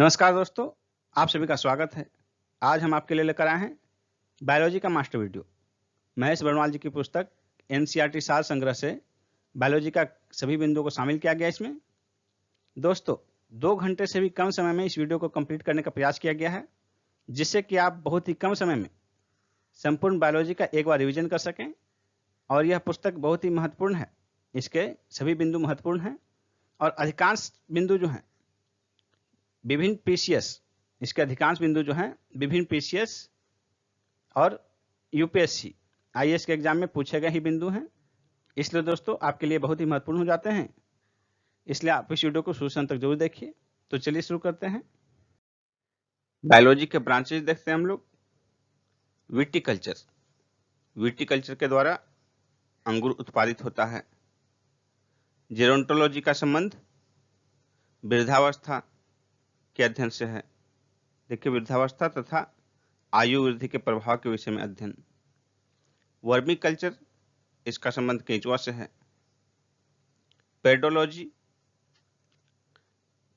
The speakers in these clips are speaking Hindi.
नमस्कार दोस्तों, आप सभी का स्वागत है। आज हम आपके लिए लेकर आए हैं बायोलॉजी का मास्टर वीडियो। महेश बर्णवाल जी की पुस्तक एनसीईआरटी सार संग्रह से बायोलॉजी का सभी बिंदुओं को शामिल किया गया इसमें। दोस्तों, 2 घंटे से भी कम समय में इस वीडियो को कंप्लीट करने का प्रयास किया गया है, जिससे कि आप बहुत ही कम समय में संपूर्ण बायोलॉजी का एक बार रिविजन कर सकें। और यह पुस्तक बहुत ही महत्वपूर्ण है, इसके सभी बिंदु महत्वपूर्ण हैं और अधिकांश बिंदु जो हैं विभिन्न पीसीएस, इसके अधिकांश बिंदु जो हैं विभिन्न पीसीएस और यूपीएससी आईएएस के एग्जाम में पूछे गए ही बिंदु हैं। इसलिए दोस्तों आपके लिए बहुत ही महत्वपूर्ण हो जाते हैं, इसलिए आप इस वीडियो को शुरू से अंत तक जरूर देखिए। तो चलिए शुरू करते हैं। बायोलॉजी के ब्रांचेस देखते हैं हम लोग। विटिकल्चर, विटिकल्चर के द्वारा अंगूर उत्पादित होता है। जेरोंटोलॉजी का संबंध वृद्धावस्था के अध्ययन से है। देखिए, वृद्धावस्था तथा आयु वृद्धि के प्रभाव के विषय में अध्ययन। वर्मीकल्चर, इसका संबंध केंचुआ से है। पेडोलॉजी,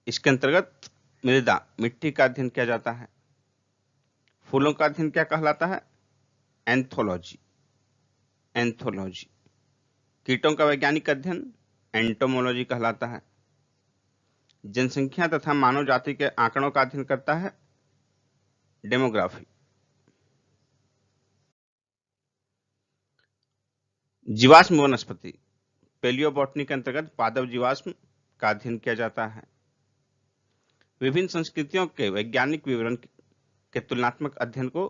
इसके अंतर्गत मृदा मिट्टी का अध्ययन किया जाता है। फूलों का अध्ययन क्या कहलाता है? Anthology, anthology. कीटों का वैज्ञानिक अध्ययन एंटोमोलॉजी कहलाता है। जनसंख्या तथा मानव जाति के आंकड़ों का अध्ययन करता है डेमोग्राफी। जीवाश्म वनस्पति, पेलियोबॉटनी के अंतर्गत पादप जीवाश्म का अध्ययन किया जाता है। विभिन्न संस्कृतियों के वैज्ञानिक विवरण के तुलनात्मक अध्ययन को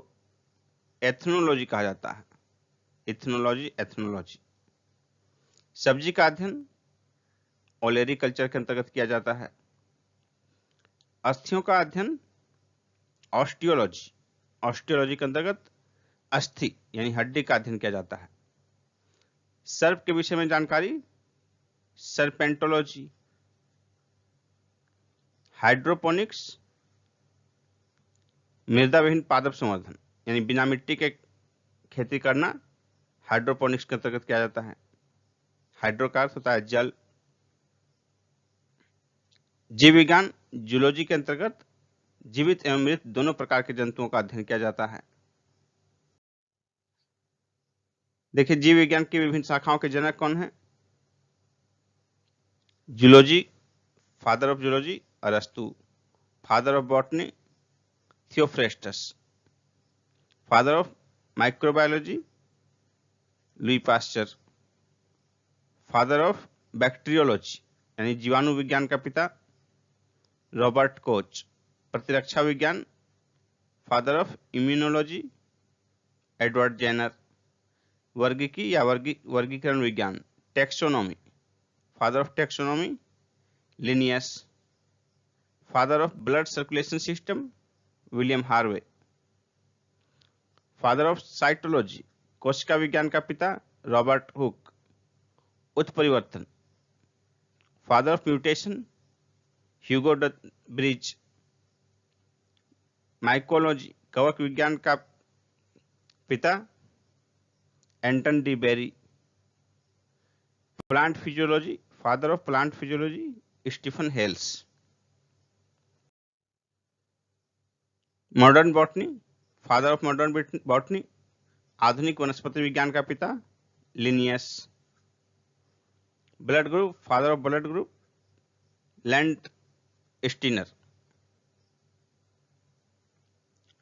एथनोलॉजी कहा जाता है। Ethnology, ethnology. सब्जी का अध्ययन ओलेरीकल्चर के अंतर्गत किया जाता है। अस्थियों का अध्ययन ऑस्टियोलॉजी, ऑस्टियोलॉजी के अंतर्गत अस्थि यानी हड्डी का अध्ययन किया जाता है। सर्प के विषय में जानकारी सर्पेंटोलॉजी। हाइड्रोपोनिक्स, मृदा विहीन पादप संवर्धन यानी बिना मिट्टी के खेती करना हाइड्रोपोनिक्स के अंतर्गत किया जाता है। हाइड्रो का अर्थ होता है जल। जीव विज्ञान, जूलॉजी के अंतर्गत जीवित एवं मृत दोनों प्रकार के जंतुओं का अध्ययन किया जाता है। देखिए, जीव विज्ञान की विभिन्न शाखाओं के जनक कौन हैं? जूलॉजी, फादर ऑफ जूलॉजी अरस्तु। Father of botany Theophrastus. Father of microbiology Louis Pasteur. Father of bacteriology यानी जीवाणु विज्ञान का पिता रॉबर्ट कोच। प्रतिरक्षा विज्ञान father of immunology Edward Jenner. वर्गीकी या वर्गीकरण विज्ञान taxonomy, father of taxonomy Linnaeus. Father of blood circulation system William Harvey. Father of cytology कोशिका विज्ञान का पिता रॉबर्ट हुक। उत्परिवर्तन father of mutation Hugo de Vries. Mycology कवक विज्ञान का पिता Anton de Bary. Plant physiology father of plant physiology Stephen Hales. Modern botany father of modern botany आधुनिक वनस्पति विज्ञान का पिता Linnaeus. Blood group father of blood group Landsteiner.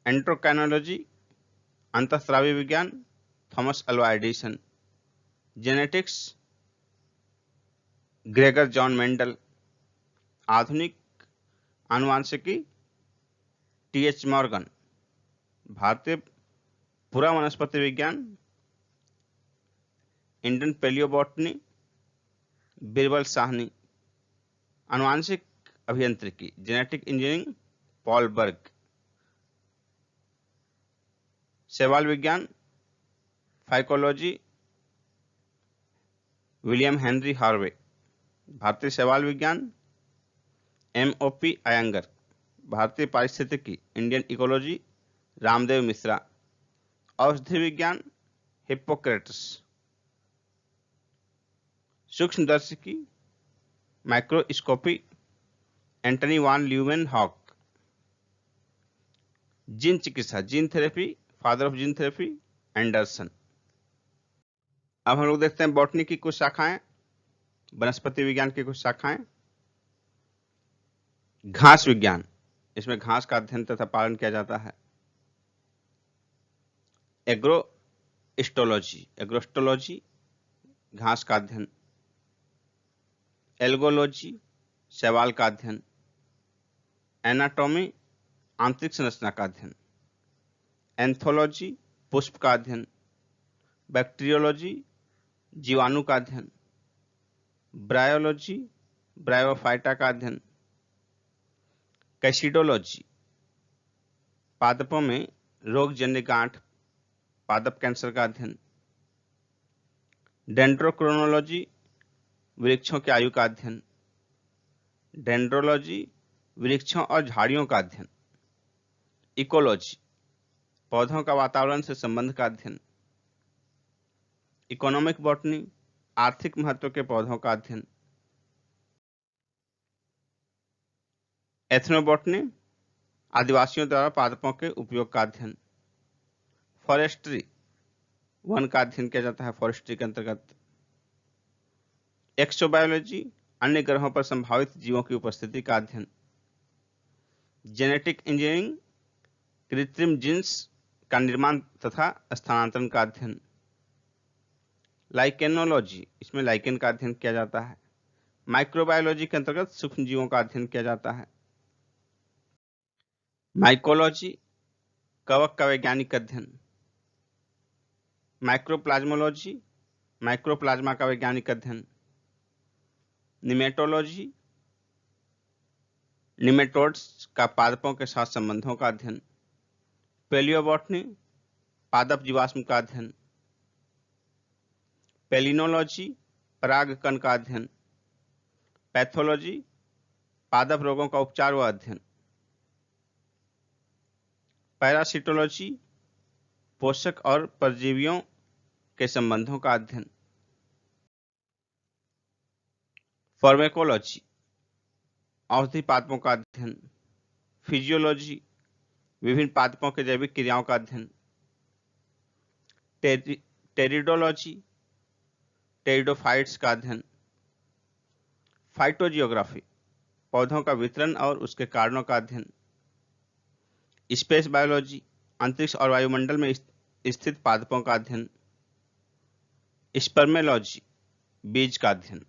Endocrinology अंतःस्रावी विज्ञान Thomas Alva Edison. Genetics Gregor John Mendel. आधुनिक आनुवांशिकी टीएच मॉर्गन। भारतीय पुरा वनस्पति विज्ञान इंडियन पेलियोबॉटनी बीरबल साहनी। आनुवांशिक अभियांत्रिकी जेनेटिक इंजीनियरिंग पॉल बर्ग। शैवाल विज्ञान फाइकोलॉजी विलियम हेनरी हार्वे। भारतीय शैवाल विज्ञान एमओपी अयंगर। भारतीय पारिस्थितिकी इंडियन इकोलॉजी रामदेव मिश्रा। औषधि विज्ञान हिप्पोक्रेटस। सूक्ष्मदर्शिकी माइक्रोस्कोपी एंटनी वान ल्यूवेन हॉक। जीन चिकित्सा, gene therapy, father of gene therapy Anderson. अब हम लोग देखते हैं बॉटनी की कुछ शाखाएं, वनस्पति विज्ञान की कुछ शाखाएं। घास विज्ञान, इसमें घास का अध्ययन तथा पालन किया जाता है। एग्रोस्टोलॉजी, एग्रोस्टोलॉजी घास का अध्ययन। एल्गोलॉजी शैवाल का अध्ययन। एनाटॉमी आंतरिक संरचना का अध्ययन। एंथोलॉजी पुष्प का अध्ययन। बैक्टीरियोलॉजी जीवाणु का अध्ययन। ब्रायोलॉजी ब्रायोफाइटा का अध्ययन। कैसिडोलॉजी पादपों में रोगजन्य गांठ, पादप कैंसर का अध्ययन। डेंड्रोक्रोनोलॉजी वृक्षों की आयु का अध्ययन। डेंड्रोलॉजी वृक्षों और झाड़ियों का अध्ययन। इकोलॉजी पौधों का वातावरण से संबंध का अध्ययन। इकोनॉमिक बॉटनी आर्थिक महत्व के पौधों का अध्ययन। एथनोबॉटनी आदिवासियों द्वारा पादपों के उपयोग का अध्ययन। फॉरेस्ट्री वन का अध्ययन किया जाता है फॉरेस्ट्री के अंतर्गत। एक्सोबायोलॉजी अन्य ग्रहों पर संभावित जीवों की उपस्थिति का अध्ययन। जेनेटिक इंजीनियरिंग कृत्रिम जीन्स का निर्माण तथा स्थानांतरण का अध्ययन। लाइकेनोलॉजी इसमें लाइकेन का अध्ययन किया जाता है। माइक्रोबायोलॉजी के अंतर्गत सूक्ष्म जीवों का अध्ययन किया जाता है। माइकोलॉजी कवक का वैज्ञानिक अध्ययन। माइक्रोप्लाज्मोलॉजी माइक्रोप्लाज्मा का वैज्ञानिक अध्ययन। निमेटोलॉजी निमेटोड्स का पादपों के साथ संबंधों का अध्ययन। पेलियोबॉटनी पादप जीवाश्म का अध्ययन। पेलिनोलॉजी परागकण का अध्ययन। पैथोलॉजी पादप रोगों का उपचार व अध्ययन। पैरासिटोलॉजी पोषक और परजीवियों के संबंधों का अध्ययन। फार्माकोलॉजी औषधि पादपों का अध्ययन। फिजियोलॉजी विभिन्न पादपों के जैविक क्रियाओं का अध्ययन। टेरिडोलॉजी टेरिडोफाइट्स का अध्ययन। फाइटोजियोग्राफी पौधों का वितरण और उसके कारणों का अध्ययन। स्पेस बायोलॉजी अंतरिक्ष और वायुमंडल में स्थित पादपों का अध्ययन। स्पर्मेलॉजी बीज का अध्ययन।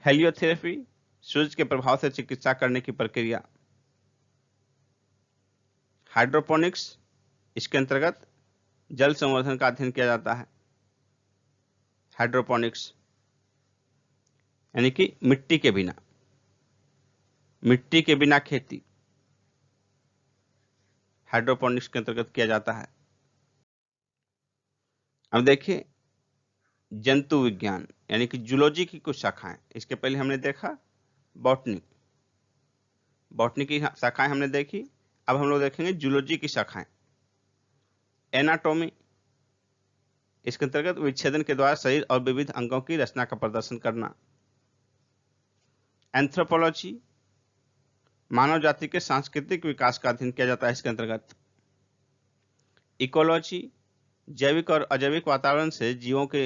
हेलियोथेरेपी सूरज के प्रभाव से चिकित्सा करने की प्रक्रिया। हाइड्रोपोनिक्स इसके अंतर्गत जल संवर्धन का अध्ययन किया जाता है। हाइड्रोपोनिक्स यानी कि मिट्टी के बिना खेती हाइड्रोपोनिक्स के अंतर्गत किया जाता है। अब देखिए जंतु विज्ञान यानी कि जूलॉजी की कुछ शाखाएं। इसके पहले हमने देखा बॉटनी की शाखाएं हमने देखी। अब हम लोग देखेंगे जूलॉजी की शाखाएं। एनाटॉमी इसके अंतर्गत विच्छेदन के द्वारा शरीर और विविध अंगों की रचना का प्रदर्शन करना। एंथ्रोपोलॉजी मानव जाति के सांस्कृतिक विकास का अध्ययन किया जाता है इसके अंतर्गत। इकोलॉजी जैविक और अजैविक वातावरण से जीवों के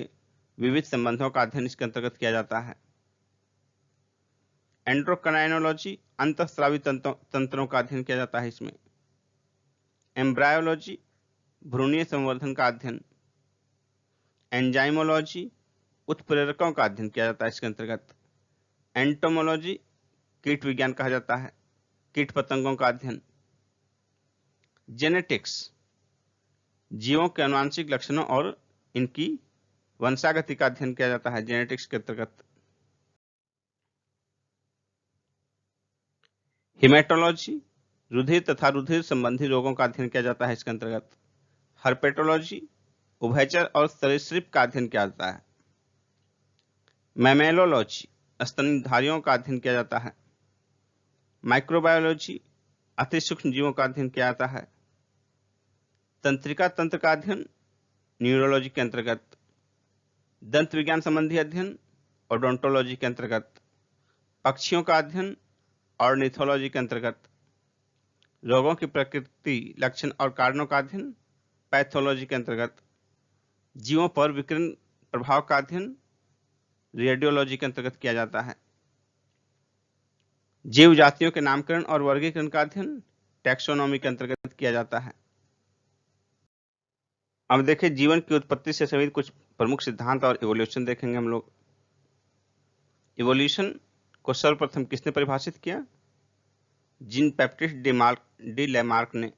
विविध संबंधों का अध्ययन इसके अंतर्गत किया जाता है। एंड्रोक्राइनोलॉजी अंतःस्रावी तंत्रों का अध्ययन किया जाता है इसमें। एम्ब्रायोलॉजी भ्रूणीय संवर्धन का अध्ययन। एंजाइमोलॉजी उत्प्रेरकों का अध्ययन किया जाता है इसके अंतर्गत। एंटोमोलॉजी कीट विज्ञान कहा जाता है, कीट पतंगों का अध्ययन। जेनेटिक्स जीवों के आनुवंशिक लक्षणों और इनकी वंशागति का अध्ययन किया जाता है जेनेटिक्स के अंतर्गत। हिमेटोलॉजी रुधिर तथा रुधिर संबंधी रोगों का अध्ययन किया जाता है इसके अंतर्गत। हर्पेटोलॉजी उभयचर और सरीसृप का अध्ययन किया जाता है। मैमेलोलॉजी स्तनधारियों का अध्ययन किया जाता है। माइक्रोबायोलॉजी अति सूक्ष्म जीवों का अध्ययन किया जाता है। तंत्रिका तंत्र का अध्ययन न्यूरोलॉजी के अंतर्गत। दंत विज्ञान संबंधी अध्ययन ओडोंटोलॉजी के अंतर्गत। पक्षियों का अध्ययन ऑर्निथोलॉजी के अंतर्गत। रोगों की प्रकृति, लक्षण और कारणों का अध्ययन पैथोलॉजी के अंतर्गत, जीवों पर विकिरण प्रभाव का अध्ययन रेडियोलॉजी के अंतर्गत किया जाता है, जीव जातियों के नामकरण और वर्गीकरण का अध्ययन टैक्सोनॉमी के अंतर्गत किया जाता है। अब देखिए जीवन की उत्पत्ति से संबंधित कुछ प्रमुख सिद्धांत और इवोल्यूशन देखेंगे हम लोग। इवोल्यूशन को सर्वप्रथम किसने परिभाषित किया? जीन बैप्टिस्ट डी लैमार्क ने।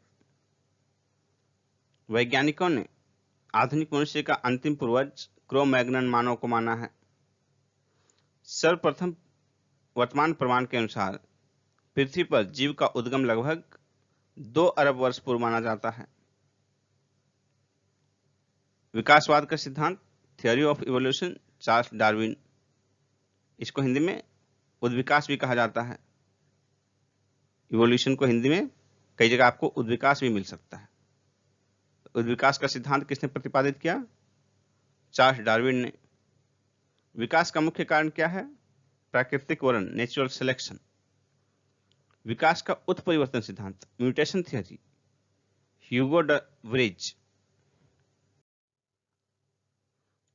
वैज्ञानिकों ने आधुनिक मनुष्य का अंतिम पूर्वज क्रो-मैग्नन मानव को माना है। सर्वप्रथम वर्तमान प्रमाण के अनुसार पृथ्वी पर जीव का उद्गम लगभग 2 अरब वर्ष पूर्व माना जाता है। विकासवाद का सिद्धांत theory of evolution Charles Darwin, इसको हिंदी में उद्विकास भी कहा जाता है। इवोल्यूशन को हिंदी में कई जगह आपको उद्विकास भी मिल सकता है। उद्विकास का सिद्धांत किसने प्रतिपादित किया? चार्ल्स डार्विन ने। विकास का मुख्य कारण क्या है? प्राकृतिक वर्ण, नेचुरल सिलेक्शन। विकास का उत्परिवर्तन सिद्धांत, म्यूटेशन थियोरी, ह्यूगो ड व्रेज।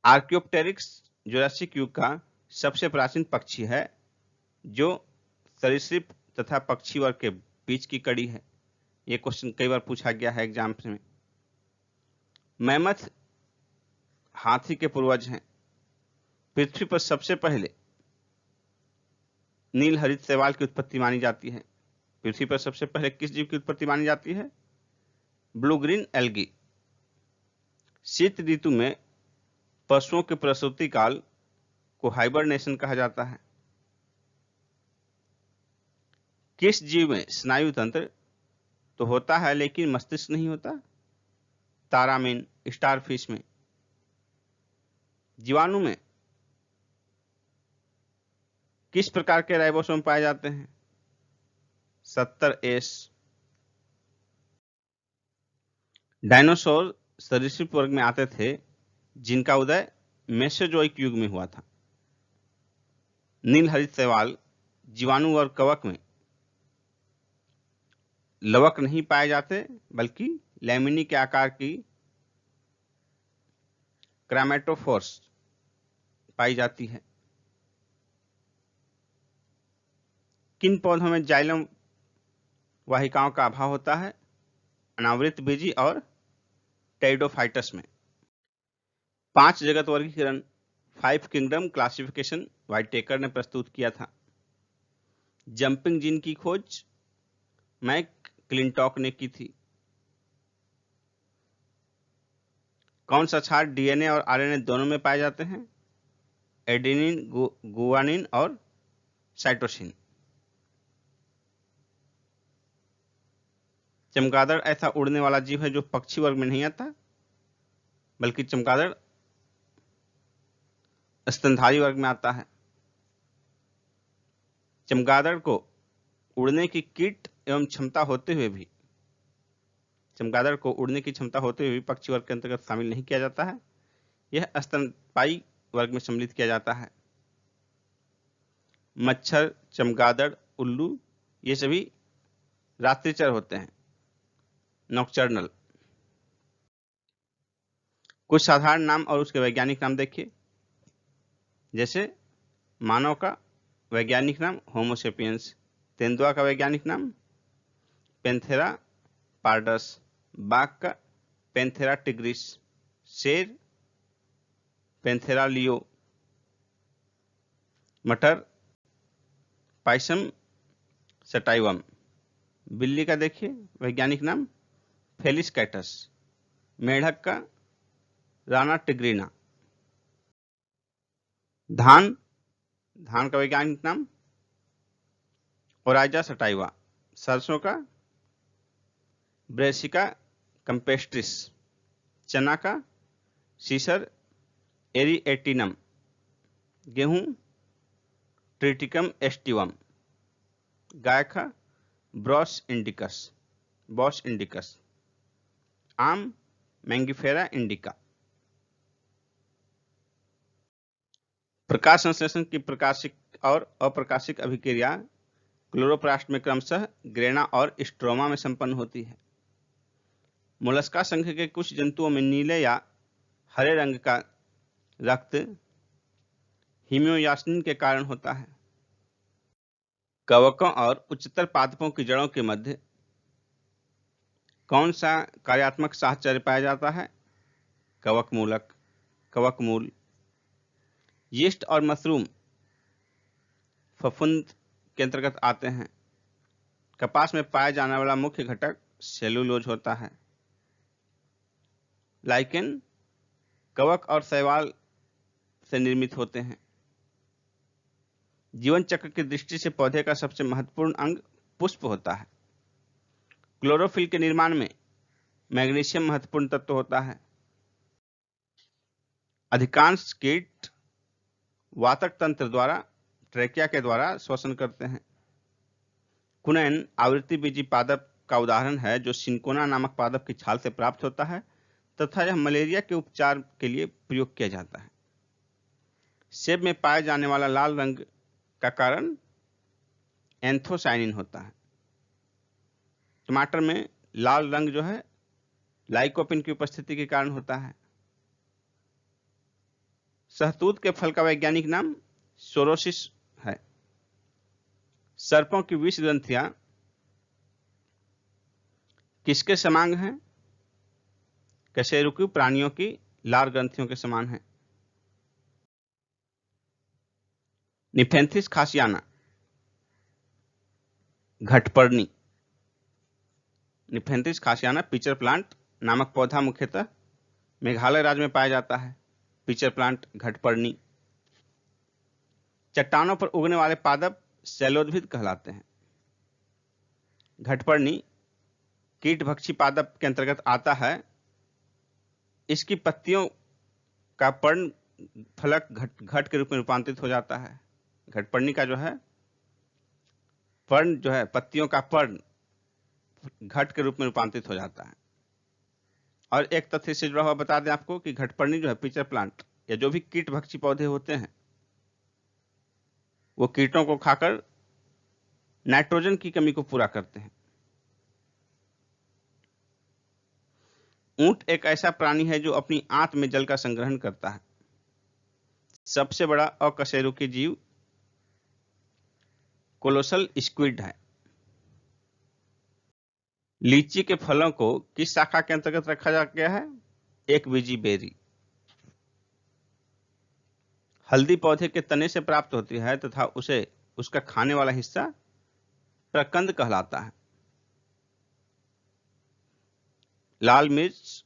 आर्कियोप्टेरिक्स जुरासिक युग का सबसे प्राचीन पक्षी है जो सरीसृप तथा पक्षी वर्ग के बीच की कड़ी है। यह क्वेश्चन कई बार पूछा गया है एग्जाम में। मैमथ हाथी के पूर्वज हैं। पृथ्वी पर सबसे पहले नील हरित शैवाल की उत्पत्ति मानी जाती है। पृथ्वी पर सबसे पहले किस जीव की उत्पत्ति मानी जाती है? Blue green algae. शीत ऋतु में पशुओं के प्रसूति काल को हाइबरनेशन कहा जाता है। किस जीव में स्नायु तंत्र तो होता है लेकिन मस्तिष्क नहीं होता? तारामीन, स्टारफिश में। जीवाणु में किस प्रकार के राइबोसोम पाए जाते हैं? 70S। डायनासोर सरीसृप वर्ग में आते थे जिनका उदय मेसोजोइक युग में हुआ था। नील हरित शैवाल जीवाणु और कवक में लवक नहीं पाए जाते बल्कि लैमिनी के आकार की क्रामेटोफोर्स पाई जाती है। किन पौधों में जाइलम वाहिकाओं का अभाव होता है? अनावृत बीजी और टेरिडोफाइटस में। 5 जगत वर्गीकरण 5 किंगडम क्लासिफिकेशन वाइटेकर ने प्रस्तुत किया था। जंपिंग जीन की खोज मैक क्लिंटॉक ने की थी। कौन सा क्षार डीएनए और आरएनए दोनों में पाए जाते हैं? एडेनिन, गुआनिन और साइटोसिन। चमगादड़ ऐसा उड़ने वाला जीव है जो पक्षी वर्ग में नहीं आता बल्कि चमगादड़ स्तनधारी वर्ग में आता है। चमगादड़ को उड़ने की किट एवं क्षमता होते हुए भी पक्षी वर्ग के अंतर्गत शामिल नहीं किया जाता है। यह स्तनपायी वर्ग में सम्मिलित किया जाता है। मच्छर, चमगादड़, उल्लू ये सभी रात्रिचर होते हैं, नॉकचर्नल। कुछ साधारण नाम और उसके वैज्ञानिक नाम देखिए। जैसे मानव का वैज्ञानिक नाम होमोसेपियंस, तेंदुआ का वैज्ञानिक नाम पेंथेरा पार्डस, बाघ का पेंथेरा टिग्रिस, शेर पेंथेरा लियो, मटर पाइसम सटाइवम, बिल्ली का देखिए वैज्ञानिक नाम फेलिस कैटस, मेढक का राना टिग्रिना, धान का वैज्ञानिक नाम ओराइजा सटाइवा, सरसों का ब्रेसिका कंपेस्ट्रिस, चना का सीसर एरिएटिनम, गेहूं ट्रिटिकम एस्टिवम, गाय का बॉस इंडिकस, आम मैंगिफेरा इंडिका। प्रकाश संश्लेषण की प्रकाशिक और अप्रकाशिक अभिक्रिया क्लोरोप्लास्ट में क्रमशः ग्रेना और स्ट्रोमा में संपन्न होती है। मोलस्का संघ के कुछ जंतुओं में नीले या हरे रंग का रक्त हीमियोयासिन के कारण होता है। कवकों और उच्चतर पादपों की जड़ों के मध्य कौन सा कार्यात्मक साहचर्य पाया जाता है? कवक मूलक, कवक मूल। यीस्ट और मशरूम फफूंद के अंतर्गत आते हैं। कपास में पाया जाने वाला मुख्य घटक सेलुलोज होता है। लाइकेन कवक और शैवाल से निर्मित होते हैं। जीवन चक्र की दृष्टि से पौधे का सबसे महत्वपूर्ण अंग पुष्प होता है। क्लोरोफिल के निर्माण में मैग्नीशियम महत्वपूर्ण तत्व होता है। अधिकांश कीट वातक तंत्र द्वारा ट्रेकिया के द्वारा श्वसन करते हैं। कुनैन आवृत्तिबीजी पादप का उदाहरण है जो सिंकोना नामक पादप की छाल से प्राप्त होता है तथा यह मलेरिया के उपचार के लिए प्रयोग किया जाता है। सेब में पाए जाने वाला लाल रंग का कारण एंथोसाइनिन होता है। टमाटर में लाल रंग जो है लाइकोपिन की उपस्थिति के कारण होता है। शहतूत के फल का वैज्ञानिक नाम सोरोसिस है। सर्पों की विष ग्रंथियां किसके समान हैं? कशेरुकी प्राणियों की लार ग्रंथियों के समान है। निफेंथिस खासियाना घटपर्णी। निफेंथिस खासियाना पिचर प्लांट नामक पौधा मुख्यतः मेघालय राज्य में पाया जाता है। पिचर प्लांट घटपर्णी। चट्टानों पर उगने वाले पादप शैलोद्भिद कहलाते हैं। घटपर्णी कीटभक्षी पादप के अंतर्गत आता है। इसकी पत्तियों का पर्ण फलक घट के रूप में रूपांतरित हो जाता है। घटपर्णी का जो है पर्ण जो है पत्तियों का पर्ण घट के रूप में रूपांतरित हो जाता है। और एक तथ्य से जुड़ा हुआ बता दें आपको कि घटपर्णी जो है पिचर प्लांट या जो भी कीटभक्षी पौधे होते हैं वो कीटों को खाकर नाइट्रोजन की कमी को पूरा करते हैं। ऊंट एक ऐसा प्राणी है जो अपनी आंत में जल का संग्रहण करता है। सबसे बड़ा अकशेरुकी जीव कोलोसल स्क्विड है। लीची के फलों को किस शाखा के अंतर्गत रखा गया है? एक बीजी बेरी। हल्दी पौधे के तने से प्राप्त होती है तथा उसे उसका खाने वाला हिस्सा प्रकंद कहलाता है। लाल मिर्च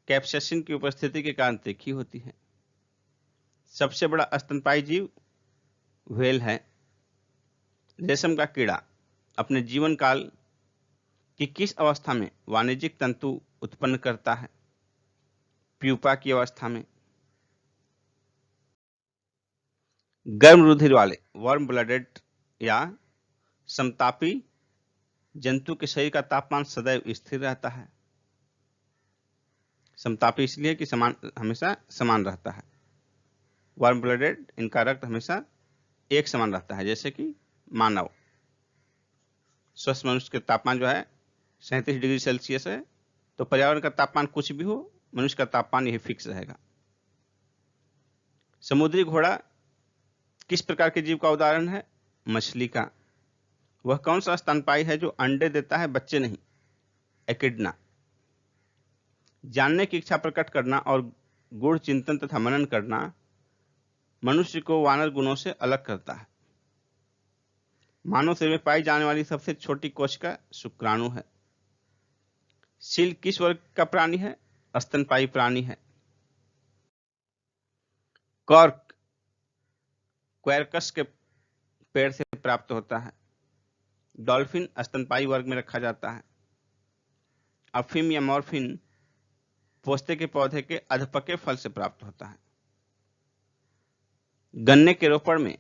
कैप्साइसिन की उपस्थिति के कारण तीखी होती है। सबसे बड़ा स्तनपायी जीव व्हेल है। रेशम का कीड़ा अपने जीवन काल की किस अवस्था में वाणिज्यिक तंतु उत्पन्न करता है? प्यूपा की अवस्था में। गर्म रुधिर वाले वार्म ब्लडेड या समतापी जंतु के शरीर का तापमान सदैव स्थिर रहता है। समतापी इसलिए कि हमेशा समान रहता है। वार्म ब्लडेड इनका रक्त हमेशा एक समान रहता है, जैसे कि मानव। स्वस्थ मनुष्य के तापमान जो है 37 डिग्री सेल्सियस है, तो पर्यावरण का तापमान कुछ भी हो, मनुष्य का तापमान यही फिक्स रहेगा। समुद्री घोड़ा किस प्रकार के जीव का उदाहरण है? मछली का। वह कौन सा स्तनपायी है जो अंडे देता है, बच्चे नहीं? एकिडना। जानने की इच्छा प्रकट करना और गूढ़ चिंतन तथा मनन करना मनुष्य को वानर गुणों से अलग करता है। मानव शरीर में पाई जाने वाली सबसे छोटी कोशिका शुक्राणु है। सील किस वर्ग का प्राणी है? स्तनपायी प्राणी है। कॉर्क क्वेरकस के पेड़ से प्राप्त होता है। डॉल्फिन स्तनपायी वर्ग में रखा जाता है। अफीम या मॉर्फिन पोस्ते के पौधे के अधपके फल से प्राप्त होता है। गन्ने के रोपण में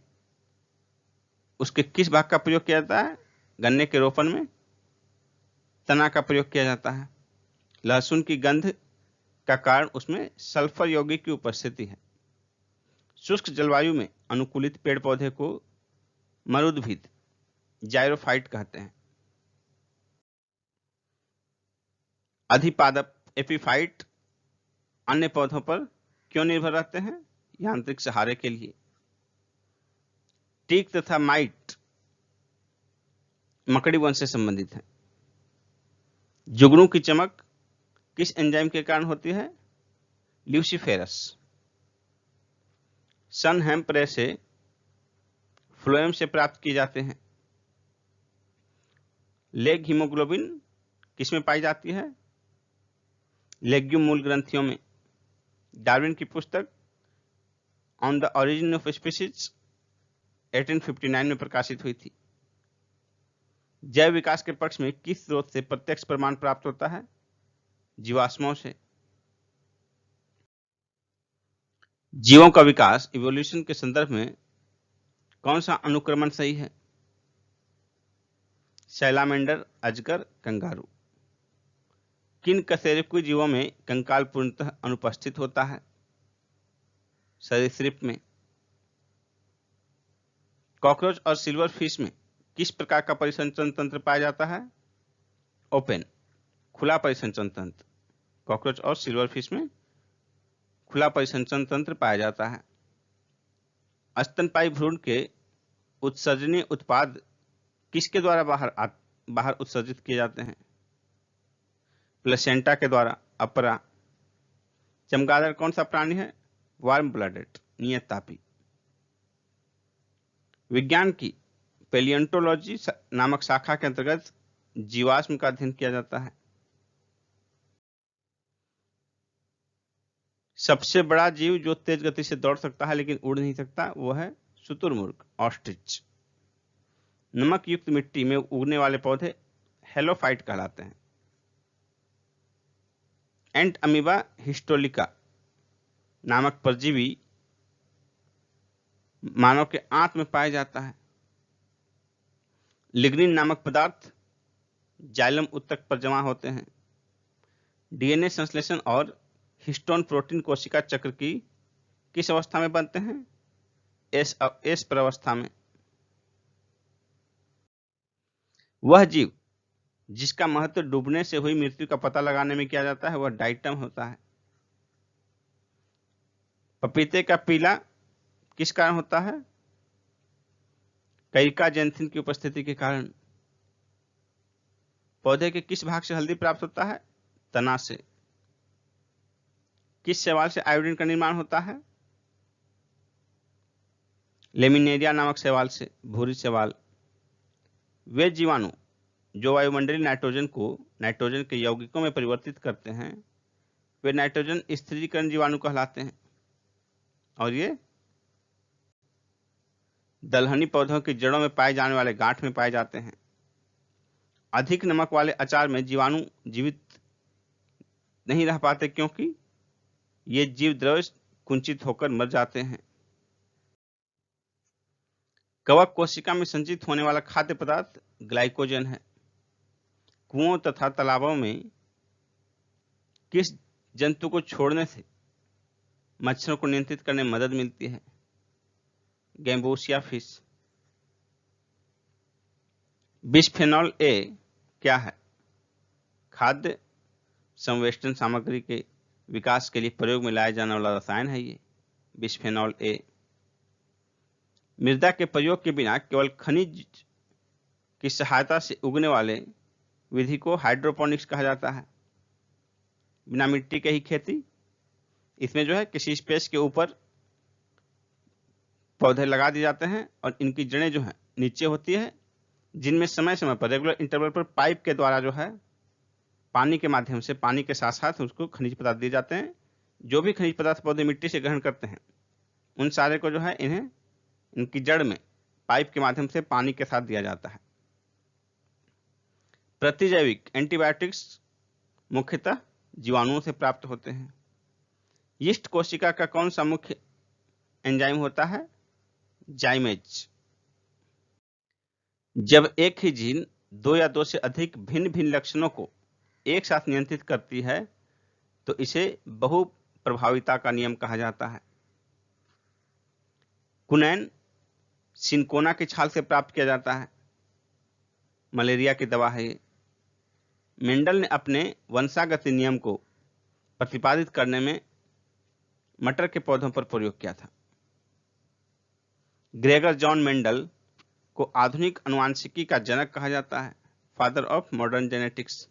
उसके किस भाग का प्रयोग किया जाता है? गन्ने के रोपण में तना का प्रयोग किया जाता है। लहसुन की गंध का कारण उसमें सल्फर यौगिक की उपस्थिति है। शुष्क जलवायु में अनुकूलित पेड़ पौधे को मरुद्भिद जायरोफाइट कहते हैं। अधिपादप एपीफाइट अन्य पौधों पर क्यों निर्भर रहते हैं? यांत्रिक सहारे के लिए। टिक तथा माइट मकड़ी वंश से संबंधित है। जुगनू की चमक किस एंजाइम के कारण होती है? ल्यूसीफेरस। सन हेम्प रेशे फ्लोएम से प्राप्त किए जाते हैं। लेग हीमोग्लोबिन किसमें पाई जाती है? लेग्यूम मूल ग्रंथियों में। डार्विन की पुस्तक on the origin of species 1859 में प्रकाशित हुई थी। जैव विकास के पक्ष में किस स्रोत से प्रत्यक्ष प्रमाण प्राप्त होता है? जीवाश्मों से। जीवों का विकास इवोल्यूशन के संदर्भ में कौन सा अनुक्रमण सही है? सैलामेंडर, अजगर, कंगारू। किन कशेरुकी जीवों में कंकाल पूर्णतः अनुपस्थित होता है? सरीसृप में। कॉकरोच और सिल्वर फिश में किस प्रकार का परिसंचरण तंत्र पाया जाता है? ओपन, खुला परिसंचरण तंत्र। कॉकरोच और सिल्वर फिश में खुला परिसंचरण तंत्र पाया जाता है। स्तनपायी भ्रूण के उत्सर्जनीय उत्पाद किसके द्वारा बाहर उत्सर्जित किए जाते हैं? प्लेसेंटा के द्वारा, अपरा। चमगादड़ कौन सा प्राणी है? वार्म ब्लडेड, नियततापी। विज्ञान की पेलियोंटोलॉजी नामक शाखा के अंतर्गत जीवाश्म का अध्ययन किया जाता है। सबसे बड़ा जीव जो तेज गति से दौड़ सकता है लेकिन उड़ नहीं सकता, वो है शुतुरमुर्ग, ऑस्ट्रिच। नमक युक्त मिट्टी में उगने वाले पौधे हेलोफाइट कहलाते हैं। एंट अमीबा हिस्टोलिका नामक परजीवी मानव के आंत में पाया जाता है। लिग्निन नामक पदार्थ जाइलम उत्तक पर जमा होते हैं। डीएनए संश्लेषण और हिस्टोन प्रोटीन कोशिका चक्र की किस अवस्था में बनते हैं? एस प्रवस्था में। वह जीव जिसका महत्व डूबने से हुई मृत्यु का पता लगाने में किया जाता है वह डाइटम होता है। पपीते का पीला किस कारण होता है? कैरिकाजेंथिन की उपस्थिति के कारण। पौधे के किस भाग से हल्दी प्राप्त होता है? तना से। किस शैवाल से आयोडीन का निर्माण होता है? लेमिनेरिया नामक शैवाल से, भूरी शैवाल। वे जीवाणु जो वायुमंडलीय नाइट्रोजन को नाइट्रोजन के यौगिकों में परिवर्तित करते हैं वे नाइट्रोजन स्थिरीकरण जीवाणु कहलाते हैं। और ये दलहनी पौधों की जड़ों में पाए जाने वाले गांठ में पाए जाते हैं। अधिक नमक वाले अचार में जीवाणु जीवित नहीं रह पाते क्योंकि ये जीव द्रव्य कुंचित होकर मर जाते हैं। कवक कोशिका में संचित होने वाला खाद्य पदार्थ ग्लाइकोजन है। कुओं तथा तालाबों में किस जंतु को छोड़ने से मच्छरों को नियंत्रित करने में मदद मिलती है? Gambusia fish. बिस्फेनॉल ए क्या है? खाद्य संवेष्टन सामग्री के विकास के लिए प्रयोग में लाया जाने वाला रसायन है ये बिस्फेनॉल ए। मृदा के प्रयोग के बिना केवल खनिज की सहायता से उगने वाले विधि को हाइड्रोपोनिक्स कहा जाता है। बिना मिट्टी के ही खेती। इसमें जो है किसी स्पेस के ऊपर पौधे लगा दिए जाते हैं और इनकी जड़ें जो है नीचे होती है, जिनमें समय समय पर रेगुलर इंटरवल पर पाइप के द्वारा जो है पानी के माध्यम से, पानी के साथ साथ उसको खनिज पदार्थ दिए जाते हैं। जो भी खनिज पदार्थ पौधे मिट्टी से ग्रहण करते हैं उन सारे को जो है इन्हें इनकी जड़ में पाइप के माध्यम से पानी के साथ दिया जाता है। प्रतिजैविक एंटीबायोटिक्स मुख्यतः जीवाणुओं से प्राप्त होते हैं। यीस्ट कोशिका का कौन सा मुख्य एंजाइम होता है? जाइमेज। जब एक ही जीन दो या दो से अधिक भिन्न भिन्न लक्षणों को एक साथ नियंत्रित करती है तो इसे बहु प्रभाविता का नियम कहा जाता है। कुनैन सिनकोना की छाल से प्राप्त किया जाता है। मलेरिया की दवा है ये। मेंडल ने अपने वंशागति नियम को प्रतिपादित करने में मटर के पौधों पर प्रयोग किया था। ग्रेगर जॉन मेंडल को आधुनिक आनुवंशिकी का जनक कहा जाता है, फादर ऑफ मॉडर्न जेनेटिक्स।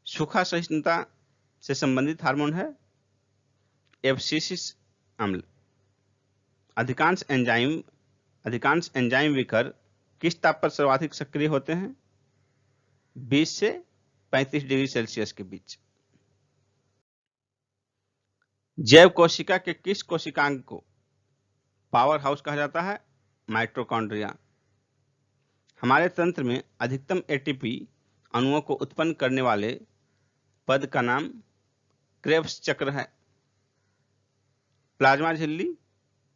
सूखा सहिष्णुता से संबंधित हार्मोन है एब्सिसिक अम्ल। अधिकांश एंजाइम विकर किस ताप पर सर्वाधिक सक्रिय होते हैं? 20 से 35 डिग्री सेल्सियस के बीच। जैव कोशिका के किस कोशिकांग को पावर हाउस कहा जाता है? माइटोकॉन्ड्रिया। हमारे तंत्र में अधिकतम एटीपी अणुओं को उत्पन्न करने वाले पद का नाम क्रेब्स चक्र है। प्लाज्मा झिल्ली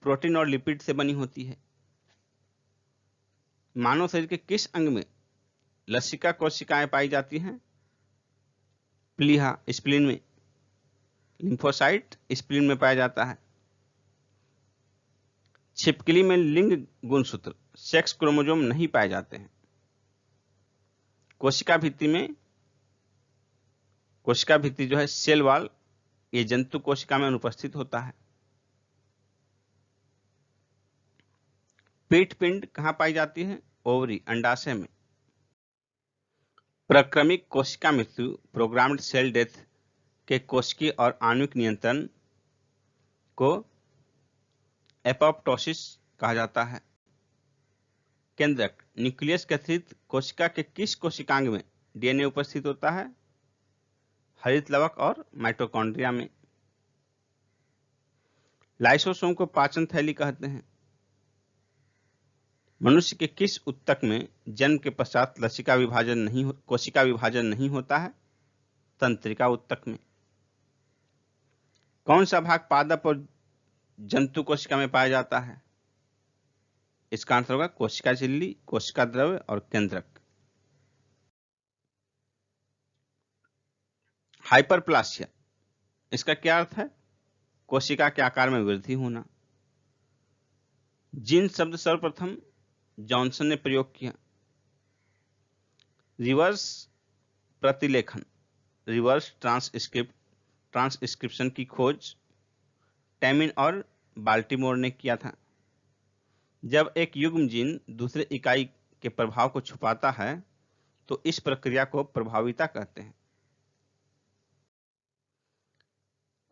प्रोटीन और लिपिड से बनी होती है। मानव शरीर के किस अंग में लसिका कोशिकाएं पाई जाती हैं? प्लीहा स्प्लीन में। लिम्फोसाइट स्प्लीन में पाया जाता है। छिपकली में लिंग गुणसूत्र सेक्स क्रोमोसोम नहीं पाए जाते हैं। कोशिका भित्ति जो है सेल वॉल, ये जंतु कोशिका में अनुपस्थित होता है। पीठ पिंड कहां पाई जाती है? ओवरी अंडाशय में। प्रक्रमिक कोशिका मृत्यु प्रोग्राम्ड सेल डेथ के कोशिकीय और आणविक नियंत्रण को एपोप्टोसिस कहा जाता है। केंद्रक न्यूक्लियस के अतिरिक्त कोशिका के किस कोशिकांग में डीएनए उपस्थित होता है? हरित लवक और माइटोकॉन्ड्रिया में। लाइसोसोम को पाचन थैली कहते हैं। मनुष्य के किस ऊतक में जन्म के पश्चात कोशिका विभाजन नहीं होता है? तंत्रिका ऊतक में। कौन सा भाग पादप और जंतु कोशिका में पाया जाता है? इसका आंसर होगा कोशिका झिल्ली, कोशिका द्रव्य और केंद्रक। हाइपरप्लासिया, इसका क्या अर्थ है? कोशिका के आकार में वृद्धि होना। जीन शब्द सर्वप्रथम जॉनसन ने प्रयोग किया। रिवर्स प्रतिलेखन, रिवर्स ट्रांसक्रिप्शन की खोज टैमिन और बाल्टीमोर ने किया था। जब एक युग्म जीन दूसरे इकाई के प्रभाव को छुपाता है तो इस प्रक्रिया को प्रभाविता कहते हैं।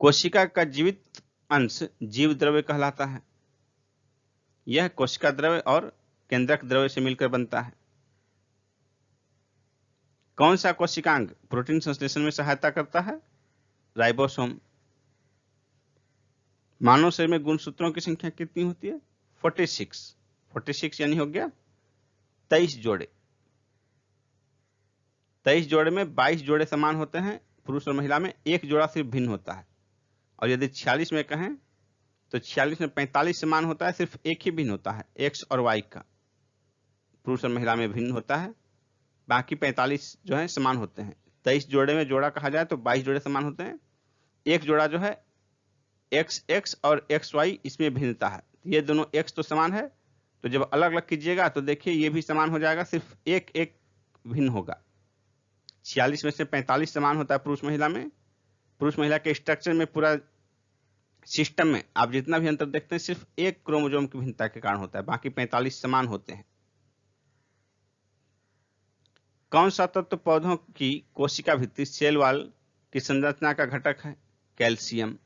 कोशिका का जीवित अंश जीव द्रव्य कहलाता है। यह कोशिका द्रव्य और केंद्रक द्रव्य से मिलकर बनता है। कौन सा कोशिकांग प्रोटीन संश्लेषण में सहायता करता है? राइबोसोम। मानव शरीर में गुणसूत्रों की संख्या कितनी होती है? 46 यानी हो गया 23 जोड़े। 23 जोड़े में 22 जोड़े समान होते हैं पुरुष और महिला में, एक जोड़ा सिर्फ भिन्न होता है। और यदि 46 में कहें तो 46 में 45 समान होता है, सिर्फ एक ही भिन्न होता है, एक्स और वाई का पुरुष और महिला में भिन्न होता है, बाकी 45 जो है समान होते हैं। 23 जोड़े में जोड़ा कहा जाए तो 22 जोड़े समान होते हैं। एक जोड़ा जो है एक्स और एक्स वाई, इसमें भिन्नता है। ये दोनों एक्स तो समान है, तो जब अलग अलग कीजिएगा तो देखिए ये भी समान हो जाएगा, सिर्फ एक एक भिन्न होगा। 46 में से 45 समान होता है पुरुष महिला में। पुरुष महिला के स्ट्रक्चर में पूरा सिस्टम में आप जितना भी अंतर देखते हैं सिर्फ एक क्रोमोसोम की भिन्नता के कारण होता है, बाकी 45 समान होते हैं। कौन सा तत्व पौधों की कोशिका भित्ति सेल वॉल की संरचना का घटक है? कैल्शियम।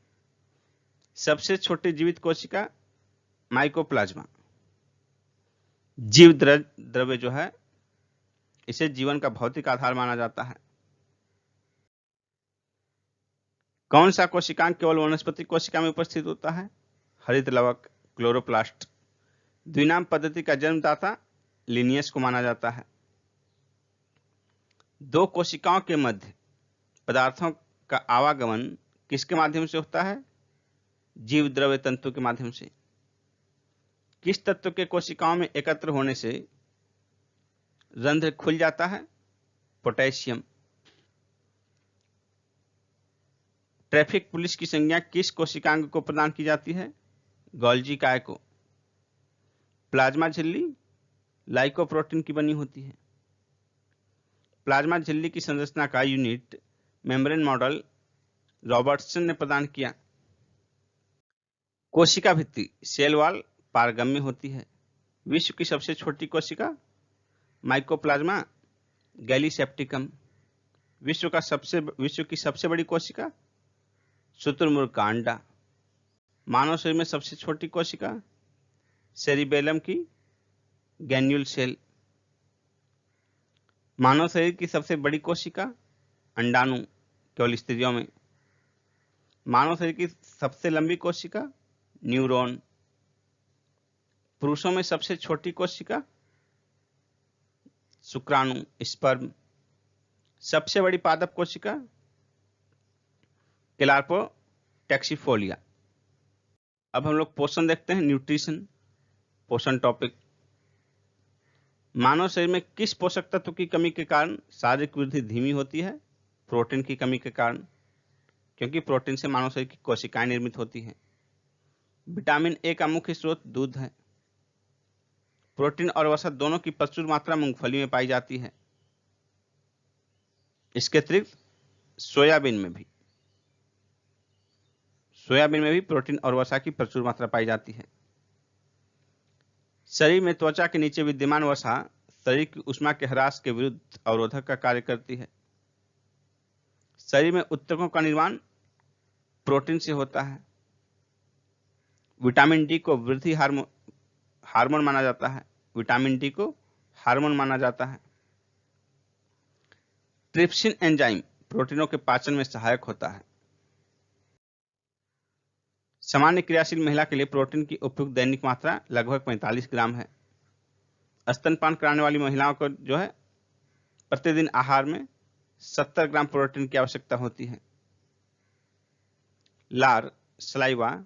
सबसे छोटी जीवित कोशिका माइकोप्लाज्मा। जीव द्रव्य जो है इसे जीवन का भौतिक आधार माना जाता है। कौन सा कोशिकांग केवल वनस्पति कोशिका में उपस्थित होता है? हरित लवक, क्लोरोप्लास्ट। द्विनाम पद्धति का जन्मदाता लिनियस को माना जाता है। दो कोशिकाओं के मध्य पदार्थों का आवागमन किसके माध्यम से होता है? जीव द्रव्य तंतु के माध्यम से। किस तत्व के कोशिकाओं में एकत्र होने से रंध्र खुल जाता है? पोटेशियम। ट्रैफिक पुलिस की संज्ञा किस कोशिकांग को प्रदान की जाती है? गोल्जी काय को। प्लाज्मा झिल्ली लाइकोप्रोटीन की बनी होती है। प्लाज्मा झिल्ली की संरचना का यूनिट मेम्ब्रेन मॉडल रॉबर्टसन ने प्रदान किया। कोशिका भित्ति सेल वॉल पारगम्य होती है। विश्व की सबसे छोटी कोशिका माइकोप्लाज्मा गैलीसेप्टिकम। विश्व की सबसे बड़ी कोशिका शुतुरमुर्ग का अंडा। मानव शरीर में सबसे छोटी कोशिका सेरिबेलम की गैन्यूल सेल। मानव शरीर की सबसे बड़ी कोशिका अंडाणु केवल स्त्रियों में। मानव शरीर की सबसे लंबी कोशिका न्यूरॉन। पुरुषों में सबसे छोटी कोशिका शुक्राणु स्पर्म। सबसे बड़ी पादप कोशिका क्लार्पोटैक्सीफोलिया। अब हम लोग पोषण देखते हैं, न्यूट्रिशन, पोषण टॉपिक। मानव शरीर में किस पोषक तत्व की कमी के कारण शारीरिक वृद्धि धीमी होती है? प्रोटीन की कमी के कारण, क्योंकि प्रोटीन से मानव शरीर की कोशिकाएं निर्मित होती हैं। विटामिन ए का मुख्य स्रोत दूध है। प्रोटीन और वसा दोनों की प्रचुर मात्रा मूंगफली में पाई जाती है। इसके अतिरिक्त सोयाबीन में भी प्रोटीन और वसा की प्रचुर मात्रा पाई जाती है। शरीर में त्वचा के नीचे विद्यमान वसा शरीर की ऊष्मा के ह्रास के विरुद्ध अवरोधक का कार्य करती है। शरीर में ऊतकों का निर्माण प्रोटीन से होता है। विटामिन डी को वृद्धि हार्मोन माना जाता है। विटामिन डी को हार्मोन माना जाता है। ट्रिप्सिन एंजाइम प्रोटीनों के पाचन में सहायक होता है। सामान्य क्रियाशील महिला के लिए प्रोटीन की उपयुक्त दैनिक मात्रा लगभग 45 ग्राम है। स्तनपान कराने वाली महिलाओं को जो है प्रतिदिन आहार में 70 ग्राम प्रोटीन की आवश्यकता होती है। लार सलाइवा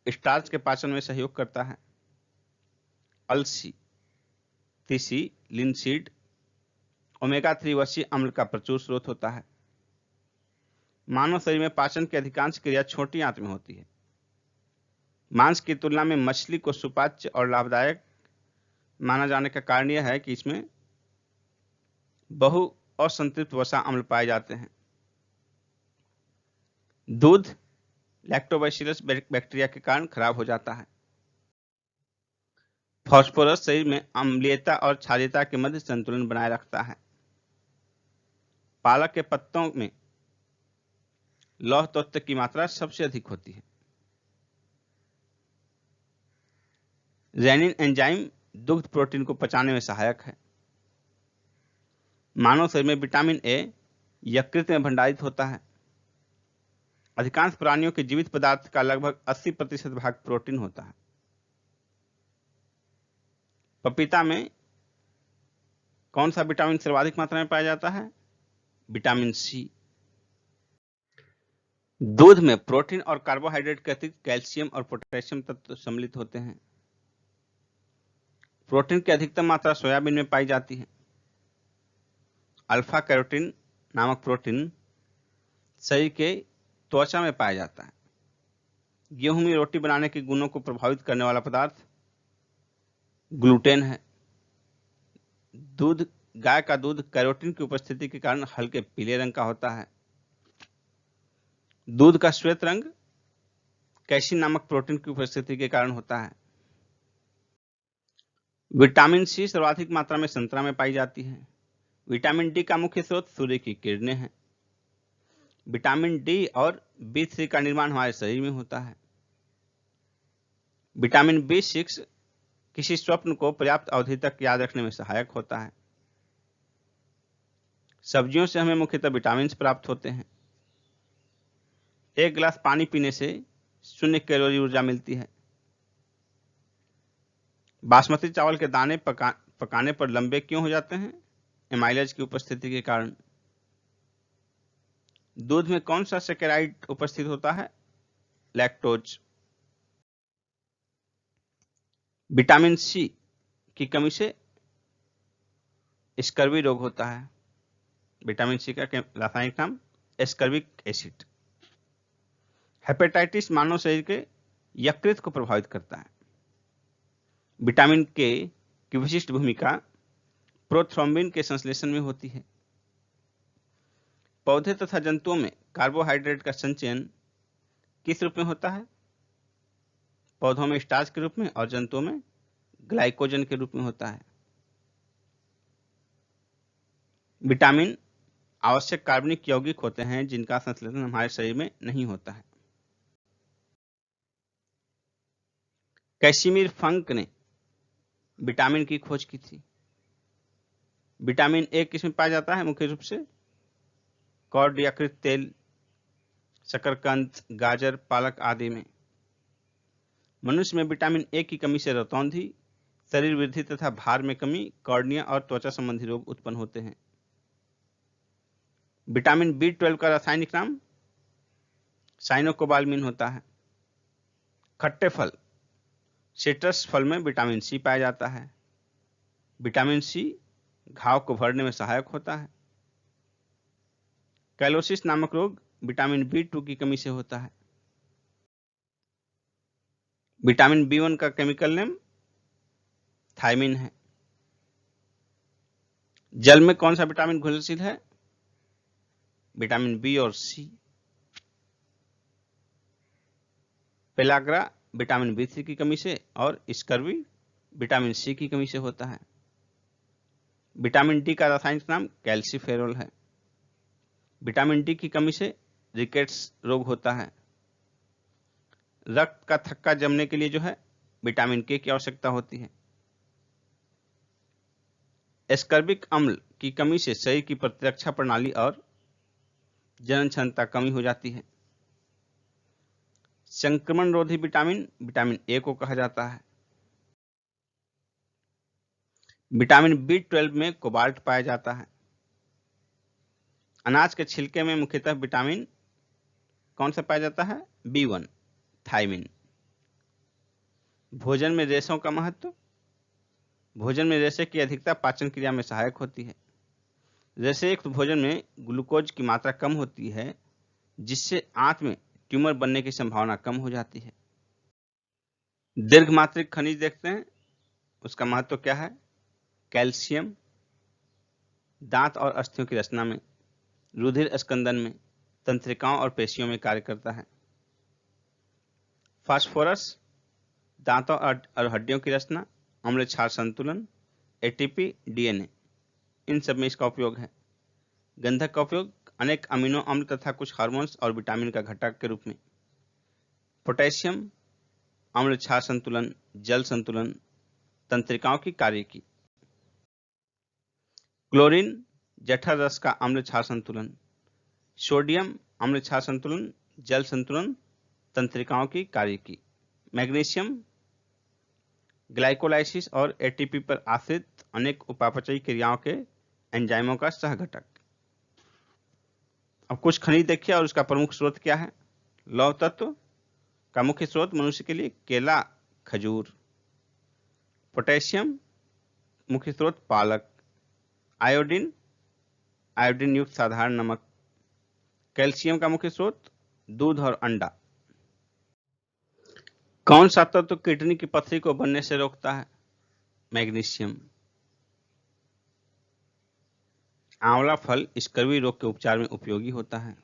स्टार्च के पाचन में सहयोग करता है। अलसी, तीसी, लिनसीड ओमेगा 3 वसीय अम्ल का प्रचुर स्रोत होता है। मानव शरीर में पाचन की अधिकांश क्रिया छोटी आंत में होती है। मांस की तुलना में मछली को सुपाच्य और लाभदायक माना जाने का कारण यह है कि इसमें बहु असंतृप्त वसा अम्ल पाए जाते हैं। दूध लैक्टोबैसिलस बैक्टीरिया के कारण खराब हो जाता है। फास्फोरस शरीर में अम्लीयता और क्षारीयता के मध्य संतुलन बनाए रखता है। पालक के पत्तों में लौह तत्व की मात्रा सबसे अधिक होती है। रेनिन एंजाइम दुग्ध प्रोटीन को पचाने में सहायक है। मानव शरीर में विटामिन ए यकृत में भंडारित होता है। अधिकांश प्राणियों के जीवित पदार्थ का लगभग 80% भाग प्रोटीन होता है। पपीता में कौन सा विटामिन सर्वाधिक मात्रा में पाया जाता है? Vitamin C. दूध में प्रोटीन और कार्बोहाइड्रेट के अतिरिक्त कैल्शियम और पोटेशियम तत्व सम्मिलित होते हैं। प्रोटीन की अधिकतम मात्रा सोयाबीन में पाई जाती है। अल्फा कैरोटीन नामक प्रोटीन शरीर के त्वचा में पाया जाता है। गेहूं में रोटी बनाने के गुणों को प्रभावित करने वाला पदार्थ ग्लूटेन है। गाय का दूध कैरोटीन की उपस्थिति के कारण हल्के पीले रंग का होता है। दूध का श्वेत रंग कैसिन नामक प्रोटीन की उपस्थिति के कारण होता है। विटामिन सी सर्वाधिक मात्रा में संतरा में पाई जाती है। विटामिन डी का मुख्य स्रोत सूर्य की किरणें हैं। विटामिन डी और B3 का निर्माण हमारे शरीर में होता है। विटामिन B6 किसी स्वप्न को पर्याप्त अवधि तक याद रखने में सहायक होता है। सब्जियों से हमें मुख्यतः विटामिन प्राप्त होते हैं। एक गिलास पानी पीने से 0 कैलोरी ऊर्जा मिलती है। बासमती चावल के दाने पकाने पर लंबे क्यों हो जाते हैं? एमाइलेज की उपस्थिति के कारण। दूध में कौन सा सैकेराइड उपस्थित होता है? लैक्टोज। विटामिन सी की कमी से स्कर्वी रोग होता है। विटामिन सी का रासायनिक नाम एस्कर्बिक एसिड। हेपेटाइटिस मानव शरीर के यकृत को प्रभावित करता है। विटामिन के की विशिष्ट भूमिका प्रोथ्रोम्बिन के संश्लेषण में होती है। पौधे तथा जंतुओं में कार्बोहाइड्रेट का संचयन किस रूप में होता है? पौधों में स्टार्च के रूप में और जंतुओं में ग्लाइकोजन के रूप में होता है। विटामिन आवश्यक कार्बनिक यौगिक होते हैं जिनका संश्लेषण हमारे शरीर में नहीं होता है। कैसिमिर फंक ने विटामिन की खोज की थी। विटामिन ए किसमें पाया जाता है? मुख्य रूप से कॉर्ड यकृत तेल, शकरकंद, गाजर, पालक आदि में। मनुष्य में विटामिन ए की कमी से रतौंधी, शरीर वृद्धि तथा भार में कमी, कॉर्निया और त्वचा संबंधी रोग उत्पन्न होते हैं। विटामिन B12 का रासायनिक नाम साइनोकोबाल्मिन होता है। खट्टे फल, सिट्रस फल में विटामिन सी पाया जाता है। विटामिन सी घाव को भरने में सहायक होता है। कैलोसिस नामक रोग विटामिन B2 की कमी से होता है। विटामिन B1 का केमिकल नेम थायमिन है। जल में कौन सा विटामिन घुलनशील है? विटामिन बी और सी। पेलाग्रा विटामिन B3 की कमी से और स्कर्वी विटामिन सी की कमी से होता है। विटामिन डी का रासायनिक नाम कैल्सीफेरोल है। विटामिन डी की कमी से रिकेट्स रोग होता है। रक्त का थक्का जमने के लिए जो है विटामिन के की आवश्यकता होती है। एस्कर्बिक अम्ल की कमी से शरीर की प्रतिरक्षा प्रणाली और जनन क्षमता कमी हो जाती है। संक्रमण रोधी विटामिन विटामिन ए को कहा जाता है। विटामिन B12 में कोबाल्ट पाया जाता है। अनाज के छिलके में मुख्यतः विटामिन कौन सा पाया जाता है? B1 thiamine. भोजन में रेशों का महत्व। भोजन में रेशे की अधिकता पाचन क्रिया में सहायक होती है। रेशे युक्त भोजन में ग्लूकोज की मात्रा कम होती है, जिससे आंत में ट्यूमर बनने की संभावना कम हो जाती है। दीर्घमात्रिक खनिज देखते हैं, उसका महत्व क्या है? कैल्शियम दांत और अस्थियों की रचना में, रुधिर स्कंदन में, तंत्रिकाओं और पेशियों में कार्य करता है। फास्फोरस दांतों और हड्डियों की रचना, अम्ल क्षार संतुलन, एटीपी, डीएनए, इन सब में इसका उपयोग है। गंधक का उपयोग अनेक अमीनो अम्ल तथा कुछ हार्मोन्स और विटामिन का घटक के रूप में। पोटेशियम अम्ल क्षार संतुलन, जल संतुलन, तंत्रिकाओं की कार्य की। क्लोरीन जठर रस का अम्ल क्षार संतुलन। सोडियम अम्ल क्षार संतुलन, जल संतुलन, तंत्रिकाओं की कार्य की। मैग्नीशियम ग्लाइकोलाइसिस और एटीपी पर आश्रित अनेक उपापचयी क्रियाओं के एंजाइमों का सहघटक। अब कुछ खनिज देखिए और उसका प्रमुख स्रोत क्या है। लौह तत्व का मुख्य स्रोत मनुष्य के लिए केला, खजूर। पोटेशियम मुख्य स्रोत पालक। आयोडीन आयोडीन युक्त साधारण नमक। कैल्शियम का मुख्य स्रोत दूध और अंडा। कौन सा तत्व किडनी की पथरी को बनने से रोकता है? मैग्नीशियम। आंवला फल स्कर्वी रोग के उपचार में उपयोगी होता है।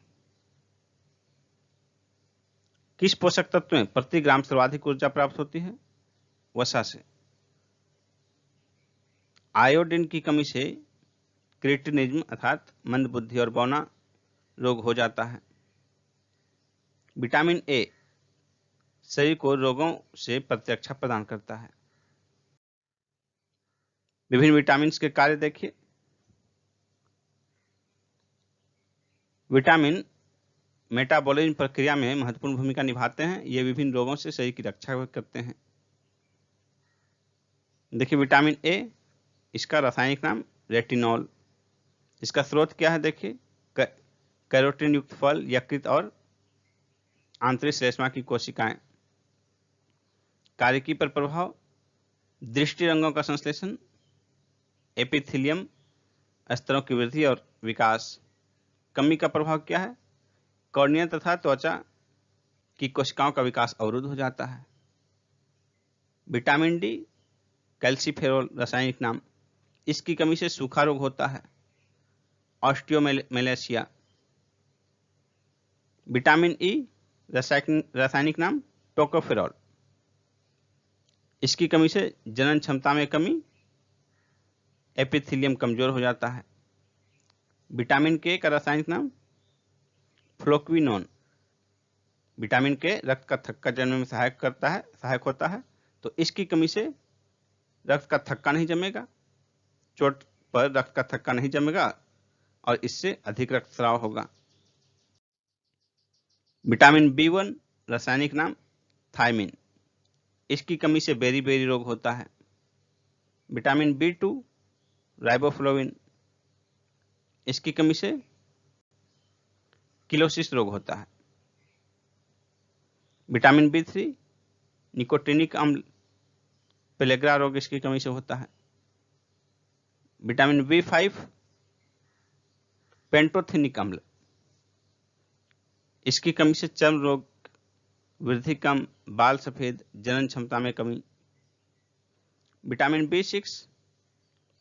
किस पोषक तत्व में प्रति ग्राम सर्वाधिक ऊर्जा प्राप्त होती है? वसा से। आयोडीन की कमी से क्रिटिनिज्म अर्थात मंदबुद्धि और बौना रोग हो जाता है। विटामिन ए शरीर को रोगों से प्रतिरक्षा प्रदान करता है। विभिन्न विटामिन के कार्य देखिए। विटामिन मेटाबॉलिज्म प्रक्रिया में महत्वपूर्ण भूमिका निभाते हैं। ये विभिन्न रोगों से शरीर की रक्षा करते हैं। देखिए विटामिन ए, इसका रासायनिक नाम रेटिनॉल। इसका स्रोत क्या है? देखिए कैरोटीन युक्त फल, यकृत और आंतरिक श्लेष्मा की कोशिकाएं। कार्यकी पर प्रभाव, दृष्टि रंगों का संश्लेषण, एपिथेलियम स्तरों की वृद्धि और विकास। कमी का प्रभाव क्या है? कॉर्निया तथा त्वचा की कोशिकाओं का विकास अवरुद्ध हो जाता है। विटामिन डी कैल्सीफेरोल रासायनिक नाम, इसकी कमी से सूखा रोग होता है। ऑस्टियोमेलेशिया विटामिन ई रासायनिक नाम टोकोफेरॉल। इसकी कमी से जनन क्षमता में कमी, एपिथेलियम कमजोर हो जाता है। विटामिन के का रासायनिक नाम फ्लोक्विनोन। विटामिन के रक्त का थक्का जमने में सहायक होता है, तो इसकी कमी से रक्त का थक्का नहीं जमेगा, चोट पर रक्त का थक्का नहीं जमेगा और इससे अधिक रक्तस्राव होगा। विटामिन B1 रासायनिक नाम थायमिन। इसकी कमी से बेरी रोग होता है। Vitamin B2 riboflavin. इसकी कमी से किलोसिस रोग होता है। विटामिन B3 निकोटिनिक अम्ल पेलेग्रा रोग इसकी कमी से होता है। विटामिन B5 पेंटोथेनिक अम्ल। इसकी कमी से चर्म रोग, वृद्धि कम, बाल सफेद, जनन क्षमता में कमी। Vitamin B6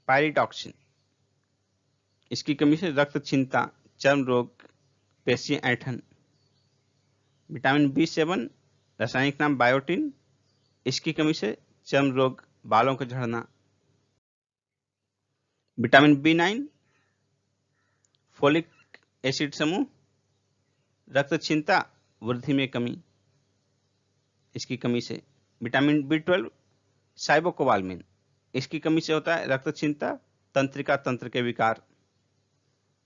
पायरिटॉक्सिन। इसकी कमी से रक्त क्षीणता, चर्म रोग, पेशी ऐंठन। विटामिन B7 रासायनिक नाम बायोटिन। इसकी कमी से चर्म रोग, बालों का झड़ना। विटामिन B9 फोलिक एसिड समूह, रक्त क्षीणता, वृद्धि में कमी, इसकी कमी से। Vitamin B12 साइबोकोबाल्मिन। इसकी कमी से होता है रक्त क्षीणता, तंत्रिका तंत्र के विकार।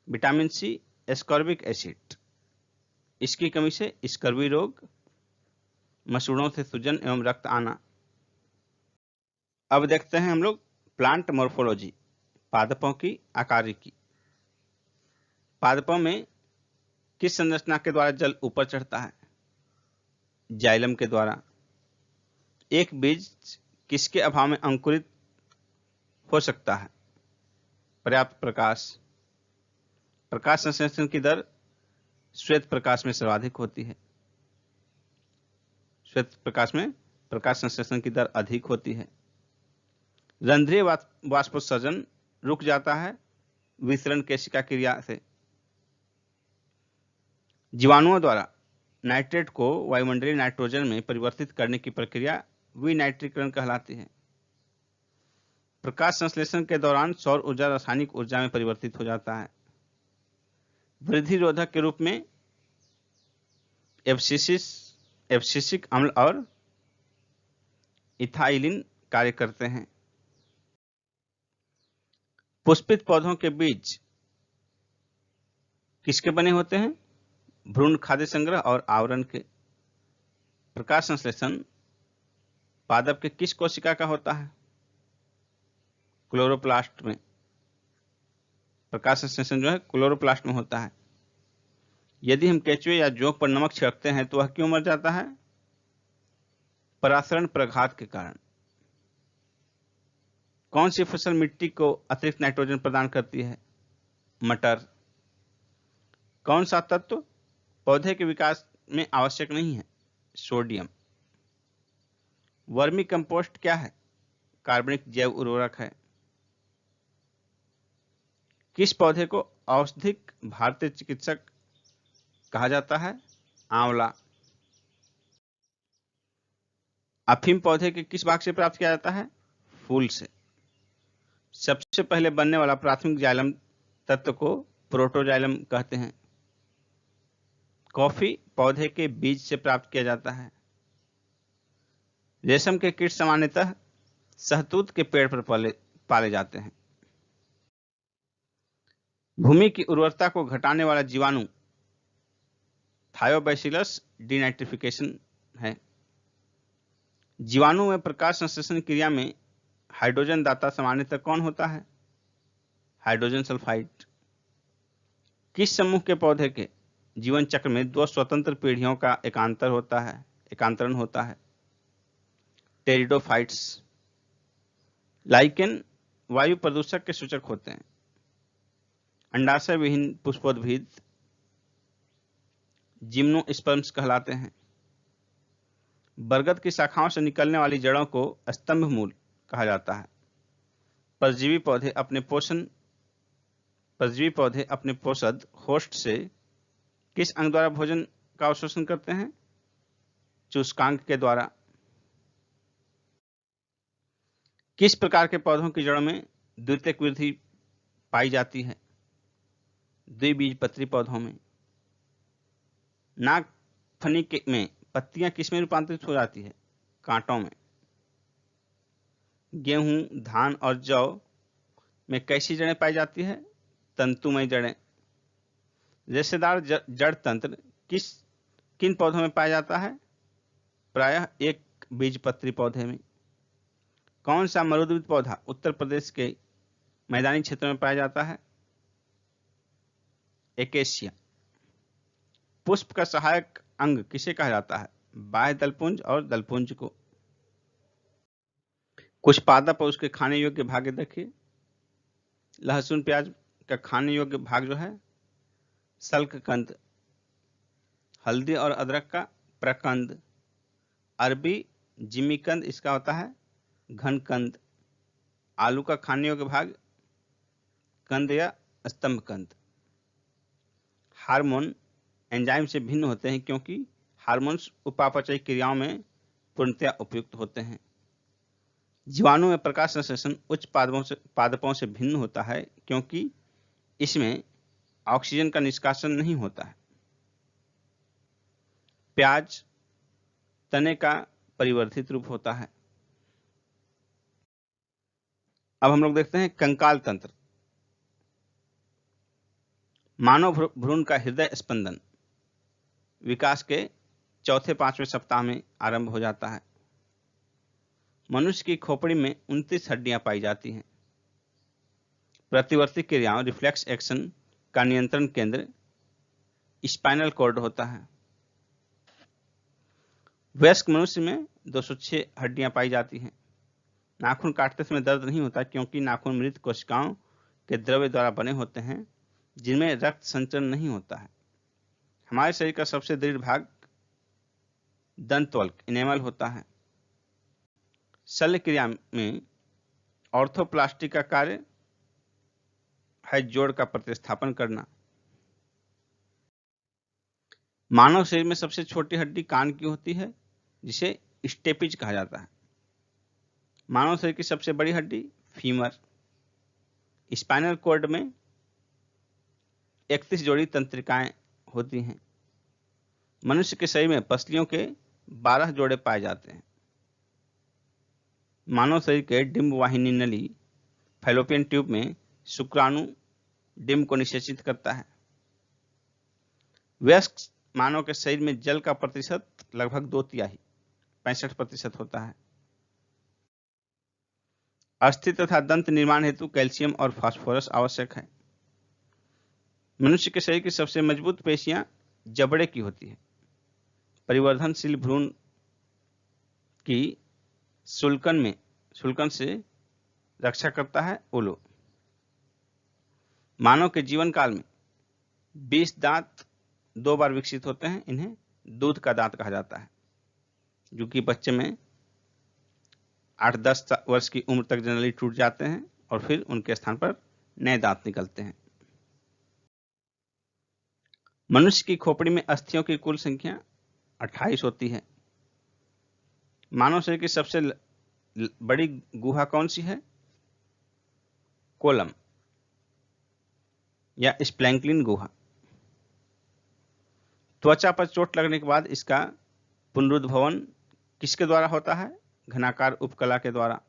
Vitamin C ascorbic acid. इसकी कमी से स्कर्वी रोग, मसूड़ों से सूजन एवं रक्त आना। अब देखते हैं हम लोग प्लांट मॉर्फोलॉजी, पादपों की आकारिकी। पादपों में किस संरचना के द्वारा जल ऊपर चढ़ता है? जाइलम के द्वारा। एक बीज किसके अभाव में अंकुरित हो सकता है? पर्याप्त प्रकाश। प्रकाश संश्लेषण की दर श्वेत प्रकाश में सर्वाधिक होती है। श्वेत प्रकाश में प्रकाश संश्लेषण की दर अधिक होती है। रंध्रीय वाष्पोत्सर्जन रुक जाता है विसरण केशिका क्रिया से। जीवाणुओं द्वारा नाइट्रेट को वायुमंडलीय नाइट्रोजन में परिवर्तित करने की प्रक्रिया विनाइट्रीकरण कहलाती है। प्रकाश संश्लेषण के दौरान सौर ऊर्जा रासायनिक ऊर्जा में परिवर्तित हो जाता है। वृद्धि रोधक के रूप में एब्सिसिक अम्ल और इथाइलिन कार्य करते हैं। पुष्पित पौधों के बीज किसके बने होते हैं? भ्रूण खाद्य संग्रह और आवरण के। प्रकाश संश्लेषण पादप के किस कोशिका का होता है? क्लोरोप्लास्ट में। प्रकाश संश्लेषण जो है क्लोरोप्लास्ट में होता है। यदि हम केंचुए या जोंक पर नमक छिड़कते हैं तो वह क्यों मर जाता है? परासरण प्रघात के कारण। कौन सी फसल मिट्टी को अतिरिक्त नाइट्रोजन प्रदान करती है? मटर। कौन सा तत्व पौधे के विकास में आवश्यक नहीं है? सोडियम। वर्मी कंपोस्ट क्या है? कार्बनिक जैव उर्वरक है। किस पौधे को औषधिक भारतीय चिकित्सक कहा जाता है? आंवला। अफीम पौधे के किस भाग से प्राप्त किया जाता है? फूल से। सबसे पहले बनने वाला प्राथमिक जाइलम तत्व को प्रोटोजाइलम कहते हैं। कॉफी पौधे के बीज से प्राप्त किया जाता है। रेशम के कीट सामान्यतः शहतूत के पेड़ पर पाले जाते हैं। भूमि की उर्वरता को घटाने वाला जीवाणु थायोबैसिलस डिनाइट्रिफिकेशन है। जीवाणु में प्रकाश संश्लेषण क्रिया में हाइड्रोजन दाता सामान्यतः कौन होता है? Hydrogen sulphide. किस समूह के पौधे के जीवन चक्र में दो स्वतंत्र पीढ़ियों का एकांतरण होता है? टेरिडोफाइट्स। लाइकेन वायु प्रदूषक के सूचक होते हैं। अंडाशय विहीन पुष्पोद्भिद जिम्नोस्पर्म्स कहलाते हैं। बरगद की शाखाओं से निकलने वाली जड़ों को स्तंभ मूल कहा जाता है। परजीवी पौधे अपने पोषद होस्ट से किस अंग द्वारा भोजन का अवशोषण करते हैं? चूस्कांक के द्वारा। किस प्रकार के पौधों की जड़ में द्वितीयक वृद्धि पाई जाती है? द्विबीजपत्री पौधों में। नाक फनी में पत्तियां किस में रूपांतरित हो जाती है? कांटों में। गेहूं, धान और जौ में कैसी जड़ें पाई जाती है? तंतुमय जड़ें। रेशेदार जड़ तंत्र किन पौधों में पाया जाता है? प्रायः एक बीजपत्री पौधे में। कौन सा मरुद्भिद पौधा उत्तर प्रदेश के मैदानी क्षेत्र में पाया जाता है? एकेशिया। पुष्प का सहायक अंग किसे कहा जाता है? बाह्य दलपुंज और दलपुंज को। कुछ पादप और उसके खाने योग्य भाग देखिए। लहसुन प्याज का खाने योग्य भाग जो है सल्ककंद, हल्दी और अदरक का प्रकंद, अरबी जिमीकंद इसका होता है घनकंद, आलू का खाने योग्य भाग कंद या स्तंभकंद। हार्मोन एंजाइम से भिन्न होते हैं क्योंकि हार्मोन्स उपापचयी क्रियाओं में पूर्णतया उपयुक्त होते हैं। जीवाणु में प्रकाश संश्लेषण उच्च पादपों से भिन्न होता है क्योंकि इसमें ऑक्सीजन का निष्कासन नहीं होता है। प्याज तने का परिवर्धित रूप होता है। अब हम लोग देखते हैं कंकाल तंत्र। मानव भ्रूण का हृदय स्पंदन विकास के चौथे 5वें सप्ताह में आरंभ हो जाता है। मनुष्य की खोपड़ी में 29 हड्डियां पाई जाती हैं। प्रतिवर्ती क्रियाओं रिफ्लेक्स एक्शन का नियंत्रण केंद्र स्पाइनल कॉर्ड होता है। वयस्क मनुष्य में 206 हड्डियां पाई जाती हैं। नाखून काटते समय दर्द नहीं होता क्योंकि नाखून मृत कोशिकाओं के द्रव्य द्वारा बने होते हैं जिनमें रक्त संचरण नहीं होता है। हमारे शरीर का सबसे दृढ़ भाग दंतवल्क इनेमल होता है। शल्य क्रिया में ऑर्थोप्लास्टी का कार्य है जोड़ का प्रतिस्थापन करना। मानव शरीर में सबसे छोटी हड्डी कान की होती है जिसे स्टेपिज कहा जाता है। मानव शरीर की सबसे बड़ी हड्डी फीमर। स्पाइनल कॉर्ड में 31 जोड़ी तंत्रिकाएं होती हैं। मनुष्य के शरीर में पसलियों के 12 जोड़े पाए जाते हैं। मानव शरीर के डिंब वाहिनी नली फैलोपियन ट्यूब में शुक्राणु डिंब को निषेचित करता है। वयस्क मानव के शरीर में जल का प्रतिशत लगभग 2/3 65% होता है। अस्थि तथा दंत निर्माण हेतु कैल्शियम और फास्फोरस आवश्यक है। मनुष्य के शरीर की सबसे मजबूत पेशियां जबड़े की होती है। परिवर्धनशील भ्रूण की शुल्कन से रक्षा करता है ओलो। मानव के जीवन काल में 20 दांत 2 बार विकसित होते हैं। इन्हें दूध का दांत कहा जाता है जो कि बच्चे में 8-10 वर्ष की उम्र तक जनरली टूट जाते हैं और फिर उनके स्थान पर नए दांत निकलते हैं। मनुष्य की खोपड़ी में अस्थियों की कुल संख्या 28 होती है। मानव शरीर की सबसे बड़ी गुहा कौन सी है? कोलम या स्प्लैंकलिन गुहा। त्वचा पर चोट लगने के बाद इसका पुनरुद्भवन किसके द्वारा होता है? घनाकार उपकला के द्वारा।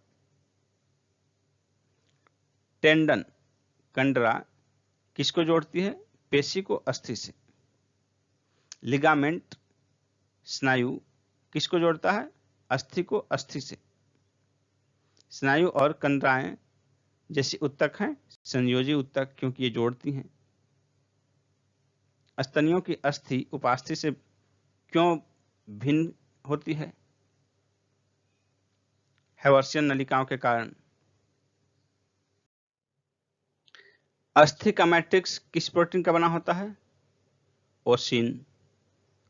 टेंडन कंडरा किसको जोड़ती है? पेशी को अस्थि से। लिगामेंट स्नायु किसको जोड़ता है? अस्थि को अस्थि से। स्नायु और कंडराएं जैसी उत्तक हैं संयोजी उत्तक क्योंकि ये जोड़ती हैं। स्तनियों की अस्थि उपास्थि से क्यों भिन्न होती है? हैवर्सियन नलिकाओं के कारण। अस्थि का मैट्रिक्स किस प्रोटीन का बना होता है? ओसिन।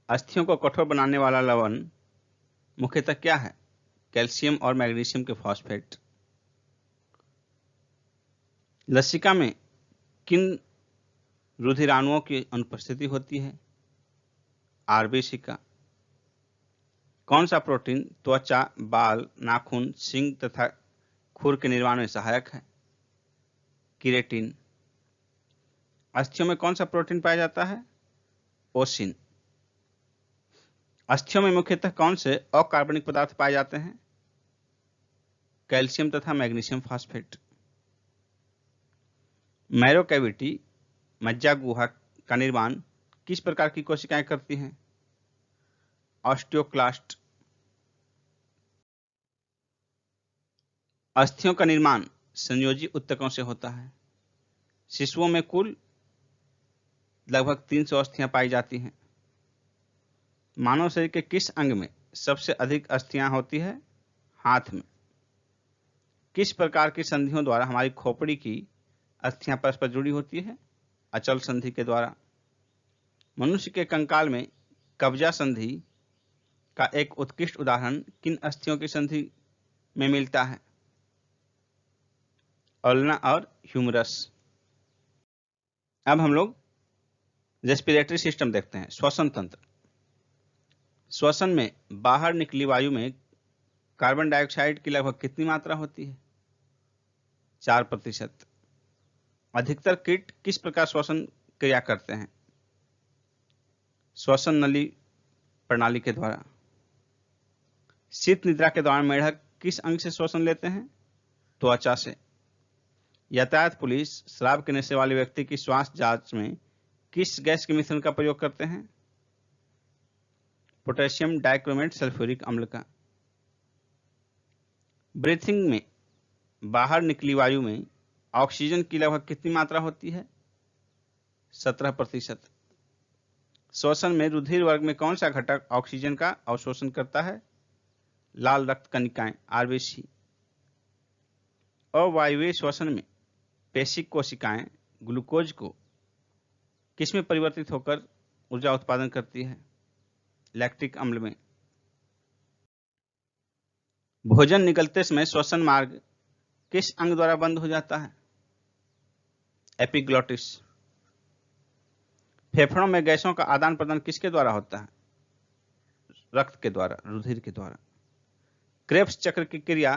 अस्थियों को कठोर बनाने वाला लवण मुख्यतः क्या है? कैल्शियम और मैग्नीशियम के फॉस्फेट। लसिका में किन रुधिराणुओं की अनुपस्थिति होती है? आरबीसी का। कौन सा प्रोटीन त्वचा, बाल, नाखून, सींग तथा खुर के निर्माण में सहायक है? केराटिन। अस्थियों में कौन सा प्रोटीन पाया जाता है? ओसिन। अस्थियों में मुख्यतः कौन से अकार्बनिक पदार्थ पाए जाते हैं? कैल्शियम तथा मैग्नीशियम फॉस्फेट। मैरो कैविटी, मज्जा गुहा का निर्माण किस प्रकार की कोशिकाएं करती हैं? ऑस्टियोक्लास्ट। अस्थियों का निर्माण संयोजी ऊतकों से होता है। शिशुओं में कुल लगभग 300 अस्थियां पाई जाती हैं। मानव शरीर के किस अंग में सबसे अधिक अस्थियां होती है? हाथ में। किस प्रकार की संधियों द्वारा हमारी खोपड़ी की अस्थियां परस्पर जुड़ी होती है? अचल संधि के द्वारा। मनुष्य के कंकाल में कब्जा संधि का एक उत्कृष्ट उदाहरण किन अस्थियों की संधि में मिलता है? अल्ना और ह्यूमरस। अब हम लोग रेस्पिरेटरी सिस्टम देखते हैं। श्वसन तंत्र। श्वसन में बाहर निकली वायु में कार्बन डाइऑक्साइड की लगभग कितनी मात्रा होती है? 4%। अधिकतर कीट किस प्रकार श्वसन क्रिया करते हैं? श्वसन नली प्रणाली के द्वारा। शीत निद्रा के दौरान मेढक किस अंग से श्वसन लेते हैं? त्वचा से। यातायात पुलिस शराब के नशे वाले व्यक्ति की श्वास जांच में किस गैस के मिश्रण का प्रयोग करते हैं? पोटेशियम डाइक्रोमेट सल्फ्यूरिक अम्ल का। ब्रीथिंग में बाहर निकली वायु में ऑक्सीजन की लगभग कितनी मात्रा होती है? 17%। श्वसन में रुधिर वर्ग में कौन सा घटक ऑक्सीजन का अवशोषण करता है? लाल रक्त कणिकाएं, आरबीसी। अवायवीय श्वसन में पेशिक कोशिकाएं ग्लूकोज को किसमें परिवर्तित होकर ऊर्जा उत्पादन करती है? लैक्टिक अम्ल में। भोजन निगलते समय श्वसन मार्ग किस अंग द्वारा बंद हो जाता है? एपिग्लोटिस। फेफड़ों में गैसों का आदान प्रदान किसके द्वारा होता है? रक्त के द्वारा, रुधिर के द्वारा। क्रेब्स चक्र की क्रिया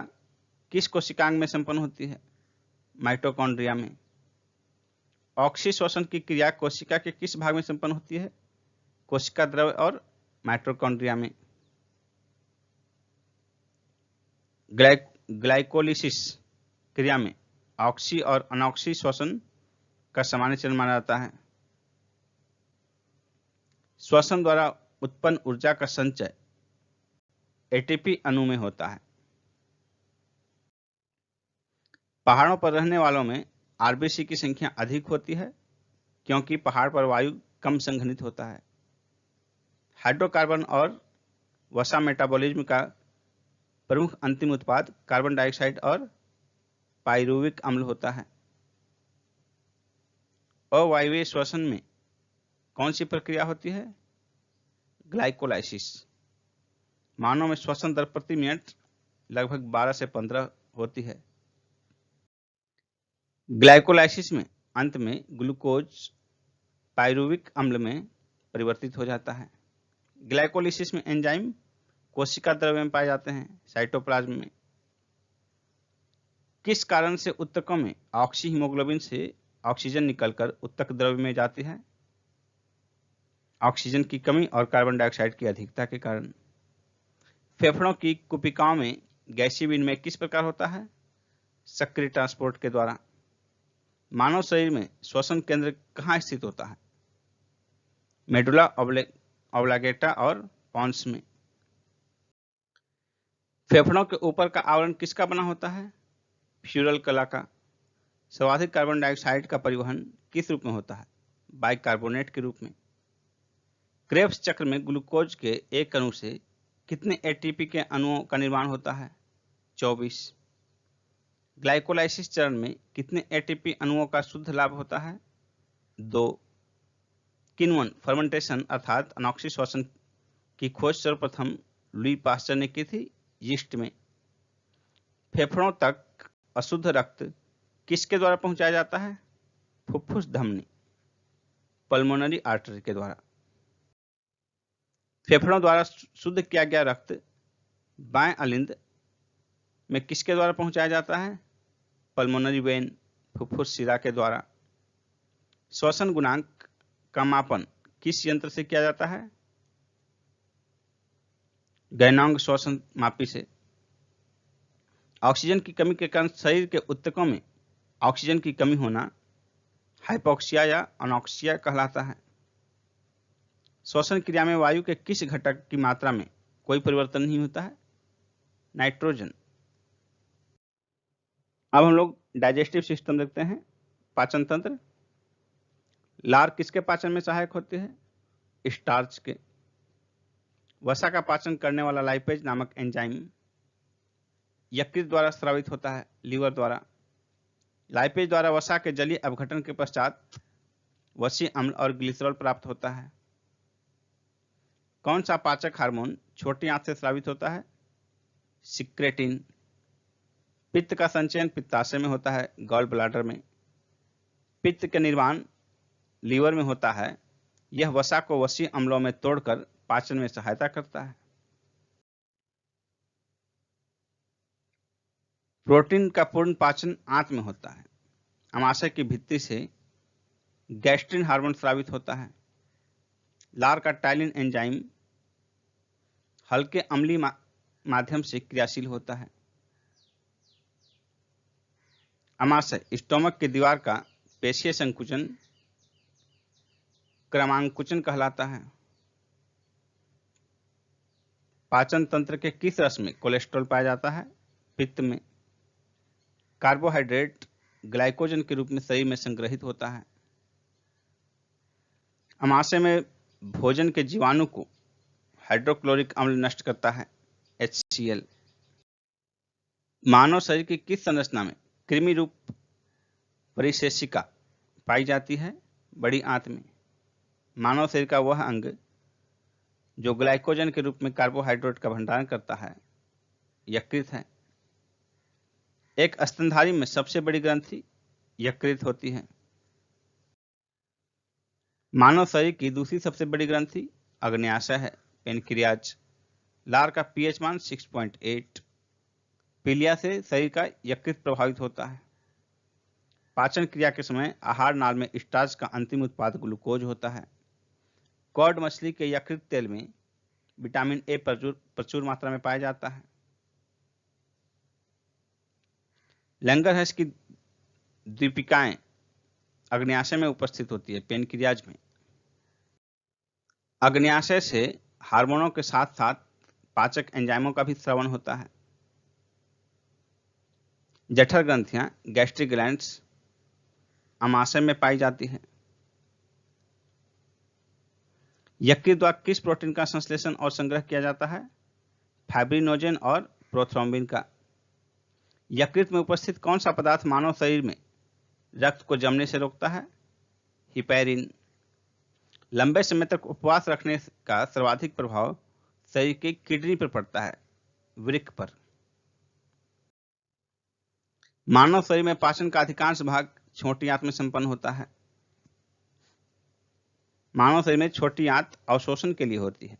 किस कोशिकांग में संपन्न होती है? माइटोकॉन्ड्रिया में। ऑक्सी श्वसन की क्रिया कोशिका के किस भाग में संपन्न होती है? कोशिका द्रव्य और माइटोकॉन्ड्रिया में। ग्लाइकोलिसिस क्रिया में ऑक्सी और अनॉक्सी श्वसन का सामान्य चरण माना जाता है। श्वसन द्वारा उत्पन्न ऊर्जा का संचय एटीपी अणु में होता है। पहाड़ों पर रहने वालों में आरबीसी की संख्या अधिक होती है क्योंकि पहाड़ पर वायु कम संघनित होता है। हाइड्रोकार्बन और वसा मेटाबॉलिज्म का प्रमुख अंतिम उत्पाद कार्बन डाइऑक्साइड और पाइरुविक अम्ल होता है। अवायवीय श्वसन में कौन सी प्रक्रिया होती है? ग्लाइकोलाइसिस। मानव में श्वसन दर प्रति मिनट लगभग 12 से 15 होती है। ग्लाइकोलाइसिस में अंत में ग्लूकोज पाइरुविक अम्ल में परिवर्तित हो जाता है। ग्लाइकोलिसिस में एंजाइम कोशिका द्रव्य में पाए जाते हैं, साइटोप्लाज्म में। किस कारण से ऊतकों में ऑक्सी हीमोग्लोबिन से ऑक्सीजन निकलकर ऊतक द्रव्य में जाती है? ऑक्सीजन की कमी और कार्बन डाइऑक्साइड की अधिकता के कारण। फेफड़ों की कुपिकाओं में गैसीय विनिमय किस प्रकार होता है? सक्रिय ट्रांसपोर्ट के द्वारा। मानव शरीर में श्वसन केंद्र कहाँ स्थित होता है? मेडुला ऑब्लांगेटा और पॉन्स में। फेफड़ों के ऊपर का आवरण किसका बना होता है? फ्यूरल कला का। सर्वाधिक कार्बन डाइऑक्साइड का परिवहन किस रूप में होता है? बाइकार्बोनेट के रूप में। क्रेब्स चक्र में ग्लूकोज के एक अणु से कितने एटीपी के अणुओं का निर्माण होता है? 24। ग्लाइकोलाइसिस चरण में कितने एटीपी अणुओं का शुद्ध लाभ होता है? 2। किण्वन फर्मेंटेशन अर्थात अनॉक्सी श्वसन की खोज सर्वप्रथम लुई पास्चर ने की थी? यीस्ट में। फेफड़ों तक अशुद्ध रक्त किसके द्वारा पहुंचाया जाता है? फुफ्फुस धमनी, पल्मोनरी आर्टरी के द्वारा। फेफड़ों द्वारा शुद्ध किया गया रक्त बाएं अलिंद में किसके द्वारा पहुंचाया जाता है? पल्मोनरी वेन, फुफ्फुस शिरा के द्वारा। श्वसन गुणांक का मापन किस यंत्र से किया जाता है? गैनांग श्वसन मापी से। ऑक्सीजन की कमी के कारण शरीर के ऊतकों में ऑक्सीजन की कमी होना हाइपोक्सिया या अनॉक्सिया कहलाता है। श्वसन क्रिया में वायु के किस घटक की मात्रा में कोई परिवर्तन नहीं होता है? नाइट्रोजन। अब हम लोग डाइजेस्टिव सिस्टम देखते हैं। पाचन तंत्र। लार किसके पाचन में सहायक होते हैं? स्टार्च के। वसा का पाचन करने वाला लाइपेज नामक एंजाइम यकृत द्वारा स्रावित होता है, लीवर द्वारा। लाइपेज द्वारा वसा के जलीय अपघटन के पश्चात वसीय अम्ल और ग्लिसरॉल प्राप्त होता है। कौन सा पाचक हार्मोन छोटी आंत से स्रावित होता है? सिक्रेटिन। पित्त का संचयन पित्ताशय में होता है, गॉल ब्लाडर में। पित्त के निर्माण लीवर में होता है। यह वसा को वसीय अम्लों में तोड़कर पाचन में सहायता करता है। प्रोटीन का पूर्ण पाचन आंत में होता है। अमाशय की भित्ति से गैस्ट्रिन हार्मोन स्रावित होता है। लार का टाइलिन एंजाइम हल्के अम्लीय माध्यम से क्रियाशील होता है। अमाशय स्टोमक की दीवार का पेशीय संकुचन क्रमांकुचन कहलाता है। पाचन तंत्र के किस रस में कोलेस्ट्रॉल पाया जाता है? पित्त में। कार्बोहाइड्रेट ग्लाइकोजन के रूप में शरीर में संग्रहित होता है। अमाशय में भोजन के जीवाणु को हाइड्रोक्लोरिक अम्ल नष्ट करता है, HCl। मानव शरीर की किस संरचना में कृमि रूप परिशेषिका पाई जाती है? बड़ी आंत में। मानव शरीर का वह अंग जो ग्लाइकोजन के रूप में कार्बोहाइड्रेट का भंडारण करता है, यकृत है। एक स्तनधारी में सबसे बड़ी ग्रंथि यकृत होती है। मानव शरीर की दूसरी सबसे बड़ी ग्रंथि अग्न्याशय है, पेनक्रियाज। लार का पीएच मान 6.8। पीलिया से शरीर का यकृत प्रभावित होता है। पाचन क्रिया के समय आहार नाल में स्टार्च का अंतिम उत्पाद ग्लूकोज होता है। कॉड मछली के यकृत तेल में विटामिन ए प्रचुर मात्रा में पाया जाता है। लैंगरहैंस की द्वीपिकाएं अग्न्याशय में उपस्थित होती है, पेनक्रियाज में। अग्न्याशय से हार्मोनों के साथ साथ पाचक एंजाइमों का भी स्रवण होता है। जठर ग्रंथियां गैस्ट्रिक ग्लैंड्स अमाशय में पाई जाती हैं। यकृत द्वारा किस प्रोटीन का संश्लेषण और संग्रह किया जाता है? फाइब्रिनोजेन और प्रोथ्रोम्बिन का। यकृत में उपस्थित कौन सा पदार्थ मानव शरीर में रक्त को जमने से रोकता है? हिपैरिन। लंबे समय तक उपवास रखने का सर्वाधिक प्रभाव शरीर की किडनी पर पड़ता है, वृक्क पर। मानव शरीर में पाचन का अधिकांश भाग छोटी आंत में संपन्न होता है। मानव शरीर में छोटी आंत अवशोषण के लिए होती है।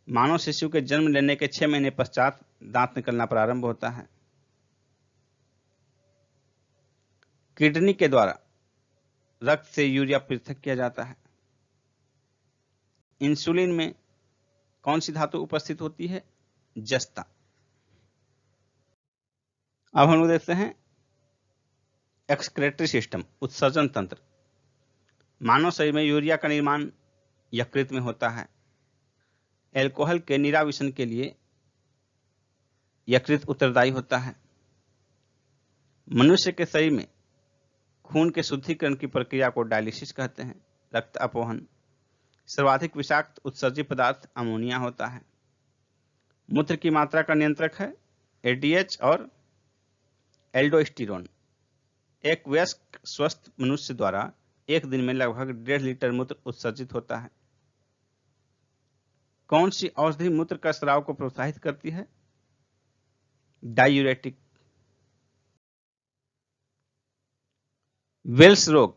मानव शिशु के जन्म लेने के 6 महीने पश्चात दांत निकलना प्रारंभ होता है। किडनी के द्वारा रक्त से यूरिया पृथक किया जाता है। इंसुलिन में कौन सी धातु उपस्थित होती है? जस्ता। अब हम लोग देखते हैं एक्सक्रेटरी सिस्टम, उत्सर्जन तंत्र। मानव शरीर में यूरिया का निर्माण यकृत में होता है। एल्कोहल के निराविशन के लिए यकृत उत्तरदायी होता है। मनुष्य के शरीर में खून के शुद्धिकरण की प्रक्रिया को डायलिसिस कहते हैं, रक्त अपोहन। सर्वाधिक विषाक्त उत्सर्जित पदार्थ अमोनिया होता है। मूत्र की मात्रा का नियंत्रक है एडीएच और एल्डोस्टेरोन। एक वयस्क स्वस्थ मनुष्य द्वारा एक दिन में लगभग 1.5 लीटर मूत्र उत्सर्जित होता है। कौन सी औषधि मूत्र का स्राव को प्रोत्साहित करती है? डायूरेटिक। वेल्स रोग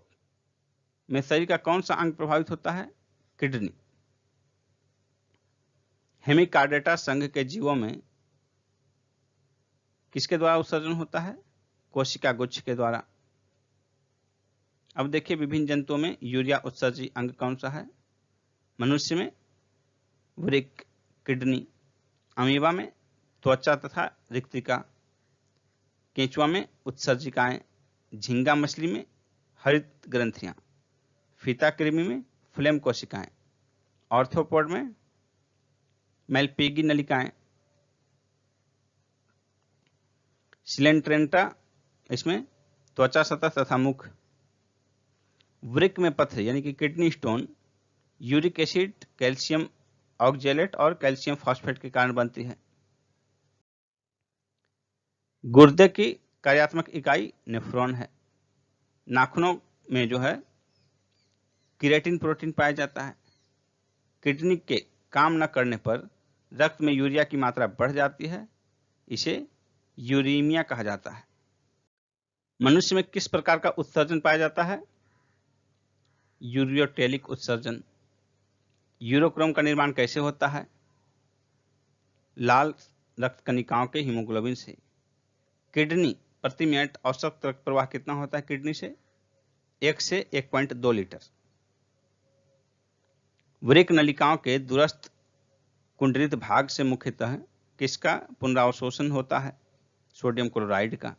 में शरीर का कौन सा अंग प्रभावित होता है? किडनी। हेमिकार्डेटा संघ के जीवों में किसके द्वारा उत्सर्जन होता है? कोशिका गुच्छ के द्वारा। अब देखिए विभिन्न जंतुओं में यूरिया उत्सर्जी अंग कौन सा है? मनुष्य में वृक्क, किडनी, अमीबा में त्वचा तथा रिक्तिका, केंचुआ में उत्सर्जिकाएं, झींगा मछली में हरित ग्रंथियां, फीता कृमि में फ्लेम कोशिकाएं, ऑर्थ्रोपोड में मेलपीगी नलिकाएं, सिलेंट्रेंटा इसमें त्वचा सतह तथा मुख, वृक्क में पथरी यानी कि kidney stone uric acid, calcium oxalate और कैल्शियम फॉस्फेट के कारण बनती है। गुर्दे की कार्यात्मक इकाई नेफ्रॉन है। नाखूनों में जो है केराटिन प्रोटीन पाया जाता है। किडनी के काम न करने पर रक्त में यूरिया की मात्रा बढ़ जाती है, इसे यूरीमिया कहा जाता है। मनुष्य में किस प्रकार का उत्सर्जन पाया जाता है? यूरियोटेलिक उत्सर्जन। यूरोक्रोम का निर्माण कैसे होता है? लाल रक्त कणिकाओं के हीमोग्लोबिन से। किडनी प्रति मिनट औसत रक्त प्रवाह कितना होता है किडनी से? 1 से 1.2 लीटर। वृक्क नलिकाओं के दूरस्थ कुंडलित भाग से मुख्यतः किसका पुनरावशोषण होता है? सोडियम क्लोराइड का।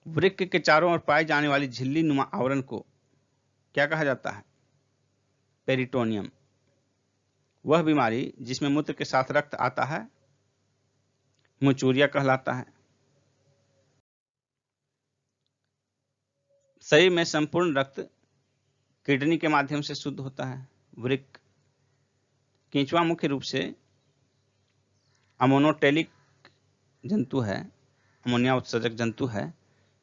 वृक्क के चारों ओर पाई जाने वाली झिल्ली नुमा आवरण को क्या कहा जाता है? पेरिटोनियम। वह बीमारी जिसमें मूत्र के साथ रक्त आता है मुचूरिया कहलाता है। शरीर में संपूर्ण रक्त किडनी के माध्यम से शुद्ध होता है। वृक्क। केंचुआ मुख्य रूप से अमोनोटेलिक जंतु है, अमोनिया उत्सर्जक जंतु है,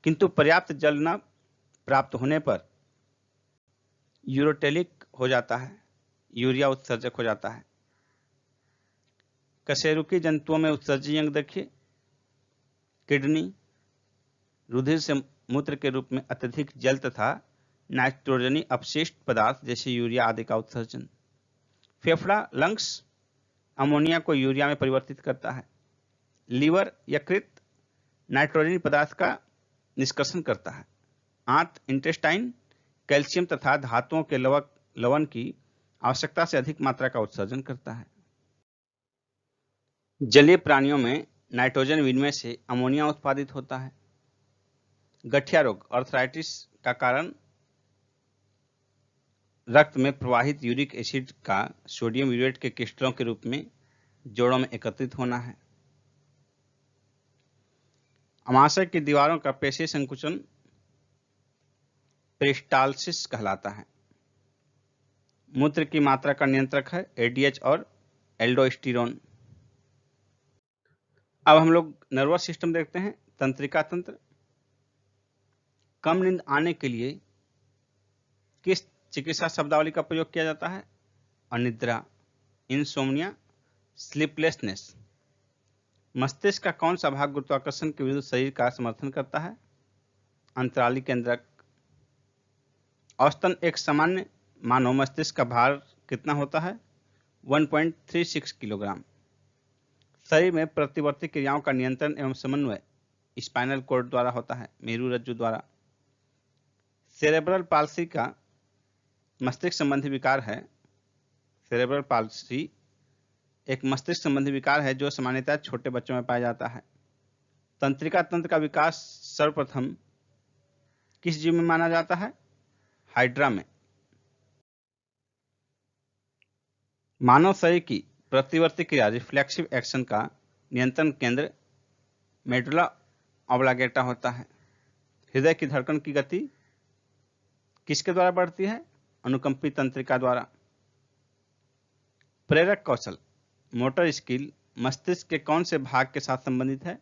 किंतु पर्याप्त जल न प्राप्त होने पर यूरोटेलिक हो जाता है, यूरिया उत्सर्जक हो जाता है। कशेरुकी जंतुओं में उत्सर्जी अंग देखिए, किडनी, रुधिर से मूत्र के रूप में अत्यधिक जल तथा नाइट्रोजनी अपशिष्ट पदार्थ जैसे यूरिया आदि का उत्सर्जन। फेफड़ा, लंग्स अमोनिया को यूरिया में परिवर्तित करता है। लीवर, यकृत नाइट्रोजनी पदार्थ का निष्कर्षण करता है। आंत, इंटेस्टाइन कैल्शियम तथा धातुओं के लवण की आवश्यकता से अधिक मात्रा का उत्सर्जन करता है। जलीय प्राणियों में नाइट्रोजन विनिमय से अमोनिया उत्पादित होता है। गठिया रोग, आर्थराइटिस का कारण रक्त में प्रवाहित यूरिक एसिड का सोडियम यूरेट के क्रिस्टलों के रूप में जोड़ों में एकत्रित होना है। अमाशय की दीवारों का पेशीय संकुचन पेरिस्टाल्सिस कहलाता है। मूत्र की मात्रा का नियंत्रक है एडीएच और एल्डोस्टेरोन। अब हम लोग नर्वस सिस्टम देखते हैं। तंत्रिका तंत्र। कम नींद आने के लिए किस चिकित्सा शब्दावली का प्रयोग किया जाता है? अनिद्रा, इंसोम्निया, स्लीपलेसनेस। मस्तिष्क का कौन सा भाग गुरुत्वाकर्षण के विरुद्ध शरीर का समर्थन करता है? अंतराली केंद्रक। औसतन एक सामान्य मानव मस्तिष्क का भार कितना होता है? 1.36 किलोग्राम। शरीर में प्रतिवर्ती क्रियाओं का नियंत्रण एवं समन्वय स्पाइनल कॉर्ड द्वारा होता है, मेरु रज्जु द्वारा। सेरेब्रल पाल्सी का मस्तिष्क संबंधी विकार है। सेरेब्रल पाल्सी एक मस्तिष्क संबंधी विकार है जो सामान्यतः छोटे बच्चों में पाया जाता है। तंत्रिका तंत्र का विकास सर्वप्रथम किस जीव में माना जाता है? हाइड्रा में। मानव शरीर की प्रतिवर्ती क्रिया रिफ्लेक्सिव एक्शन का नियंत्रण केंद्र मेडुला ऑब्लांगेटा होता है। हृदय की धड़कन की गति किसके द्वारा बढ़ती है? अनुकंपी तंत्रिका द्वारा। प्रेरक कौशल मोटर स्किल मस्तिष्क के कौन से भाग के साथ संबंधित है?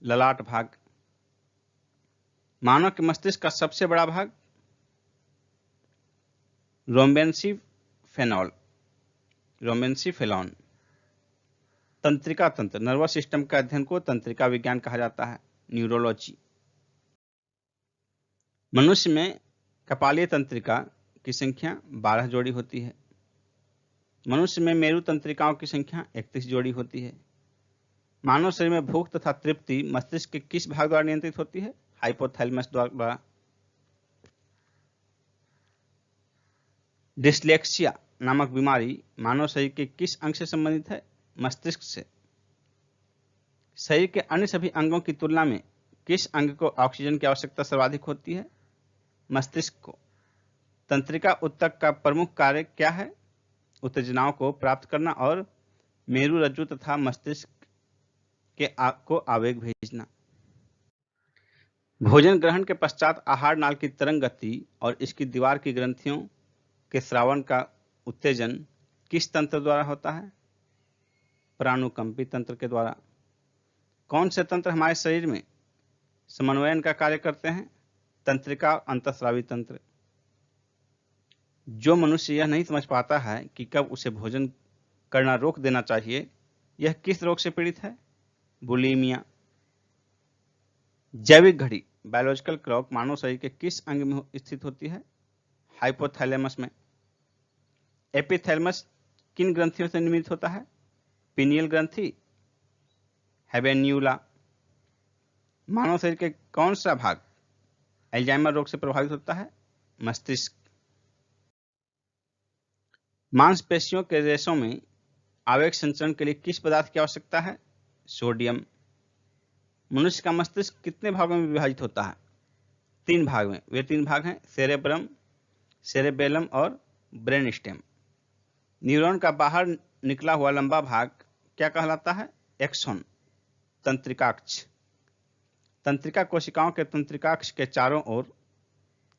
ललाट भाग। मानव के मस्तिष्क का सबसे बड़ा भाग रोम्बेनसीफेलॉन। तंत्रिका तंत्र नर्वस सिस्टम के अध्ययन को तंत्रिका विज्ञान कहा जाता है, न्यूरोलॉजी। मनुष्य में कपालीय तंत्रिका की संख्या 12 जोड़ी होती है। मनुष्य में मेरु तंत्रिकाओं की संख्या 31 जोड़ी होती है। मानव शरीर में भूख तथा तृप्ति मस्तिष्क के किस भाग द्वारा नियंत्रित होती है? हाइपोथैलेमस द्वारा। डिस्लेक्सिया नामक बीमारी मानव शरीर के किस अंग से संबंधित है? मस्तिष्क से। शरीर के अन्य सभी अंगों की तुलना में किस अंग को ऑक्सीजन की आवश्यकता सर्वाधिक होती है? मस्तिष्क को। तंत्रिका ऊतक का प्रमुख कार्य क्या है? उत्तेजनाओं को प्राप्त करना और मेरुरज्जु तथा मस्तिष्क को आवेग भेजना। भोजन ग्रहण के पश्चात आहार नाल की तरंग गति और इसकी दीवार की ग्रंथियों के स्रावन का उत्तेजन किस तंत्र द्वारा होता है? प्राणुकंपी तंत्र के द्वारा। कौन से तंत्र हमारे शरीर में समन्वयन का कार्य करते हैं? तंत्रिका और अंतःस्रावी तंत्र। जो मनुष्य यह नहीं समझ पाता है कि कब उसे भोजन करना रोक देना चाहिए, यह किस रोग से पीड़ित है? बुलीमिया। जैविक घड़ी बायोलॉजिकल क्लॉक मानव शरीर के किस अंग में स्थित होती है? हाइपोथैलेमस में। एपिथैलेमस किन ग्रंथियों से निर्मित होता है? पिनियल ग्रंथि, हैवेन्यूला। मानव शरीर के कौन सा भाग अल्जाइमर रोग से प्रभावित होता है? मस्तिष्क। मांसपेशियों के रेशों में आवेग संचरण के लिए किस पदार्थ की आवश्यकता है? सोडियम। मनुष्य का मस्तिष्क कितने भागों में विभाजित होता है? 3 भाग में। वे 3 भाग हैं सेरेब्रम, सेरेबेलम और ब्रेन स्टेम। न्यूरॉन का बाहर निकला हुआ लंबा भाग क्या कहलाता है? एक्सोन, तंत्रिकाक्ष। तंत्रिका कोशिकाओं के तंत्रिकाक्ष के चारों ओर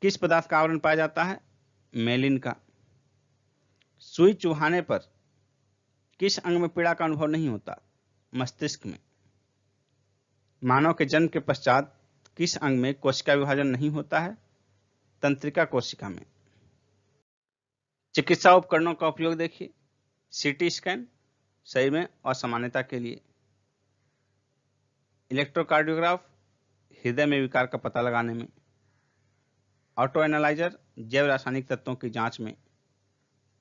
किस पदार्थ का आवरण पाया जाता है? मेलिन का। सुई चुभाने पर किस अंग में पीड़ा का अनुभव नहीं होता? मस्तिष्क में। मानव के जन्म के पश्चात किस अंग में कोशिका विभाजन नहीं होता है? तंत्रिका कोशिका में। चिकित्सा उपकरणों का उपयोग देखिए। सीटी स्कैन शरीर में असामान्यता के लिए, इलेक्ट्रोकार्डियोग्राफ हृदय में विकार का पता लगाने में, ऑटो एनालाइजर जैव रासायनिक तत्वों की जांच में,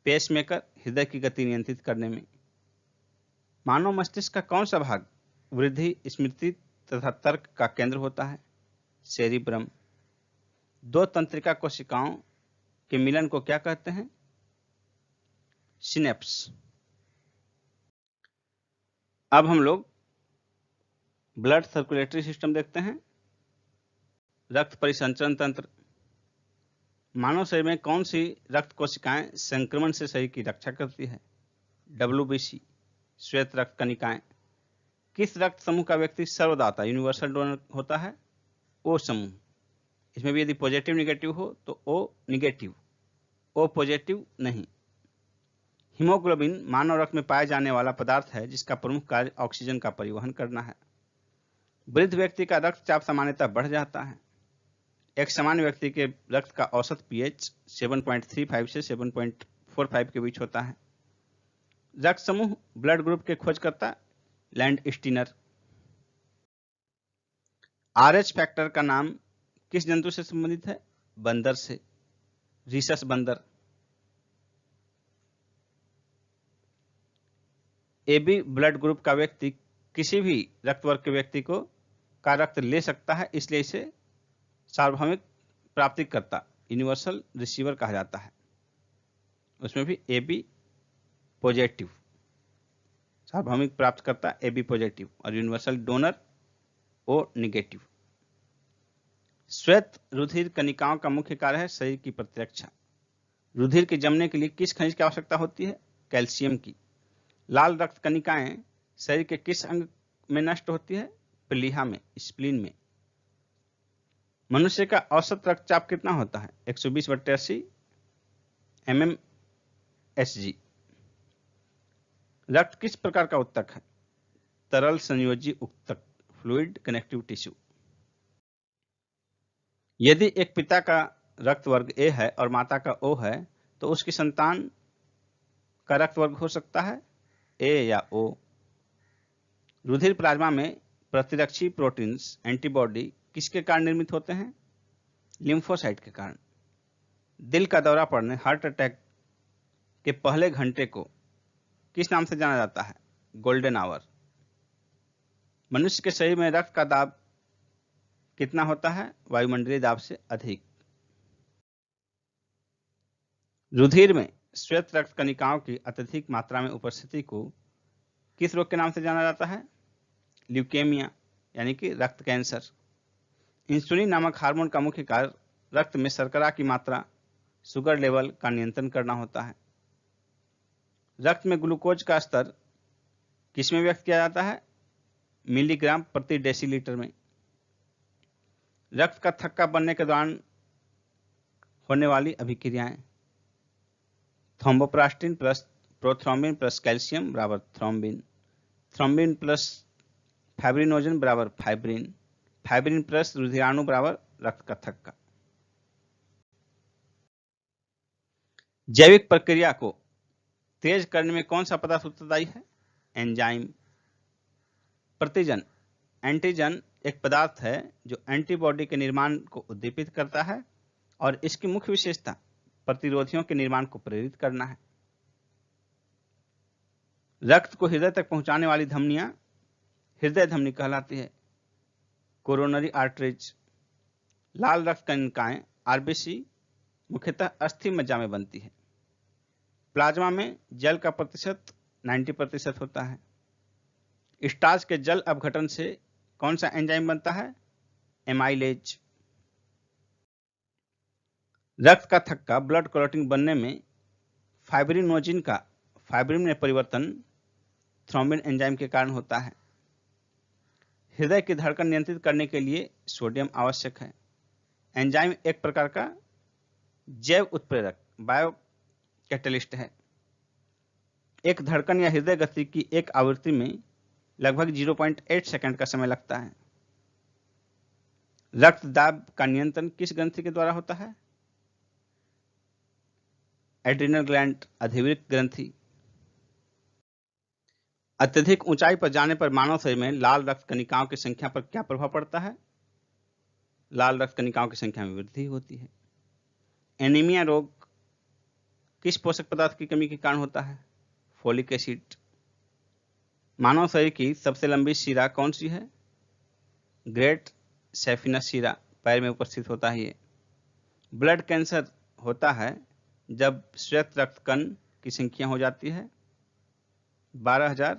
पेसमेकर हृदय की गति नियंत्रित करने में। मानव मस्तिष्क का कौन सा भाग वृद्धि, स्मृति तथा तर्क का केंद्र होता है? सेरिब्रम। 2 तंत्रिका कोशिकाओं के मिलन को क्या कहते हैं? सिनेप्स। अब हम लोग ब्लड सर्कुलेटरी सिस्टम देखते हैं। रक्त परिसंचरण तंत्र। मानव शरीर में कौन सी रक्त कोशिकाएं संक्रमण से शरीर की रक्षा करती है? WBC, श्वेत रक्त कणिकाएं। किस रक्त समूह का व्यक्ति सर्वदाता यूनिवर्सल डोनर होता है? O समूह। इसमें भी यदि पॉजिटिव निगेटिव हो तो O निगेटिव, O पॉजिटिव नहीं। हीमोग्लोबिन मानव रक्त में पाए जाने वाला पदार्थ है जिसका प्रमुख कार्य ऑक्सीजन का परिवहन करना है। वृद्ध व्यक्ति का रक्तचाप सामान्यतः बढ़ जाता है। एक सामान्य व्यक्ति के रक्त का औसत pH 7.35 से 7.45 के बीच होता है। रक्त समूह ब्लड ग्रुप के खोजकर्ता लैंड स्टीनर। RH फैक्टर का नाम किस जंतु से संबंधित है? बंदर से, रीसस बंदर। AB ब्लड ग्रुप का व्यक्ति किसी भी रक्त वर्ग के व्यक्ति का रक्त ले सकता है, इसलिए इसे सार्वभौमिक प्राप्तिकर्ता यूनिवर्सल रिसीवर कहा जाता है। उसमें भी AB पॉजिटिव, सार्वभौमिक प्राप्तकर्ता AB पॉजिटिव और यूनिवर्सल डोनर O निगेटिव। श्वेत रुधिर कणिकाओं का मुख्य कार्य है शरीर की प्रतिरक्षा। रुधिर के जमने के लिए किस खनिज की आवश्यकता होती है? कैल्शियम की। लाल रक्त कणिकाएं शरीर के किस अंग में नष्ट होती है? प्लीहा में, स्प्लीन में। मनुष्य का औसत रक्तचाप कितना होता है? 120/80 mmHg। रक्त किस प्रकार का ऊतक है? तरल संयोजी ऊतक, फ्लूइड कनेक्टिव टिश्यू। यदि एक पिता का रक्त वर्ग A है और माता का O है तो उसकी संतान का रक्त वर्ग हो सकता है A या O। रुधिर प्लाज्मा में प्रतिरक्षी प्रोटीन्स, एंटीबॉडी किसके कारण निर्मित होते हैं? लिम्फोसाइट के कारण। दिल का दौरा पड़ने, हार्ट अटैक के पहले घंटे को किस नाम से जाना जाता है? Golden hour. मनुष्य के शरीर में रक्त का दाब कितना होता है? वायुमंडलीय दाब से अधिक। रुधिर में श्वेत रक्त कणिकाओं की अत्यधिक मात्रा में उपस्थिति को किस रोग के नाम से जाना जाता है? ल्यूकेमिया यानी कि रक्त कैंसर। इंसुलिन नामक हार्मोन का मुख्य कार्य रक्त में शर्करा की मात्रा, शुगर लेवल का नियंत्रण करना होता है। रक्त में ग्लूकोज का स्तर किसमें व्यक्त किया जाता है? मिलीग्राम प्रति डेसीलीटर में। रक्त का थक्का बनने के दौरान होने वाली अभिक्रियाएं। Thromboplastin plus prothrombin plus calcium बराबर थ्रोम्बिन। थ्रोम्बिन प्लस फाइब्रिनोजन बराबर फाइब्रिन। फाइब्रिन प्लस रुधिराणु बराबर रक्त का थक्का। जैविक प्रक्रिया को तेज करने में कौन सा पदार्थ उत्तरदायी है? एंजाइम। प्रतिजन एंटीजन एक पदार्थ है जो एंटीबॉडी के निर्माण को उद्दीपित करता है और इसकी मुख्य विशेषता प्रतिरोधियों के निर्माण को प्रेरित करना है। रक्त को हृदय तक पहुंचाने वाली धमनियां हृदय धमनी कहलाती है। Coronary arteries. लाल रक्त कणिकाएं आरबीसी मुख्यतः अस्थि मज्जा में बनती है। प्लाज्मा में जल का प्रतिशत 90% होता है। स्टार्च के जल अपघटन से कौन सा एंजाइम बनता है? एमाइलेज। रक्त का थक्का ब्लड क्लॉटिंग बनने में फाइब्रिनोजिन का फाइब्रिन में परिवर्तन थ्रोम्बिन एंजाइम के कारण होता है। हृदय की धड़कन नियंत्रित करने के लिए सोडियम आवश्यक है। एंजाइम एक प्रकार का जैव उत्प्रेरक बायो कैटलिस्ट है। एक धड़कन या हृदय गति की एक आवृत्ति में लगभग 0.8 सेकंड का समय लगता है। रक्त दाब का नियंत्रण किस ग्रंथि के द्वारा होता है? एड्रिनल ग्लैंड अधिवृक्क ग्रंथि। अत्यधिक ऊंचाई पर जाने पर मानव शरीर में लाल रक्त कणिकाओं की संख्या पर क्या प्रभाव पड़ता है? लाल रक्त कणिकाओं की संख्या में वृद्धि होती है। एनीमिया रोग किस पोषक पदार्थ की कमी के कारण होता है? Folic acid. मानव शरीर की सबसे लंबी शिरा कौन सी है? ग्रेट सैफिनस शिरा, पैर में उपस्थित होता है ये। ब्लड कैंसर होता है जब श्वेत रक्त कण की संख्या हो जाती है 12,000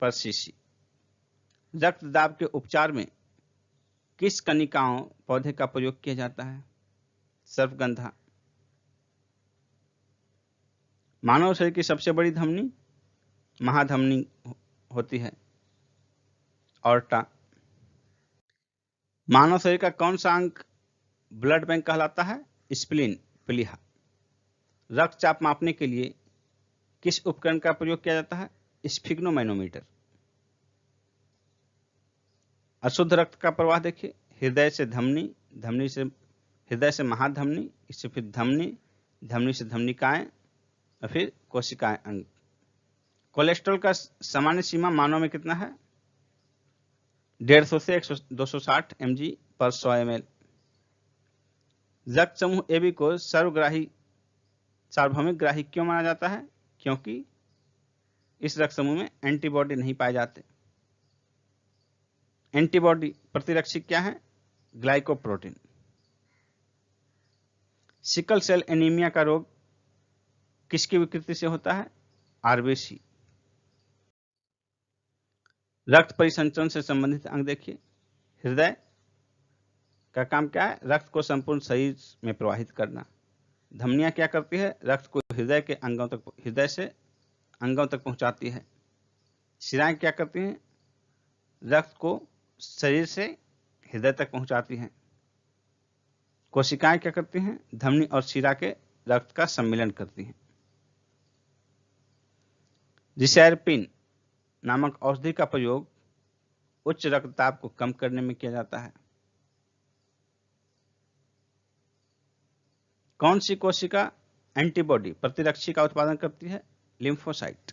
पर सीसी। रक्त दाब के उपचार में किस कणिकाओं पौधे का प्रयोग किया जाता है? सर्पगंधा। मानव शरीर की सबसे बड़ी धमनी महाधमनी होती है, ऑर्टा। मानव शरीर का कौन सा अंग ब्लड बैंक कहलाता है? स्प्लीन, प्लीहा। रक्तचाप मापने के लिए किस उपकरण का प्रयोग किया जाता है? स्फिग्नोमैनोमीटर। अशुद्ध रक्त का प्रवाह देखिए, हृदय से धमनी, धमनी से हृदय से महाधमनी, इससे फिर धमनी, धमनी से धमनिकाएं और फिर कोशिकाएं अंग। कोलेस्ट्रॉल का सामान्य सीमा मानव में कितना है? 150 से 260 mg पर 100 ml। रक्त समूह AB को सार्वभौमिक ग्राही क्यों माना जाता है? क्योंकि इस रक्त समूह में एंटीबॉडी नहीं पाए जाते। एंटीबॉडी प्रतिरक्षी क्या है? ग्लाइकोप्रोटीन। सिकल सेल एनीमिया का रोग किसकी विकृति से होता है? आरबीसी। रक्त परिसंचरण से संबंधित अंग देखिए, हृदय का काम क्या है? रक्त को संपूर्ण शरीर में प्रवाहित करना। धमनियां क्या करती है? रक्त को हृदय से अंगों तक पहुंचाती है। शिराएं क्या करती हैं? रक्त को शरीर से हृदय तक पहुंचाती हैं। कोशिकाएं क्या करती हैं? धमनी और शिरा के रक्त का सम्मिलन करती हैं। रिसेरपिन नामक औषधि का प्रयोग उच्च रक्तचाप को कम करने में किया जाता है। कौन सी कोशिका एंटीबॉडी प्रतिरक्षी का उत्पादन करती है? लिम्फोसाइट।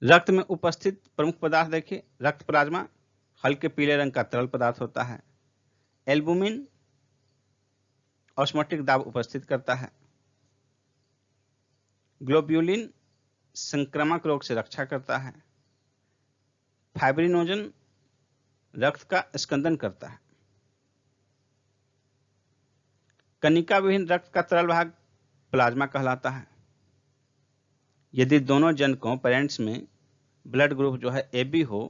रक्त में उपस्थित प्रमुख पदार्थ देखिए, रक्त प्लाज्मा हल्के पीले रंग का तरल पदार्थ होता है। एल्बुमिन ऑस्मोटिक दाब उपस्थित करता है। ग्लोब्यूलिन संक्रामक रोग से रक्षा करता है। फाइब्रिनोजन रक्त का स्कंदन करता है। कणिका विहीन रक्त का तरल भाग प्लाज्मा कहलाता है। यदि दोनों जनकों पेरेंट्स में ब्लड ग्रुप जो है AB हो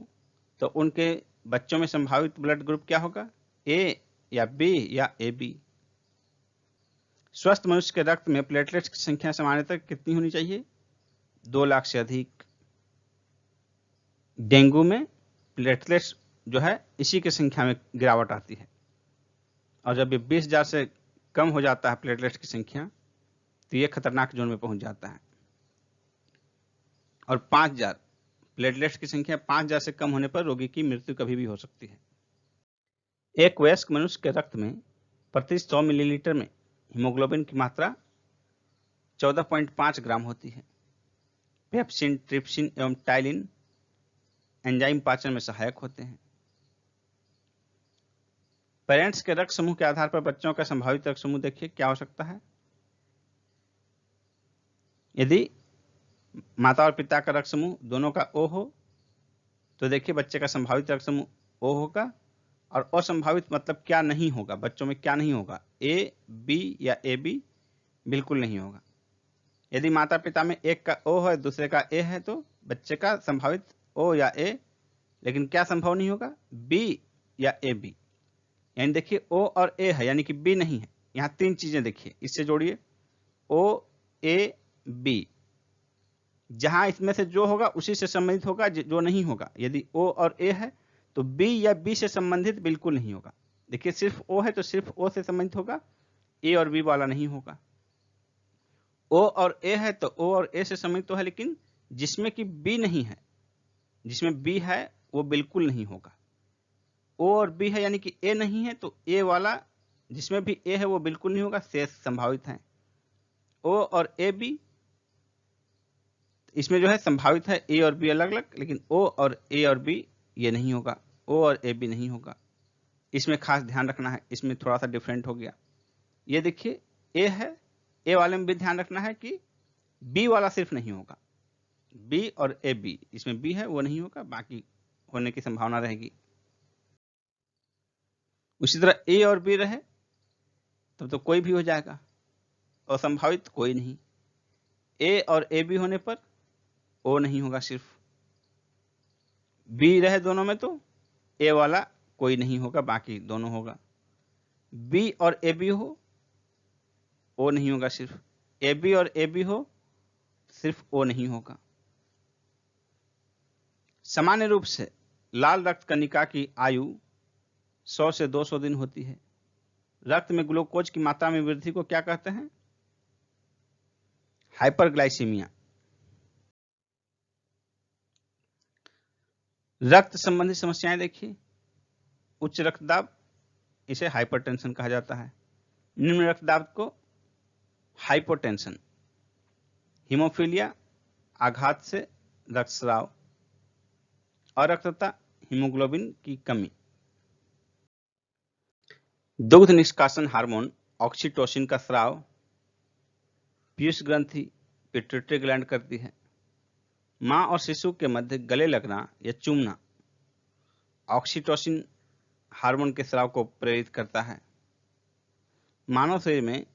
तो उनके बच्चों में संभावित ब्लड ग्रुप क्या होगा, A या B या AB। स्वस्थ मनुष्य के रक्त में प्लेटलेट्स की संख्या सामान्यतः कितनी होनी चाहिए, 2 लाख से अधिक। डेंगू में प्लेटलेट्स जो है इसी की संख्या में गिरावट आती है, और जब ये 20,000 से कम हो जाता है प्लेटलेट्स की संख्या तो ये खतरनाक जोन में पहुंच जाता है। और 5,000 प्लेटलेट्स की संख्या 5,000 से कम होने पर रोगी की मृत्यु कभी भी हो सकती है। एक वयस्क मनुष्य के रक्त में प्रति 100 मिलीलीटर में हीमोग्लोबिन की मात्रा 14.5 ग्राम होती है। पेप्सिन, ट्रिप्सिन एवं टाइलिन एंजाइम पाचन में सहायक होते हैं। पेरेंट्स के रक्त समूह के आधार पर बच्चों का संभावित रक्त समूह देखिए क्या हो सकता है। यदि माता और पिता का रक्त समूह दोनों का O हो तो देखिए बच्चे का संभावित रक्त समूह O होगा, और असंभावित मतलब क्या नहीं होगा, बच्चों में क्या नहीं होगा, A, B या AB बिल्कुल नहीं होगा। यदि माता पिता में एक का O है दूसरे का A है तो बच्चे का संभावित O या A, लेकिन क्या संभव नहीं होगा, B या AB। यानी देखिए O और A है यानी कि B नहीं है। यहाँ 3 चीजें देखिए, इससे जोड़िए O, A, B। जहां इसमें से जो होगा उसी से संबंधित होगा, जो नहीं होगा। यदि O और A है तो B या B से संबंधित बिल्कुल नहीं होगा। देखिए सिर्फ O है तो सिर्फ O से संबंधित होगा, A और B वाला नहीं होगा। O और A है तो O और A से संबंधित तो है, लेकिन जिसमें कि B नहीं है, जिसमें B है वो बिल्कुल नहीं होगा। O और B है यानी कि A नहीं है तो A वाला जिसमें भी A है वो बिल्कुल नहीं होगा, शेष संभावित है। O और AB इसमें जो है संभावित है A और B अलग अलग, लेकिन O और A और B ये नहीं होगा, O और AB नहीं होगा। इसमें खास ध्यान रखना है, इसमें थोड़ा सा डिफरेंट हो गया। ये देखिए A है, A वाले में भी ध्यान रखना है कि B वाला सिर्फ नहीं होगा, B और AB इसमें B है वो नहीं होगा, बाकी होने की संभावना रहेगी। उसी तरह A और B रहे तब तो कोई भी हो जाएगा, असंभावित कोई नहीं। A और AB होने पर O नहीं होगा, सिर्फ B रहे दोनों में तो A वाला कोई नहीं होगा, बाकी दोनों होगा। B और AB हो O नहीं होगा, सिर्फ AB और AB हो सिर्फ O नहीं होगा। सामान्य रूप से लाल रक्त कणिका की आयु 100 से 200 दिन होती है। रक्त में ग्लूकोज की मात्रा में वृद्धि को क्या कहते हैं, हाइपरग्लाइसीमिया। रक्त संबंधी समस्याएं देखिए, उच्च रक्तदाब इसे हाइपरटेंशन कहा जाता है, निम्न रक्तदाब को हाइपोटेंशन, हीमोफीलिया आघात से रक्तस्राव, अरक्तता हीमोग्लोबिन की कमी। दुग्ध निष्कासन हार्मोन ऑक्सीटोसिन का स्राव पीयूष ग्रंथि पिट्यूटरी ग्लैंड करती है। मां और शिशु के मध्य गले लगना या चूमना ऑक्सीटोसिन हार्मोन के स्राव को प्रेरित करता है। मानव शरीर में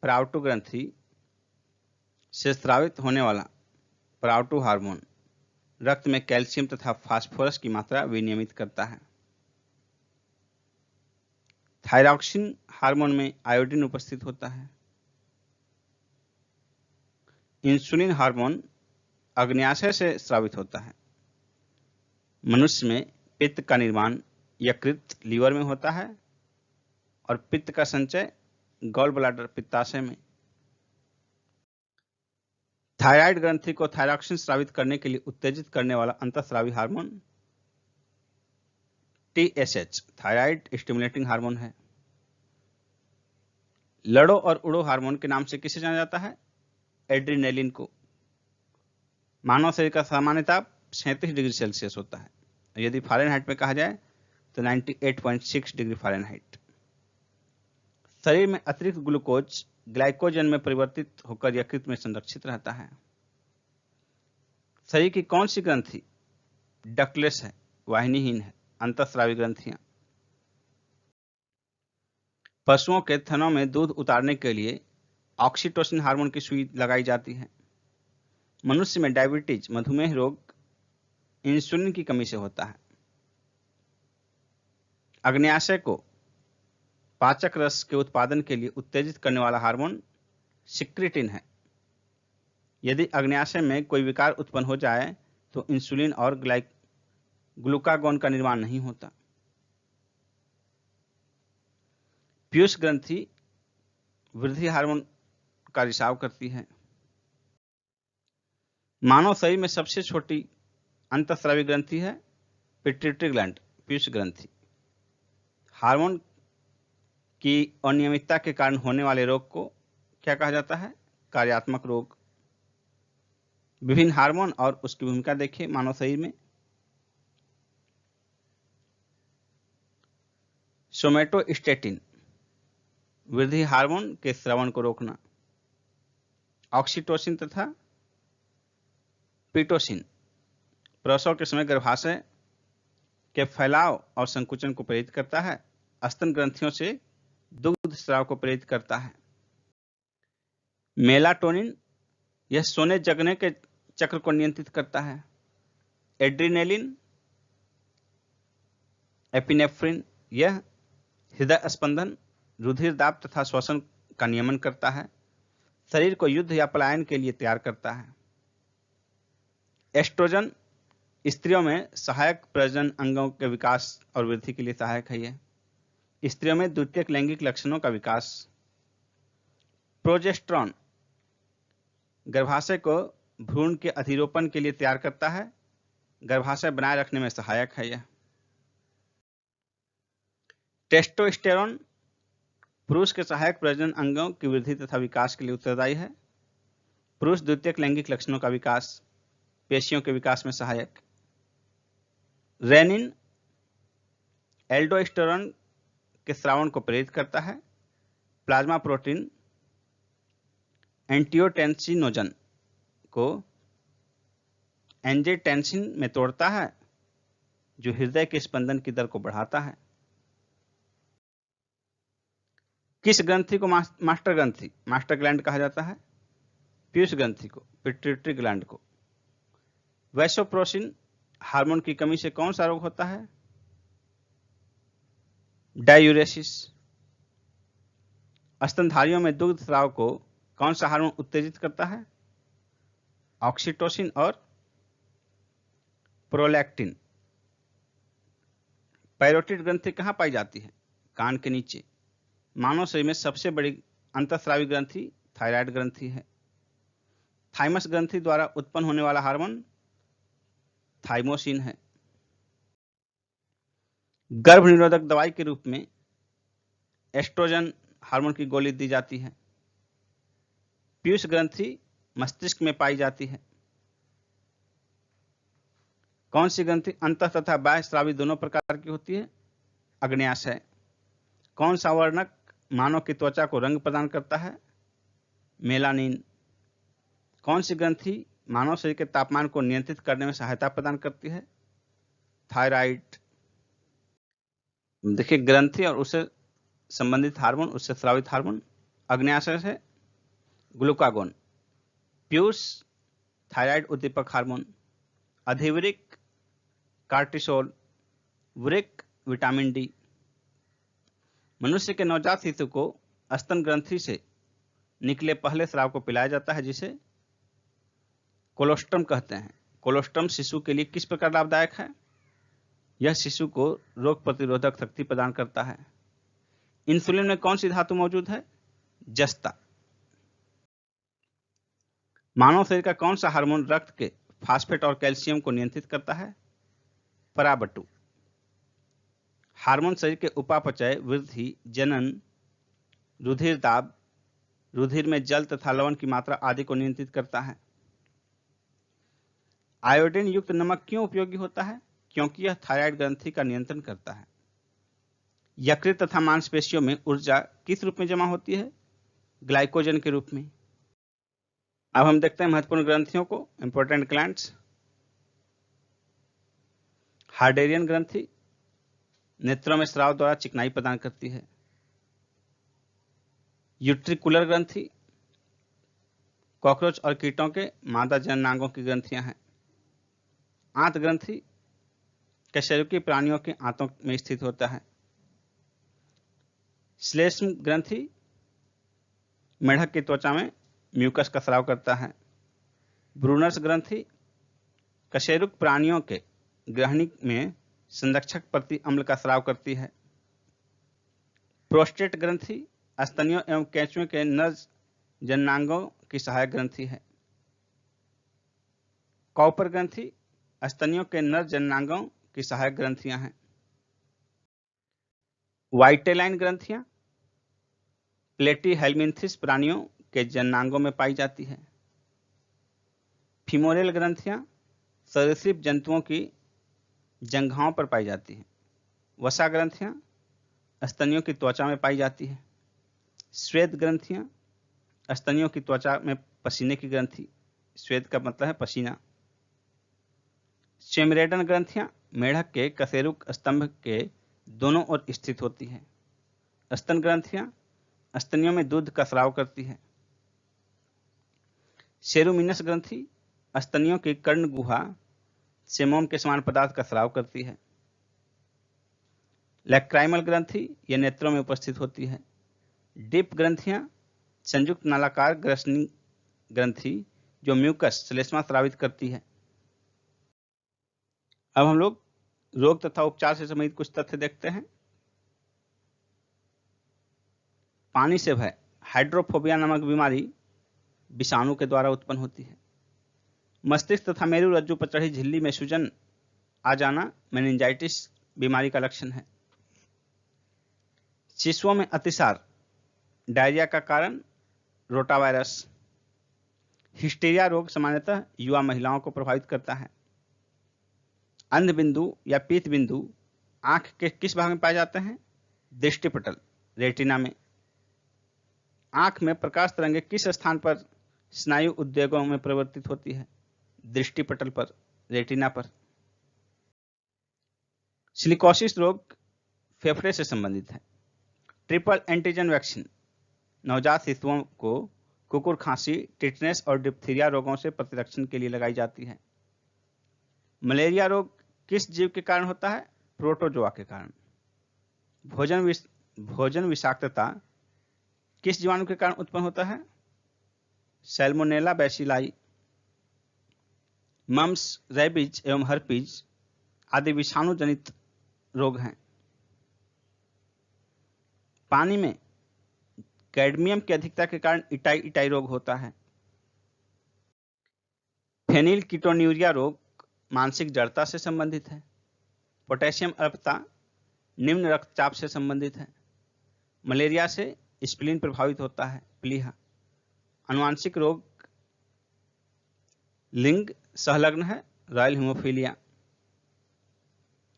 परावटु ग्रंथि से स्रावित होने वाला परावटु हार्मोन रक्त में कैल्शियम तथा फास्फोरस की मात्रा विनियमित करता है। थायरॉक्सिन हार्मोन में आयोडीन उपस्थित होता है। इंसुलिन हार्मोन अग्न्याशय से स्रावित होता है। मनुष्य में पित्त का निर्माण यकृत लीवर में होता है और पित्त का संचय गॉल ब्लैडर पित्ताशय में। थायराइड ग्रंथि को थायरॉक्सिन स्रावित करने के लिए उत्तेजित करने वाला अंतःस्रावी hormone TSH thyroid stimulating hormone है। लड़ो और उड़ो हार्मोन के नाम से किसे जाना जाता है, एड्रीनेलिन को। मानव शरीर का सामान्य ताप 37 डिग्री सेल्सियस होता है, यदि फ़ारेनहाइट में कहा जाए तो 98.6 डिग्री फ़ारेनहाइट। शरीर में अतिरिक्त ग्लूकोज ग्लाइकोजन में परिवर्तित होकर यकृत में संरक्षित रहता है। शरीर की कौन सी ग्रंथि डक्टलेस है, वाहिनीहीन है? अंतःस्रावी ग्रंथियां। पशुओं के थनों में दूध उतारने के लिए ऑक्सीटोसिन हार्मोन की सुई लगाई जाती है। मनुष्य में डायबिटीज, मधुमेह रोग इंसुलिन की कमी से होता है। अग्न्याशय को पाचक रस के उत्पादन के लिए उत्तेजित करने वाला हार्मोन सिक्रीटिन है। यदि अग्न्याशय में कोई विकार उत्पन्न हो जाए तो इंसुलिन और ग्लूकागोन का निर्माण नहीं होता। पीयूष ग्रंथि वृद्धि हार्मोन का रिसाव करती है। मानव शरीर में सबसे छोटी अंतःस्रावी ग्रंथि है पिट्यूटरी ग्लैंड, पीयूष ग्रंथि। हार्मोन की अनियमितता के कारण होने वाले रोग को क्या कहा जाता है? कार्यात्मक रोग। विभिन्न हार्मोन और उसकी भूमिका देखिए मानव शरीर में। सोमेटोस्टेटिन वृद्धि हार्मोन के स्रावन को रोकना। ऑक्सीटोसिन तथा पिटोसिन प्रसव के समय गर्भाशय के फैलाव और संकुचन को प्रेरित करता है। स्तन ग्रंथियों से दुग्ध स्राव को प्रेरित करता है। मेलाटोनिन यह सोने जगने के चक्र को नियंत्रित करता है। एड्रिनेलिन, एपिनेफ्रिन यह हृदय स्पंदन, रुधिर दाब तथा श्वसन का नियमन करता है। शरीर को युद्ध या पलायन के लिए तैयार करता है। एस्ट्रोजन स्त्रियों में सहायक प्रजनन अंगों के विकास और वृद्धि के लिए सहायक है। यह स्त्रियों में द्वितीयक लैंगिक लक्षणों का विकास। प्रोजेस्टेरॉन गर्भाशय को भ्रूण के अधिरोपण के लिए तैयार करता है। गर्भाशय बनाए रखने में सहायक है। यह टेस्टोस्टेरोन पुरुष के सहायक प्रजनन अंगों की वृद्धि तथा विकास के लिए उत्तरदायी है। पुरुष द्वितीयक लैंगिक लक्षणों का विकास, पेशियों के विकास में सहायक। रेनिन एल्डोस्टेरोन के स्रावन को प्रेरित करता है। प्लाज्मा प्रोटीन एंटियोटेंसिनोजन को एंजियोटेंसिन में तोड़ता है, जो हृदय के स्पंदन की दर को बढ़ाता है। किस ग्रंथि को मास्टर ग्रंथि, मास्टर ग्लैंड कहा जाता है? पीयूष ग्रंथि को, पिट्यूटरी ग्लैंड को। वैसोप्रेसिन हार्मोन की कमी से कौन सा रोग होता है? डायूरेसिस। स्तनधारियों में दुग्ध स्राव को कौन सा हार्मोन उत्तेजित करता है? ऑक्सीटोसिन और प्रोलैक्टिन। पैरोटिड ग्रंथि कहाँ पाई जाती है? कान के नीचे। मानव शरीर में सबसे बड़ी अंतःस्रावी ग्रंथि थायराइड ग्रंथि है। थाइमस ग्रंथि द्वारा उत्पन्न होने वाला हार्मोन थाइमोसिन है। गर्भ निरोधक दवाई के रूप में एस्ट्रोजन हार्मोन की गोली दी जाती है। पीयूष ग्रंथि मस्तिष्क में पाई जाती है। कौन सी ग्रंथि अंतः तथा बाह्य स्रावी दोनों प्रकार की होती है? अग्न्याशय। कौन सा वर्णक मानव की त्वचा को रंग प्रदान करता है? मेलानिन। कौन सी ग्रंथि मानव शरीर के तापमान को नियंत्रित करने में सहायता प्रदान करती है? थायराइड। देखिए, ग्रंथि और उससे संबंधित हार्मोन, उससे स्रावित हार्मोन। अग्न्याशय से ग्लूकागोन। पीयूष थायराइड उद्दीपक हार्मोन। अधिवृक्क कार्टिसोल। वृक्क विटामिन डी। मनुष्य के नवजात शिशु को स्तन ग्रंथि से निकले पहले स्राव को पिलाया जाता है, जिसे कोलोस्ट्रम कहते हैं। कोलोस्ट्रम शिशु के लिए किस प्रकार लाभदायक है? यह शिशु को रोग प्रतिरोधक शक्ति प्रदान करता है। इंसुलिन में कौन सी धातु मौजूद है? जस्ता। मानव शरीर का कौन सा हार्मोन रक्त के फास्फेट और कैल्शियम को नियंत्रित करता है? पराबट्टू। हार्मोन शरीर के उपापचय, वृद्धि, जनन, रुधिर दाब, रुधिर में जल तथा लवण की मात्रा आदि को नियंत्रित करता है। आयोडीन युक्त नमक क्यों उपयोगी होता है? क्योंकि यह थायराइड ग्रंथि का नियंत्रण करता है। यकृत तथा मांसपेशियों में ऊर्जा किस रूप में जमा होती है? ग्लाइकोजन के रूप में। अब हम देखते हैं महत्वपूर्ण ग्रंथियों को, इंपॉर्टेंट ग्लैंड्स। हार्डेरियन ग्रंथि नेत्रों में स्राव द्वारा चिकनाई प्रदान करती है। यूट्रिकुलर ग्रंथि कॉकरोच और कीटों के मादा जननांगों की ग्रंथियां हैं। आंत ग्रंथि कशेरुकी प्राणियों के आंतों में स्थित होता है। श्लेष्म ग्रंथि मेढक की त्वचा में म्यूकस का स्राव करता है। ब्रूनर्स ग्रंथि कशेरुक प्राणियों के ग्रहणी में संरक्षक प्रति अम्ल का स्राव करती है। प्रोस्टेट ग्रंथि स्तनियों एवं केंचुए के नर जननांगों की सहायक ग्रंथि है। कॉपर ग्रंथि स्तनियों के नर जननांगों की सहायक ग्रंथियां हैं। वाइटेलाइन ग्रंथियां प्लेटीहेल्मिन्थिस प्राणियों के जननांगों में पाई जाती है। फीमोरल ग्रंथियां सरीसृप जंतुओं की जंघाओं पर पाई जाती हैं। वसा ग्रंथियां स्तनियों की त्वचा में पाई जाती है। श्वेत ग्रंथियां स्तनियों की त्वचा में पसीने की ग्रंथि, श्वेत का मतलब है पसीना। चेमरेडन ग्रंथियां मेढक के कशेरुक स्तंभ के दोनों ओर स्थित होती है। स्तन ग्रंथियां स्तनियों में दूध का स्राव करती है। सेरुमिनस ग्रंथि स्तनियों की कर्ण गुहा से मोम के समान पदार्थ का स्राव करती है। लैक्राइमल ग्रंथि यह नेत्रों में उपस्थित होती है। डिप ग्रंथियां संयुक्त नालाकार ग्रसनी ग्रंथि जो म्यूकस श्लेष्मा स्रावित करती है। अब हम लोग रोग तथा उपचार से संबंधित कुछ तथ्य देखते हैं। पानी से भय हाइड्रोफोबिया नामक बीमारी विषाणु के द्वारा उत्पन्न होती है। मस्तिष्क तथा मेरु रज्जु पर चढ़ी झिल्ली में सूजन आ जाना मेनिंजाइटिस बीमारी का लक्षण है। शिशुओं में अतिसार डायरिया का कारण रोटावायरस। हिस्टीरिया रोग सामान्यतः युवा महिलाओं को प्रभावित करता है। अंध बिंदु या पीत बिंदु आंख के किस भाग में पाए जाते हैं? दृष्टिपटल, रेटिना में। आंख में प्रकाश तरंगें किस स्थान पर स्नायु उद्वेगों में परिवर्तित होती है? दृष्टिपटल पर, रेटिना पर। सिलिकोसिस रोग फेफड़े से संबंधित है। ट्रिपल एंटीजन वैक्सीन नवजात शिशुओं को कुकुर खांसी, टिटनेस और डिप्थीरिया रोगों से प्रतिरक्षण के लिए लगाई जाती है। मलेरिया रोग किस जीव के कारण होता है? प्रोटोजोआ के कारण। भोजन विषाक्तता किस जीवाणु के कारण उत्पन्न होता है? Salmonella bacilli. मम्स, रेबीज एवं हर्पीज आदि विषाणु जनित रोग हैं। पानी में कैडमियम की अधिकता के कारण इटाई रोग होता है। फेनिल कीटोन्यूरिया रोग मानसिक जड़ता से संबंधित है। पोटेशियम अल्पता निम्न रक्तचाप से संबंधित है। मलेरिया से स्प्लीन प्रभावित होता है, प्लीहा। आनुवांशिक रोग लिंग सहलग्न है, रॉयल हीमोफीलिया।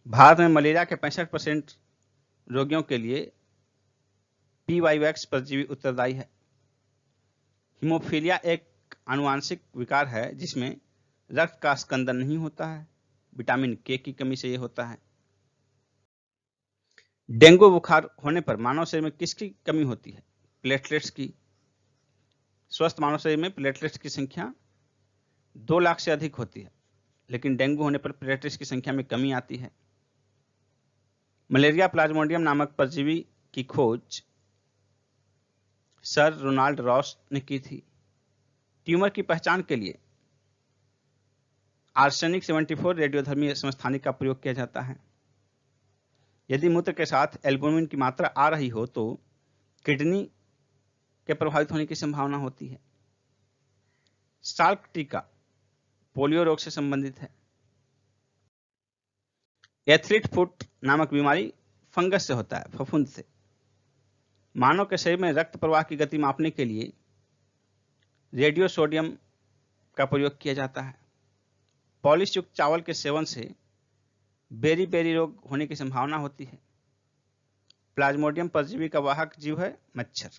भारत में मलेरिया के 65% रोगियों के लिए पीवाईवैक्स परजीवी उत्तरदायी है। हीमोफीलिया एक आनुवांशिक विकार है जिसमें रक्त का स्कंदन नहीं होता है। विटामिन के की कमी से यह होता है। डेंगू बुखार होने पर मानव शरीर में किसकी कमी होती है? प्लेटलेट्स की। स्वस्थ मानव शरीर में प्लेटलेट्स की संख्या 2 लाख से अधिक होती है, लेकिन डेंगू होने पर प्लेटलेट्स की संख्या में कमी आती है। मलेरिया प्लाज्मोडियम नामक परजीवी की खोज सर रोनाल्ड रॉस ने की थी। ट्यूमर की पहचान के लिए आर्सेनिक 74 रेडियोधर्मी समस्थानिक का प्रयोग किया जाता है। यदि मूत्र के साथ एल्बुमिन की मात्रा आ रही हो तो किडनी के प्रभावित होने की संभावना होती है। साल्क टीका पोलियो रोग से संबंधित है। एथलीट फुट नामक बीमारी फंगस से होता है, फफूंद से। मानव के शरीर में रक्त प्रवाह की गति मापने के लिए रेडियो सोडियम का प्रयोग किया जाता है। पॉलिश युक्त चावल के सेवन से बेरी रोग होने की संभावना होती है। प्लाज्मोडियम परजीवी का वाहक जीव है मच्छर।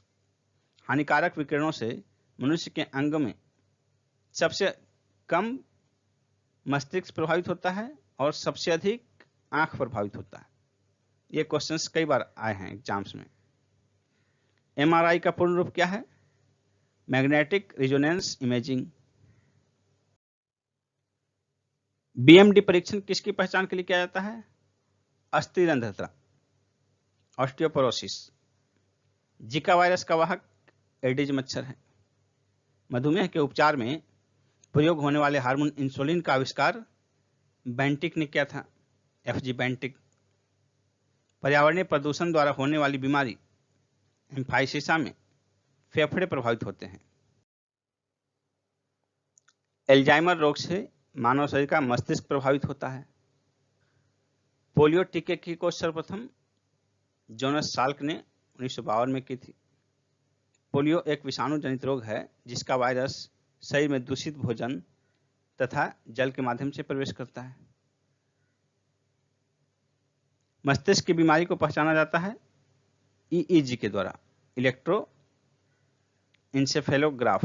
हानिकारक विकिरणों से मनुष्य के अंग में सबसे कम मस्तिष्क प्रभावित होता है और सबसे अधिक आंख प्रभावित होता है। ये क्वेश्चंस कई बार आए हैं एग्जाम्स में। एमआरआई का पूर्ण रूप क्या है? Magnetic resonance imaging. बीएमडी परीक्षण किसकी पहचान के लिए किया जाता है? अस्थिरंध्रता, ऑस्टियोपोरोसिस। जिका वायरस का वाहक एडिज मच्छर है। मधुमेह के उपचार में प्रयोग होने वाले हार्मोन इंसुलिन का आविष्कार बेंटिक ने किया था, एफजी बेंटिक। पर्यावरणीय प्रदूषण द्वारा होने वाली बीमारी एम्फाइसिसा में फेफड़े प्रभावित होते हैं। एल्जाइमर रोग से मानव शरीर का मस्तिष्क प्रभावित होता है। पोलियो टीके की खोज सर्वप्रथम जोनास साल्क ने 1952 में की थी। पोलियो एक विषाणु जनित रोग है जिसका वायरस शरीर में दूषित भोजन तथा जल के माध्यम से प्रवेश करता है। मस्तिष्क की बीमारी को पहचाना जाता है ईईजी के द्वारा, इलेक्ट्रो इंसेफेलोग्राफ।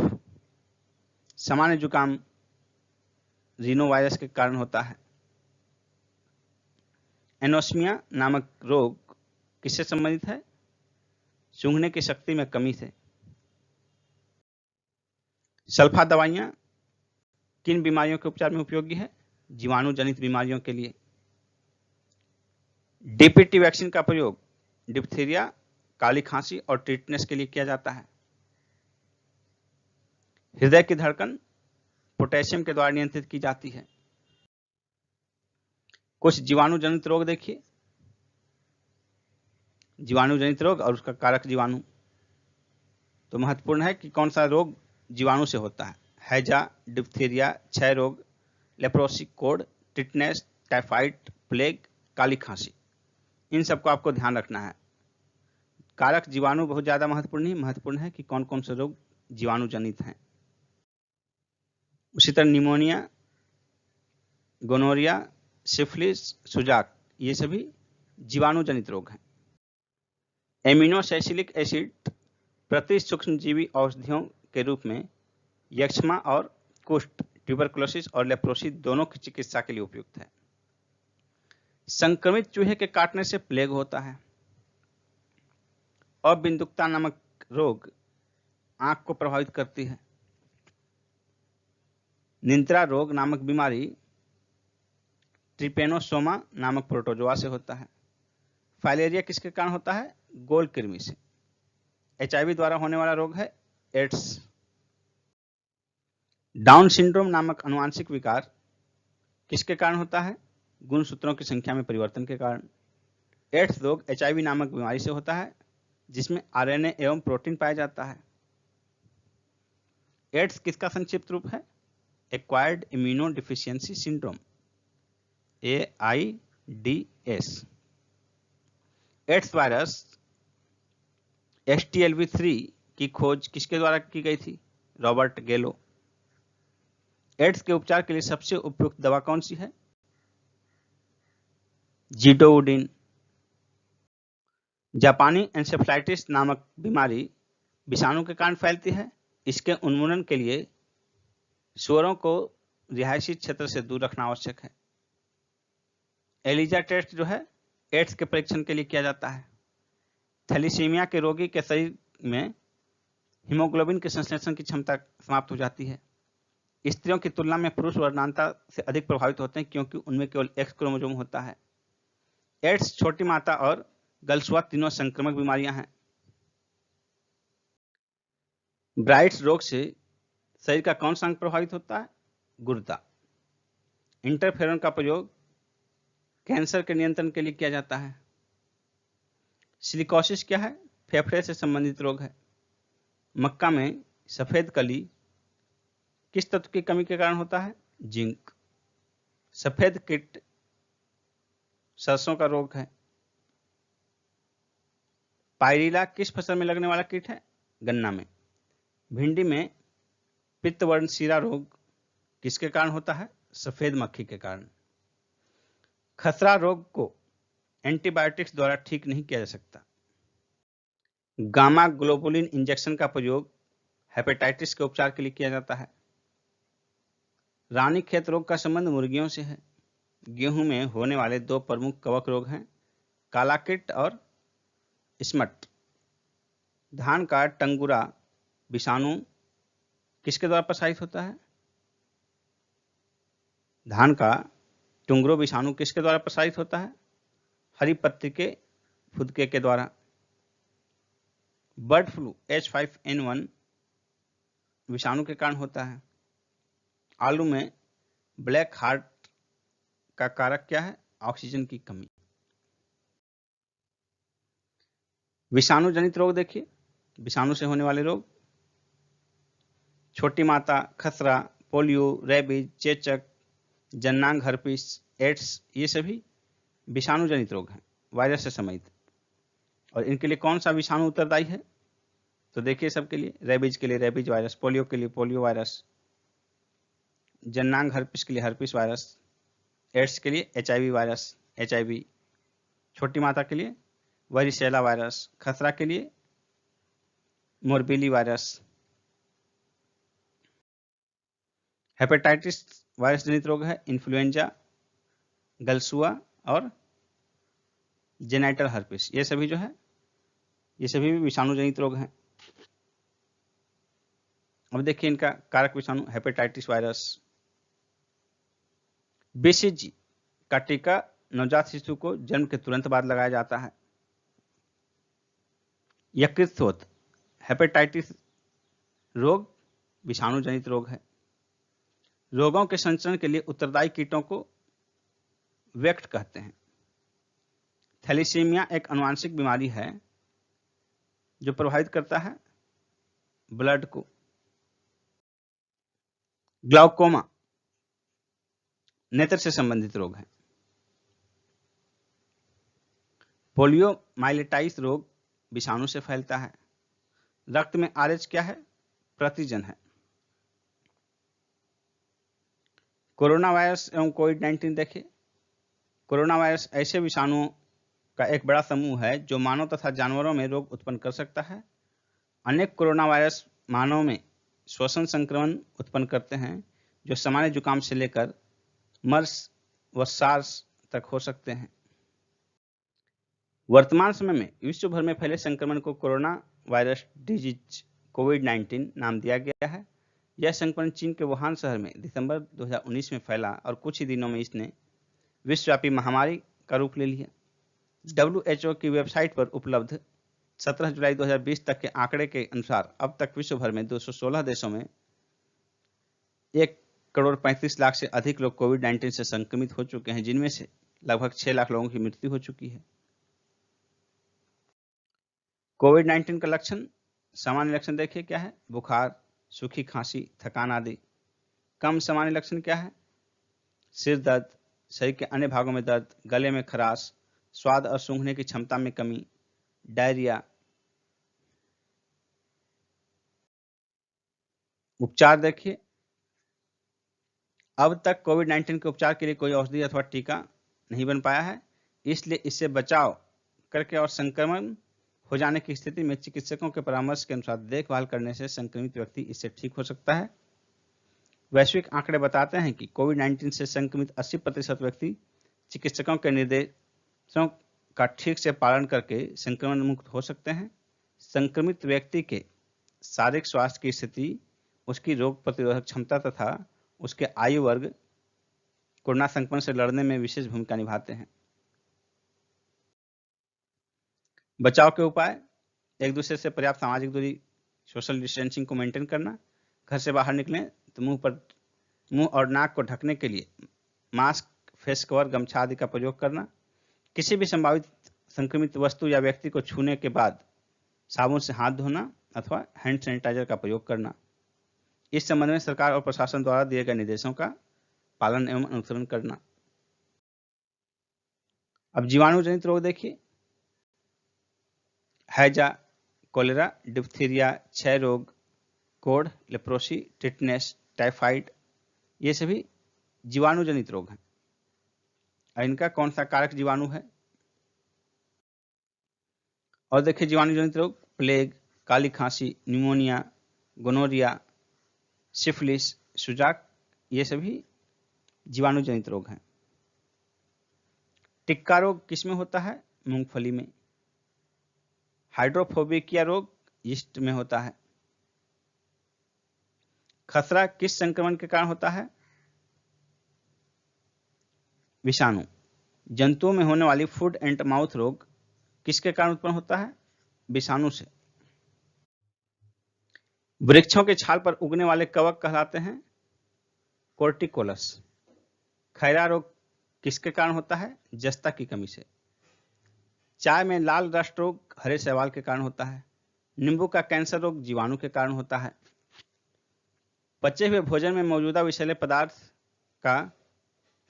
सामान्य जुकाम रीनो वायरस के कारण होता है। एनोस्मिया नामक रोग किससे संबंधित है? सूंघने की शक्ति में कमी से। सल्फा दवाइयां किन बीमारियों के उपचार में उपयोगी है? जीवाणु जनित बीमारियों के लिए। डीपीटी वैक्सीन का प्रयोग डिप्थीरिया, काली खांसी और टिटनेस के लिए किया जाता है। हृदय की धड़कन पोटेशियम के द्वारा नियंत्रित की जाती है। कुछ जीवाणु जनित रोग देखिए। जीवाणु जनित रोग और उसका कारक जीवाणु। तो महत्वपूर्ण है कि कौन सा रोग जीवाणु से होता है। हैजा, डिप्थीरिया, क्षय रोग, लेप्रोसी, कोड, टिटनेस, टाइफाइड, प्लेग, काली खांसी, इन सबको आपको ध्यान रखना है। कारक जीवाणु बहुत ज्यादा महत्वपूर्ण नहीं, महत्वपूर्ण है कि कौन कौन से रोग जीवाणु जनित हैं। उसी तरह निमोनिया, गोनोरिया, सिफिलिस, सुजाक, ये सभी जीवाणु जनित रोग हैं। एमिनोसैलिसिलिक एसिड प्रति सूक्ष्मजीवी औषधियों के रूप में यक्ष्मा और कुष्ठ, ट्यूबरकुलोसिस और लेप्रोसी दोनों की चिकित्सा के लिए उपयुक्त है। संक्रमित चूहे के काटने से प्लेग होता है। अबिंदुकता नामक रोग आंख को प्रभावित करती है। निंत्रा रोग नामक बीमारी ट्रिपेनोसोमा नामक प्रोटोजोआ से होता है। फाइलेरिया किसके कारण होता है? गोल कृमि से। एचआईवी द्वारा होने वाला रोग है एड्स। डाउन सिंड्रोम नामक आनुवंशिक विकार किसके कारण होता है? गुणसूत्रों की संख्या में परिवर्तन के कारण। एड्स रोग एचआईवी नामक बीमारी से होता है जिसमें आरएनए एवं प्रोटीन पाया जाता है। एड्स किसका संक्षिप्त रूप है? Acquired immuno deficiency syndrome, AIDS। AIDS virus HTLV-3 की खोज किसके द्वारा की गई थी? रॉबर्ट गेलो। एड्स के उपचार के लिए सबसे उपयुक्त दवा कौन सी है? जीडोउडिन। जापानी एन्सेफेलाइटिस नामक बीमारी विषाणु के कारण फैलती है। इसके उन्मूलन के लिए सुअरों को रिहायशी क्षेत्र से दूर रखना आवश्यक है। एलिजा टेस्ट जो है एड्स के परीक्षण के लिए किया जाता है। थैलीसीमिया के रोगी के शरीर में हीमोग्लोबिन के संश्लेषण की क्षमता समाप्त हो जाती है। स्त्रियों की तुलना में पुरुष वर्णांता से अधिक प्रभावित होते हैं क्योंकि उनमें केवल X क्रोमोसोम होता है। एड्स, छोटी माता और गलसुआ तीनों संक्रामक बीमारियां हैं। ब्राइट्स रोग से शरीर का कौन सा अंग प्रभावित होता है? गुर्दा। इंटरफेरॉन का प्रयोग कैंसर के नियंत्रण के लिए किया जाता है। सिलिकोसिस क्या है? फेफड़े से संबंधित रोग है। मक्का में सफेद कली किस तत्व की कमी के कारण होता है? जिंक। सफेद कीट सरसों का रोग है। पायरिला किस फसल में लगने वाला कीट है? गन्ना में। भिंडी में पित्तवर्ण शीरा रोग किसके कारण होता है? सफेद मक्खी के कारण। खसरा रोग को एंटीबायोटिक्स द्वारा ठीक नहीं किया जा सकता। गामा ग्लोबुलिन इंजेक्शन का प्रयोग हेपेटाइटिस के उपचार के लिए किया जाता है। रानीखेत रोग का संबंध मुर्गियों से है। गेहूं में होने वाले दो प्रमुख कवक रोग हैं, काला कीट और स्मट। धान का टंगुरा विषाणु किसके द्वारा प्रसारित होता है? धान का टुंगरो विषाणु किसके द्वारा प्रसारित होता है? हरी पत्ती के फुदके के द्वारा। बर्ड फ्लू H5N1 विषाणु के कारण होता है। आलू में ब्लैक हार्ट का कारक क्या है? ऑक्सीजन की कमी। विषाणु जनित रोग देखिए, विषाणु से होने वाले रोग, छोटी माता, खसरा, पोलियो, रेबीज, चेचक, जननांग हर्पिस, एड्स, ये सभी विषाणु जनित रोग हैं, वायरस से संबंधित। और इनके लिए कौन सा विषाणु उत्तरदायी है? तो देखिए सबके लिए, रेबीज के लिए रेबीज वायरस, पोलियो के लिए पोलियो वायरस, जननांग हर्पिस के लिए हर्पिस वायरस, एड्स के लिए HIV वायरस, HIV, छोटी माता के लिए वरिसेला वायरस, खसरा के लिए मोरबीली वायरस। हेपेटाइटिस वायरस जनित रोग है इन्फ्लुएंजा, गलसुआ और जेनाइटल हर्पिस। ये सभी जो है, ये सभी भी विषाणु जनित रोग हैं। अब देखिए इनका कारक विषाणु, हेपेटाइटिस वायरस। BCG का टीका नवजात शिशु को जन्म के तुरंत बाद लगाया जाता है। यकृत शोथ, हेपेटाइटिस रोग विषाणु जनित रोग है। रोगों के संचरण के लिए उत्तरदायी कीटों को वेक्ट कहते हैं। थैलीसीमिया एक आनुवंशिक बीमारी है जो प्रभावित करता है ब्लड को। ग्लाउकोमा नेत्र से संबंधित रोग है। पोलियोमाइलिटाइस रोग विषाणु से फैलता है। रक्त में RH क्या है? प्रतिजन है। कोरोना वायरस एवं कोविड-19 देखिए, कोरोना वायरस ऐसे विषाणुओं का एक बड़ा समूह है जो मानव तथा जानवरों में रोग उत्पन्न कर सकता है। अनेक कोरोना वायरस मानव में श्वसन संक्रमण उत्पन्न करते हैं जो सामान्य जुकाम से लेकर मर्स व सार्स तक हो सकते हैं। वर्तमान समय में विश्व भर में फैले संक्रमण को कोरोना वायरस डिजीज कोविड-19 नाम दिया गया है। यह संक्रमण चीन के वुहान शहर में दिसंबर 2019 में फैला और कुछ ही दिनों में इसने विश्वव्यापी महामारी का रूप ले लिया। WHO की वेबसाइट पर उपलब्ध 17 जुलाई 2020 तक के आंकड़े के अनुसार अब तक विश्व भर में 216 देशों में 1,35,00,000 से अधिक लोग कोविड-19 से संक्रमित हो चुके हैं, जिनमें से लगभग 6 लाख लोगों की मृत्यु हो चुकी है। कोविड-19 का लक्षण, सामान्य लक्षण देखिए क्या है? बुखार, सूखी खांसी, थकान आदि। कम सामान्य लक्षण क्या है? सिर दर्द, शरीर के अन्य भागों में दर्द, गले में खराश, स्वाद और सूंघने की क्षमता में कमी, डायरिया। उपचार देखिए, अब तक कोविड-19 के उपचार के लिए कोई औषधि अथवा टीका नहीं बन पाया है, इसलिए इससे बचाव करके और संक्रमण हो जाने की स्थिति में चिकित्सकों के परामर्श के अनुसार देखभाल करने से संक्रमित व्यक्ति इससे ठीक हो सकता है। वैश्विक आंकड़े बताते हैं कि कोविड-19 से संक्रमित 80% व्यक्ति चिकित्सकों के निर्देशों का ठीक से पालन करके संक्रमण मुक्त हो सकते हैं। संक्रमित व्यक्ति के शारीरिक स्वास्थ्य की स्थिति, उसकी रोग प्रतिरोधक क्षमता तथा उसके आयु वर्ग कोरोना संक्रमण से लड़ने में विशेष भूमिका निभाते हैं। बचाव के उपाय, एक दूसरे से पर्याप्त सामाजिक दूरी, सोशल डिस्टेंसिंग को मेंटेन करना। घर से बाहर निकलें तो मुंह और नाक को ढकने के लिए मास्क, फेस कवर, गमछा आदि का प्रयोग करना। किसी भी संभावित संक्रमित वस्तु या व्यक्ति को छूने के बाद साबुन से हाथ धोना अथवा हैंड सैनिटाइजर का प्रयोग करना। इस संबंध में सरकार और प्रशासन द्वारा दिए गए निर्देशों का पालन एवं अनुसरण करना। अब जीवाणु जनित रोग देखिए, हैजा, कोलेरा, डिप्थीरिया, क्षय रोग, कोढ़, लेप्रोसी, टिटनेस, टाइफाइड, ये सभी जीवाणु जनित रोग हैं। और इनका कौन सा कारक जीवाणु है? और देखिए जीवाणु जनित रोग, प्लेग, काली खांसी, न्यूमोनिया, गोनोरिया, सिफिलिस, सुजाक, ये सभी जीवाणु जनित रोग हैं। टिक्का रोग किसमें होता है? मूंगफली में। हाइड्रोफोबिकिया रोग यीस्ट में होता है। खसरा किस संक्रमण के कारण होता है? विषाणु। जंतुओं में होने वाली फुट एंड माउथ रोग किसके कारण उत्पन्न होता है? विषाणु से। वृक्षों के छाल पर उगने वाले कवक कहलाते हैं कोर्टिकोलस। खैरा रोग किसके कारण होता है? जस्ता की कमी से। चाय में लाल रस्ट रोग हरे शैवाल के कारण होता है। नींबू का कैंसर रोग जीवाणु के कारण होता है। पचे हुए भोजन में मौजूदा विषैले पदार्थ का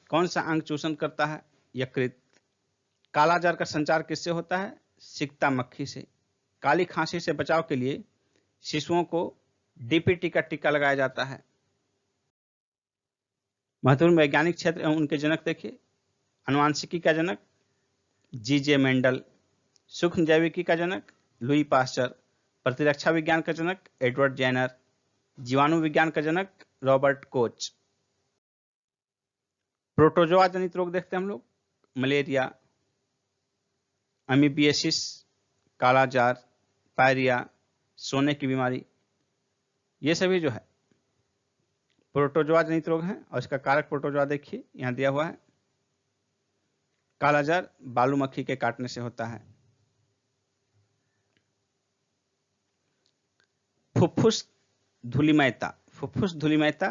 कौन सा अंग चूषण करता है? यकृत। कालाजार का संचार किससे होता है? सिकता मक्खी से। काली खांसी से बचाव के लिए शिशुओं को डीपीटी का टीका लगाया जाता है। महत्वपूर्ण वैज्ञानिक क्षेत्र एवं उनके जनक देखिए। आनुवांशिकी का जनक जी.जे. मेंडल। सूक्ष्म जैविकी का जनक लुई पास्चर। प्रतिरक्षा विज्ञान का जनक एडवर्ड जेनर। जीवाणु विज्ञान का जनक रॉबर्ट कोच। प्रोटोजोआ जनित रोग देखते हैं हम लोग। मलेरिया, अमीबियासिस, कालाजार, पायरिया, सोने की बीमारी, ये सभी जो है प्रोटोजोआ जनित रोग हैं। और इसका कारक प्रोटोजोआ देखिए यहां दिया हुआ है। कालाजार बालू मक्खी के काटने से होता है। फुफ्फुस धूलिमयता। फुफ्फुस धूलिमयता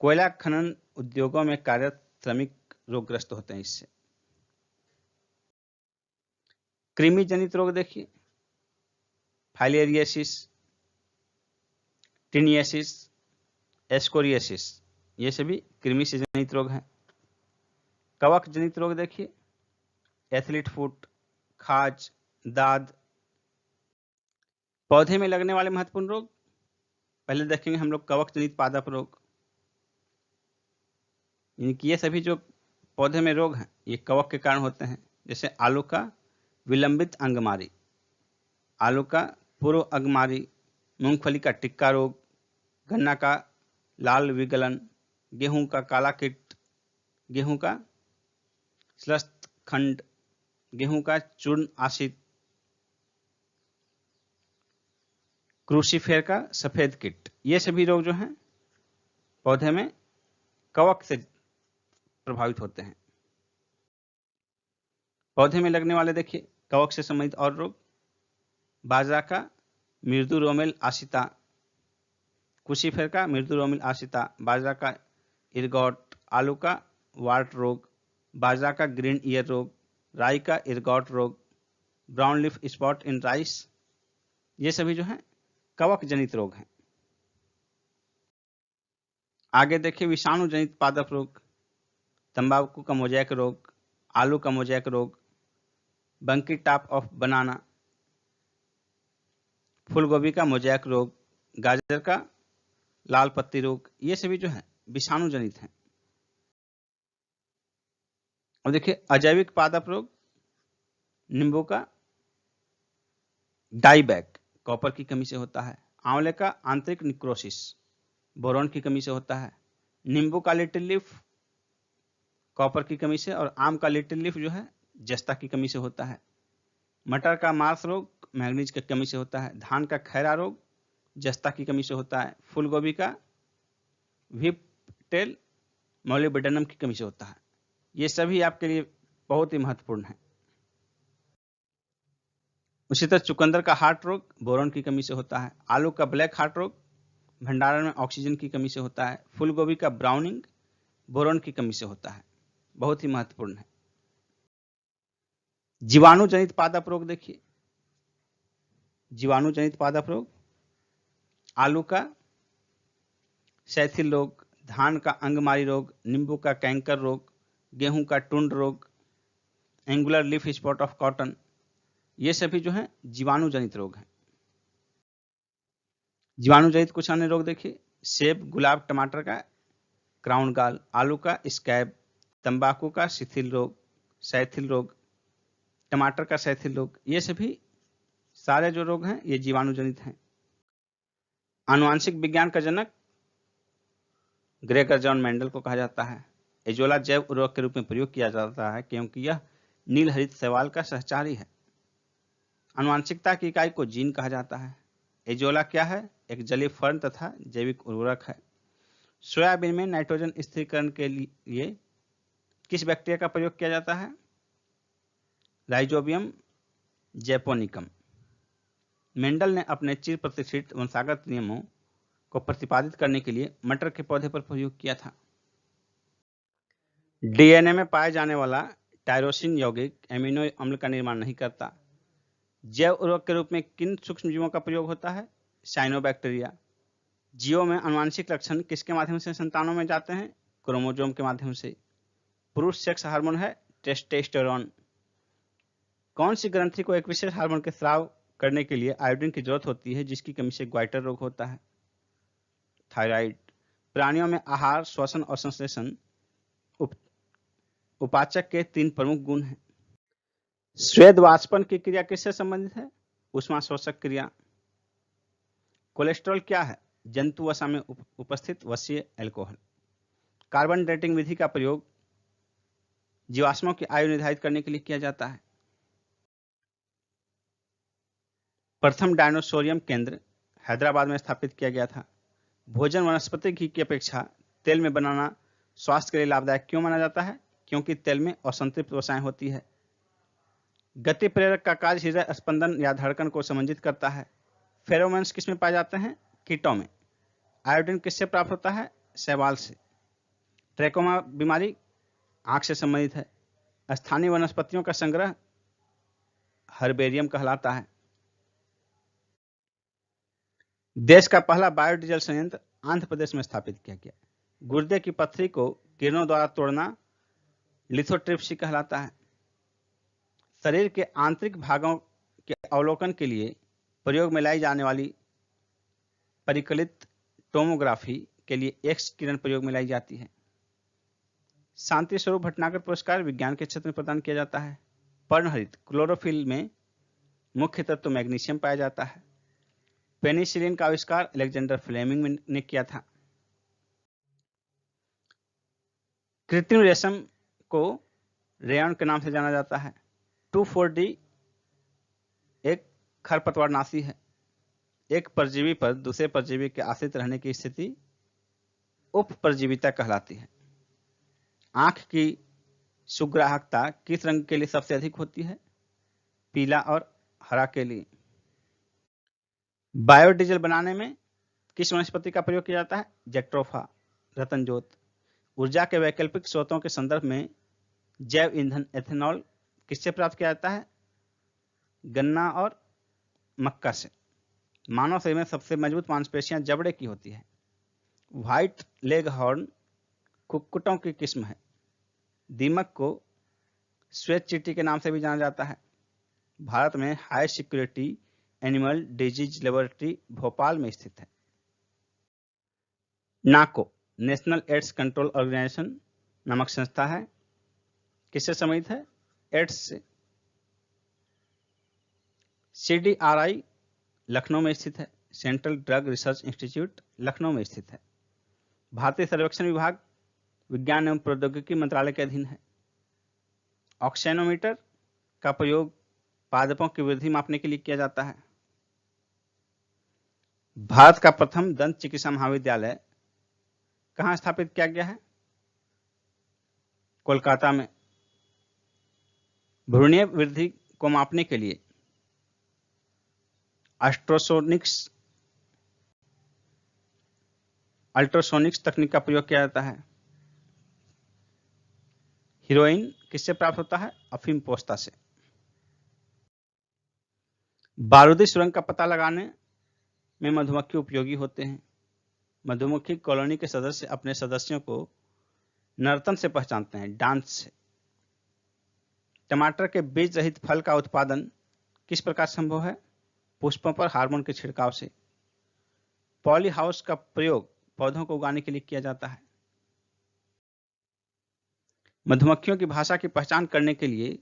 कोयला खनन उद्योगों में कार्यरत श्रमिक रोगग्रस्त होते हैं इससे। कृमि जनित रोग देखिए। फाइलेरियासिस, टिनियासिस, एस्कोरियासिस, ये सभी कृमि से जनित रोग हैं। कवक जनित रोग देखिए। एथलीट फुट, खाज, दाद। पौधे में लगने वाले महत्वपूर्ण रोग पहले देखेंगे हम लोग। कवक जनित पादप रोग, यानी कि ये सभी जो पौधे में रोग हैं ये कवक के कारण होते हैं। जैसे आलू का विलंबित अंगमारी, आलू का पूर्व अंगमारी, मूंगफली का टिक्का रोग, गन्ना का लाल विगलन, गेहूं का काला कीट, गेहूं का श्लस्त खंड, गेहूं का चूर्ण आशित, क्रूसीफेर का सफेद कीट, ये सभी रोग जो हैं पौधे में कवक से प्रभावित होते हैं। पौधे में लगने वाले देखिए कवक से संबंधित और रोग। बाजरा का मृदु रोमेल आशिता, क्रूसीफेर का मृदु रोमेल आशिता, बाजरा का इरगॉट, आलू का वार्ट रोग, बाजरा का ग्रीन ईयर रोग, राई का इरगॉट रोग, brown leaf spot in rice, ये सभी जो हैं कवक जनित रोग हैं। आगे देखिए विषाणु जनित पादप रोग। तंबाकू का मोजैक रोग, आलू का मोजैक रोग, बंकी टॉप ऑफ बनाना, फूलगोभी का मोजैक रोग, गाजर का लाल पत्ती रोग, ये सभी जो है विषाणु जनित हैं। और देखिए अजैविक पादप रोग। नींबू का डाईबैक कॉपर की कमी से होता है। आंवले का आंतरिक निक्रोसिस बोरॉन की कमी से होता है। नींबू का लिटिल लीफ कॉपर की कमी से, और आम का लिटिल लीफ जो है जस्ता की कमी से होता है। मटर का मार्स रोग मैग्नीज की कमी से होता है। धान का खैरा रोग जस्ता की कमी से होता है। फूलगोभी का व्हिप टेल मोलिबेडनम की कमी से होता है। ये सभी आपके लिए बहुत ही महत्वपूर्ण है। उसी तरह चुकंदर का हार्ट रोग बोरॉन की कमी से होता है। आलू का ब्लैक हार्ट रोग भंडारण में ऑक्सीजन की कमी से होता है। फूलगोभी का ब्राउनिंग बोरॉन की कमी से होता है, बहुत ही महत्वपूर्ण है। जीवाणु जनित पादप रोग देखिए। जीवाणु जनित पादप रोग। आलू का शैथिल रोग, धान का अंगमारी रोग, नींबू का कैंकर रोग, गेहूं का टुंड रोग, angular leaf spot of cotton, ये सभी जो है जीवाणु जनित रोग हैं। जीवाणु जनित कुछ अन्य रोग देखिए। सेब, गुलाब, टमाटर का क्राउन गाल, आलू का स्कैब, तंबाकू का शिथिल रोग, शैथिल रोग, टमाटर का शैथिल रोग, ये सभी सारे जो रोग हैं ये जीवाणु जनित हैं। आनुवांशिक विज्ञान का जनक ग्रेगर जॉन मेंडल को कहा जाता है। एजोला जैव उर्वरक के रूप में प्रयोग किया जाता है क्योंकि यह नील हरित शैवाल का सहचारी है। आनुवांशिकता की इकाई को जीन कहा जाता है। एजोला क्या है? एक जलीय फर्न तथा जैविक उर्वरक है। सोयाबीन में नाइट्रोजन स्थिरीकरण के लिए किस बैक्टीरिया का प्रयोग किया जाता है? Rhizobium japonicum. मेंडल ने अपने चिर प्रतिष्ठित वंशागत नियमों को प्रतिपादित करने के लिए मटर के पौधे पर प्रयोग किया था। डीएनए में पाए जाने वाला टायरोसिन यौगिक एमिनो अम्ल का निर्माण नहीं करता। जैव उर्वरक के रूप में किन सूक्ष्मजीवों का प्रयोग होता है? साइनोबैक्टीरिया। जीवों में आनुवांशिक लक्षण किसके माध्यम से संतानों में जाते हैं? क्रोमोसोम के माध्यम से। पुरुष सेक्स हार्मोन है टेस्टोस्टेरोन। कौन सी ग्रंथि को एक विशेष हार्मोन के स्राव करने के लिए आयोडीन की जरूरत होती है जिसकी कमी से ग्वाइटर रोग होता है? थायराइड। प्राणियों में आहार, श्वसन और संश्लेषण उपाचक के 3 प्रमुख गुण हैं। स्वेद वाष्पन की क्रिया किससे संबंधित है? ऊष्माशोषक क्रिया। कोलेस्ट्रॉल क्या है? जंतु वसा में उपस्थित वसीय एल्कोहल। कार्बन डेटिंग विधि का प्रयोग जीवाश्मों की आयु निर्धारित करने के लिए किया जाता है। प्रथम डायनोसोरियम केंद्र हैदराबाद में स्थापित किया गया था। भोजन वनस्पति घी की अपेक्षा तेल में बनाना स्वास्थ्य के लिए लाभदायक क्यों माना जाता है? क्योंकि तेल में असंतृप्त वसाएं होती है। गति प्रेरक का कार्य हृदय स्पंदन या धड़कन को समंजित करता है। फेरोमोन्स किसमें पाए जाते हैं? कीटों में। आयोडीन किससे प्राप्त होता है? शैवाल से। ट्रैकोमा बीमारी आंख से संबंधित है। स्थानीय वनस्पतियों का संग्रह हर्बेरियम कहलाता है। देश का पहला बायोडीजल संयंत्र आंध्र प्रदेश में स्थापित किया गया। गुर्दे की पत्थरी को किरणों द्वारा तोड़ना लिथोट्रिप्सी कहलाता है। शरीर के आंतरिक भागों के अवलोकन के लिए प्रयोग में लाई जाने वाली परिकलित टोमोग्राफी के लिए एक्स किरण प्रयोग में लाई जाती है। शांति स्वरूप भटनागर पुरस्कार विज्ञान के क्षेत्र में प्रदान किया जाता है। पर्णहरित क्लोरोफिल में मुख्य तत्व मैग्नीशियम पाया जाता है। पेनिसिलिन का आविष्कार अलेक्जेंडर फ्लेमिंग ने किया था। कृत्रिम रेशम को रेयन के नाम से जाना जाता है। 2,4-D एक खरपतवारनाशी है। एक परजीवी पर दूसरे परजीवी के आश्रित रहने की स्थिति उपपरजीविता कहलाती है। आंख की सुग्राहकता किस रंग के लिए सबसे अधिक होती है? पीला और हरा के लिए। बायोडीजल बनाने में किस वनस्पति का प्रयोग किया जाता है? जट्रोफा, रतनजोत। ऊर्जा के वैकल्पिक स्रोतों के संदर्भ में जैव ईंधन एथेनॉल किससे प्राप्त किया जाता है? गन्ना और मक्का से। मानव शरीर में सबसे मजबूत मांसपेशियां जबड़े की होती है। व्हाइट लेग हॉर्न कुक्कुटों की किस्म है। दीमक को श्वेत चींटी के नाम से भी जाना जाता है। भारत में high security animal disease laboratory Bhopal में स्थित है। नाको नेशनल एड्स कंट्रोल ऑर्गेनाइजेशन नामक संस्था है। किससे संबंधित है? एड्स से। CDRI लखनऊ में स्थित है। Central drug research institute Lucknow में स्थित है। भारतीय सर्वेक्षण विभाग विज्ञान एवं प्रौद्योगिकी मंत्रालय के अधीन है। ऑक्सेनोमीटर का प्रयोग पादपों की वृद्धि मापने के लिए किया जाता है। भारत का प्रथम दंत चिकित्सा महाविद्यालय कहाँ स्थापित किया गया है? कोलकाता में। भ्रूणीय वृद्धि को मापने के लिए अल्ट्रासोनिक्स तकनीक का प्रयोग किया जाता है। हीरोइन किससे प्राप्त होता है? अफीम पोस्ता से। बारूदी सुरंग का पता लगाने में मधुमक्खी उपयोगी होते हैं। मधुमक्खी कॉलोनी के सदस्य अपने सदस्यों को नर्तन से पहचानते हैं, डांस से। टमाटर के बीज रहित फल का उत्पादन किस प्रकार संभव है? पुष्पों पर हार्मोन के छिड़काव से। पॉली हाउस का प्रयोग पौधों को उगाने के लिए किया जाता है। मधुमक्खियों की भाषा की पहचान करने के लिए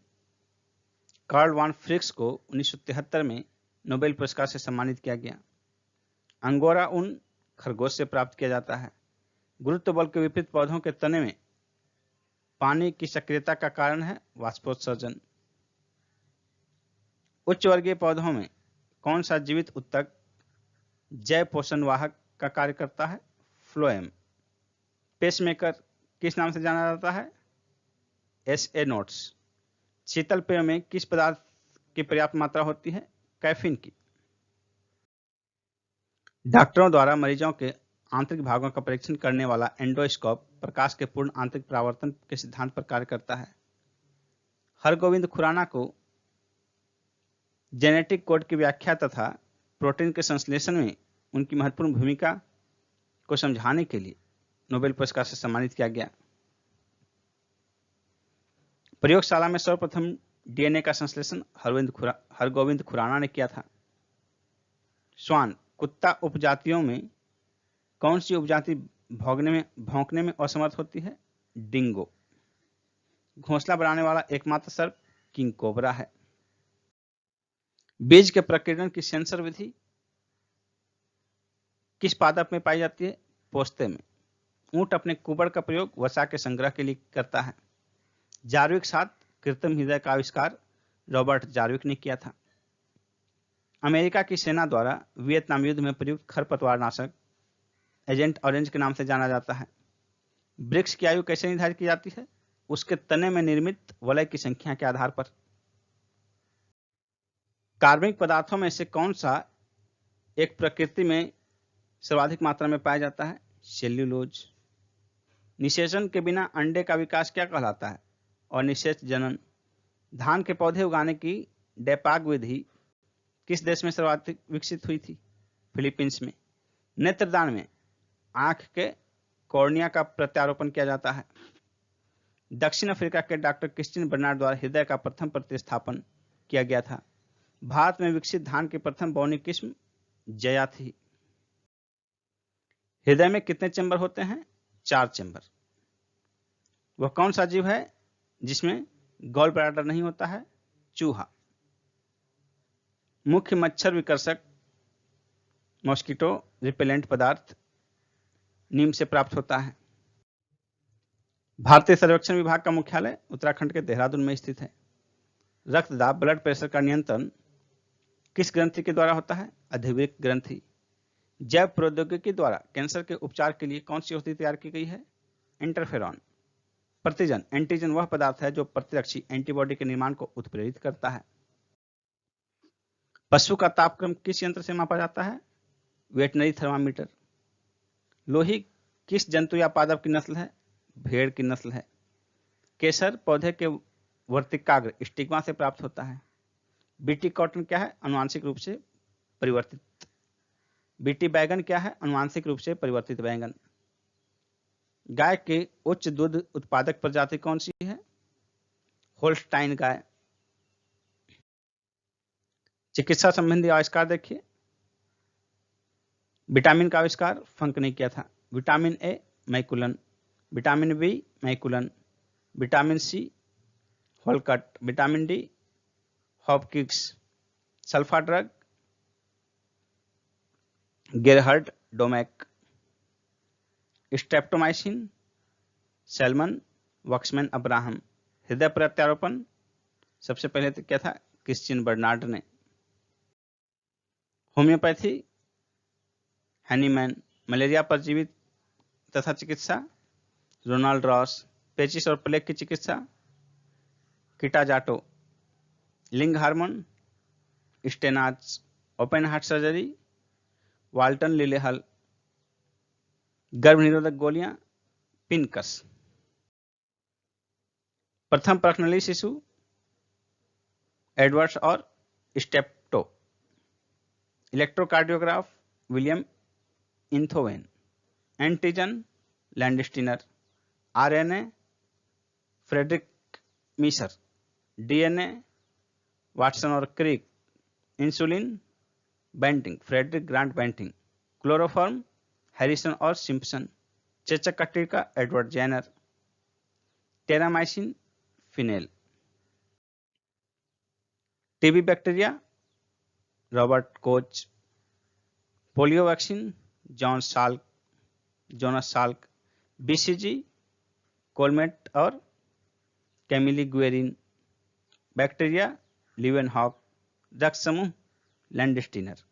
कार्ल वान फ्रिक्स को 1973 में नोबेल पुरस्कार से सम्मानित किया गया। अंगोरा ऊन खरगोश से प्राप्त किया जाता है। गुरुत्व बल के विपरीत पौधों के तने में पानी की सक्रियता का कारण है वाष्पोत्सर्जन। उच्च वर्गीय पौधों में कौन सा जीवित ऊतक जैव पोषण वाहक का कार्य करता है? फ्लोएम। पेसमेकर किस नाम से जाना जाता है? SA notes. शीतल पेय में किस पदार्थ की पर्याप्त मात्रा होती है? कैफीन की। डॉक्टरों द्वारा मरीजों के आंतरिक भागों का परीक्षण करने वाला एंडोस्कोप प्रकाश के पूर्ण आंतरिक परावर्तन के सिद्धांत पर कार्य करता है। हरगोविंद खुराना को जेनेटिक कोड की व्याख्या तथा प्रोटीन के संश्लेषण में उनकी महत्वपूर्ण भूमिका को समझाने के लिए नोबेल पुरस्कार से सम्मानित किया गया। प्रयोगशाला में सर्वप्रथम DNA का संश्लेषण हरगोविंद खुराना ने किया था। श्वान कुत्ता उपजातियों में कौन सी उपजाति भौंकने में असमर्थ होती है? डिंगो। घोंसला बनाने वाला एकमात्र सर्प किंग कोबरा है। बीज के प्रकीर्णन की सेंसर विधि किस पादप में पाई जाती है? पोस्ते में। ऊंट अपने कुबड़ का प्रयोग वसा के संग्रह के लिए करता है। जार्विक साथ कृत्रिम हृदय का आविष्कार रॉबर्ट जार्विक ने किया था। अमेरिका की सेना द्वारा वियतनाम युद्ध में प्रयुक्त खरपतवार नाशक एजेंट ऑरेंज के नाम से जाना जाता है। वृक्ष की आयु कैसे निर्धारित की जाती है? उसके तने में निर्मित वलय की संख्या के आधार पर। कार्बनिक पदार्थों में से कौन सा एक प्रकृति में सर्वाधिक मात्रा में पाया जाता है? सेल्यूलोज। निषेचन के बिना अंडे का विकास क्या कहलाता है? और निषेच जनन। धान के पौधे उगाने की डेपाग विधि किस देश में सर्वाधिक विकसित हुई थी? फिलीपींस में। नेत्रदान में आंख के कॉर्निया का प्रत्यारोपण किया जाता है। दक्षिण अफ्रीका के डॉक्टर क्रिस्टिन बर्नार्ड द्वारा हृदय का प्रथम प्रतिस्थापन किया गया था। भारत में विकसित धान की प्रथम बौनी किस्म जया थी। हृदय में कितने चैम्बर होते हैं? 4 चैम्बर। वह कौन सा जीव है जिसमें गॉल ब्लैडर नहीं होता है? चूहा। मुख्य मच्छर विकर्षक मॉस्किटो रिपेलेंट पदार्थ नीम से प्राप्त होता है। भारतीय सर्वेक्षण विभाग का मुख्यालय उत्तराखंड के देहरादून में स्थित है। रक्तदाब ब्लड प्रेशर का नियंत्रण किस ग्रंथि के द्वारा होता है? अधिवृक्क ग्रंथि। जैव प्रौद्योगिकी द्वारा कैंसर के उपचार के लिए कौन सी औषधि तैयार की गई है? इंटरफेरॉन। प्रतिजन एंटीजन वह पदार्थ है जो प्रतिरक्षी एंटीबॉडी के निर्माण को उत्प्रेरित करता है। पशु का तापक्रम किस यंत्र से मापा जाता है? Veterinary thermometer. लोही किस जंतु या पादप की नस्ल है? भेड़ की नस्ल है। केसर पौधे के वर्तिकाग्र स्टिग्मा से प्राप्त होता है। बीटी कॉटन क्या है? आनुवांशिक रूप से परिवर्तित। बीटी बैगन क्या है? आनुवांशिक रूप से परिवर्तित बैंगन। गाय के उच्च दूध उत्पादक प्रजाति कौन सी है? होल्स्टाइन गाय। चिकित्सा संबंधी आविष्कार देखिए। विटामिन का आविष्कार फंक ने किया था। Vitamin A McCollum, vitamin B McCollum, vitamin C होलकट, vitamin D Hopkins, sulfa drug Gerhard Domagk, streptomycin Selman Waksman Abraham. हृदय प्रत्यारोपण सबसे पहले तो क्या था? क्रिस्टिन बर्नार्ड ने। Homeopathy Hahnemann. मलेरिया परजीवी तथा चिकित्सा रोनाल्ड रॉस। पेचिस और प्लेग की चिकित्सा किटाजाटो। लिंग hormone Steinach. Open heart surgery Walton Lillehei. गर्भ निरोधक गोलियां पिनकस। प्रथम प्रश्नली शिशु एडवर्ड्स और Steptoe. Electrocardiograph William Einthoven. Antigen Landsteiner. RNA Friedrich Miescher. DNA Watson और Crick. Insulin Banting Frederick Grant Banting. Chloroform Harrison और सिम्पसन। चेचक का टीका Edward Jenner. Terramycin Finlay. TB bacteria Robert Koch, polio vaccine Jonas Salk, BCG, Calmette और Camille Guerin, bacteria Leeuwenhoek, drugs समूह लैंडस्टीनर।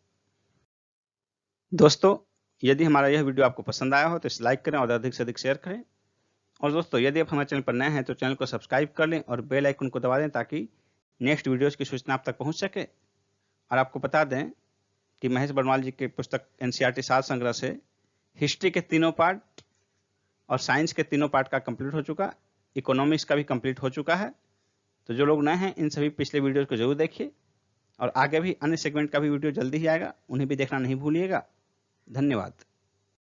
दोस्तों, यदि हमारा यह वीडियो आपको पसंद आया हो तो इसे लाइक करें और अधिक से अधिक शेयर करें। और दोस्तों, यदि आप हमारे चैनल पर नए हैं तो चैनल को सब्सक्राइब कर लें और बेल आइकन को दबा दें ताकि नेक्स्ट वीडियोस की सूचना आप तक पहुंच सके। और आपको बता दें कि महेश बर्णवाल जी की पुस्तक एनसीईआरटी साल संग्रह से हिस्ट्री के तीनों पार्ट और साइंस के तीनों पार्ट का कंप्लीट हो चुका, इकोनॉमिक्स का भी कंप्लीट हो चुका है। तो जो लोग नए हैं इन सभी पिछले वीडियोस को जरूर देखिए और आगे भी अन्य सेगमेंट का भी वीडियो जल्दी ही आएगा, उन्हें भी देखना नहीं भूलिएगा। धन्यवाद।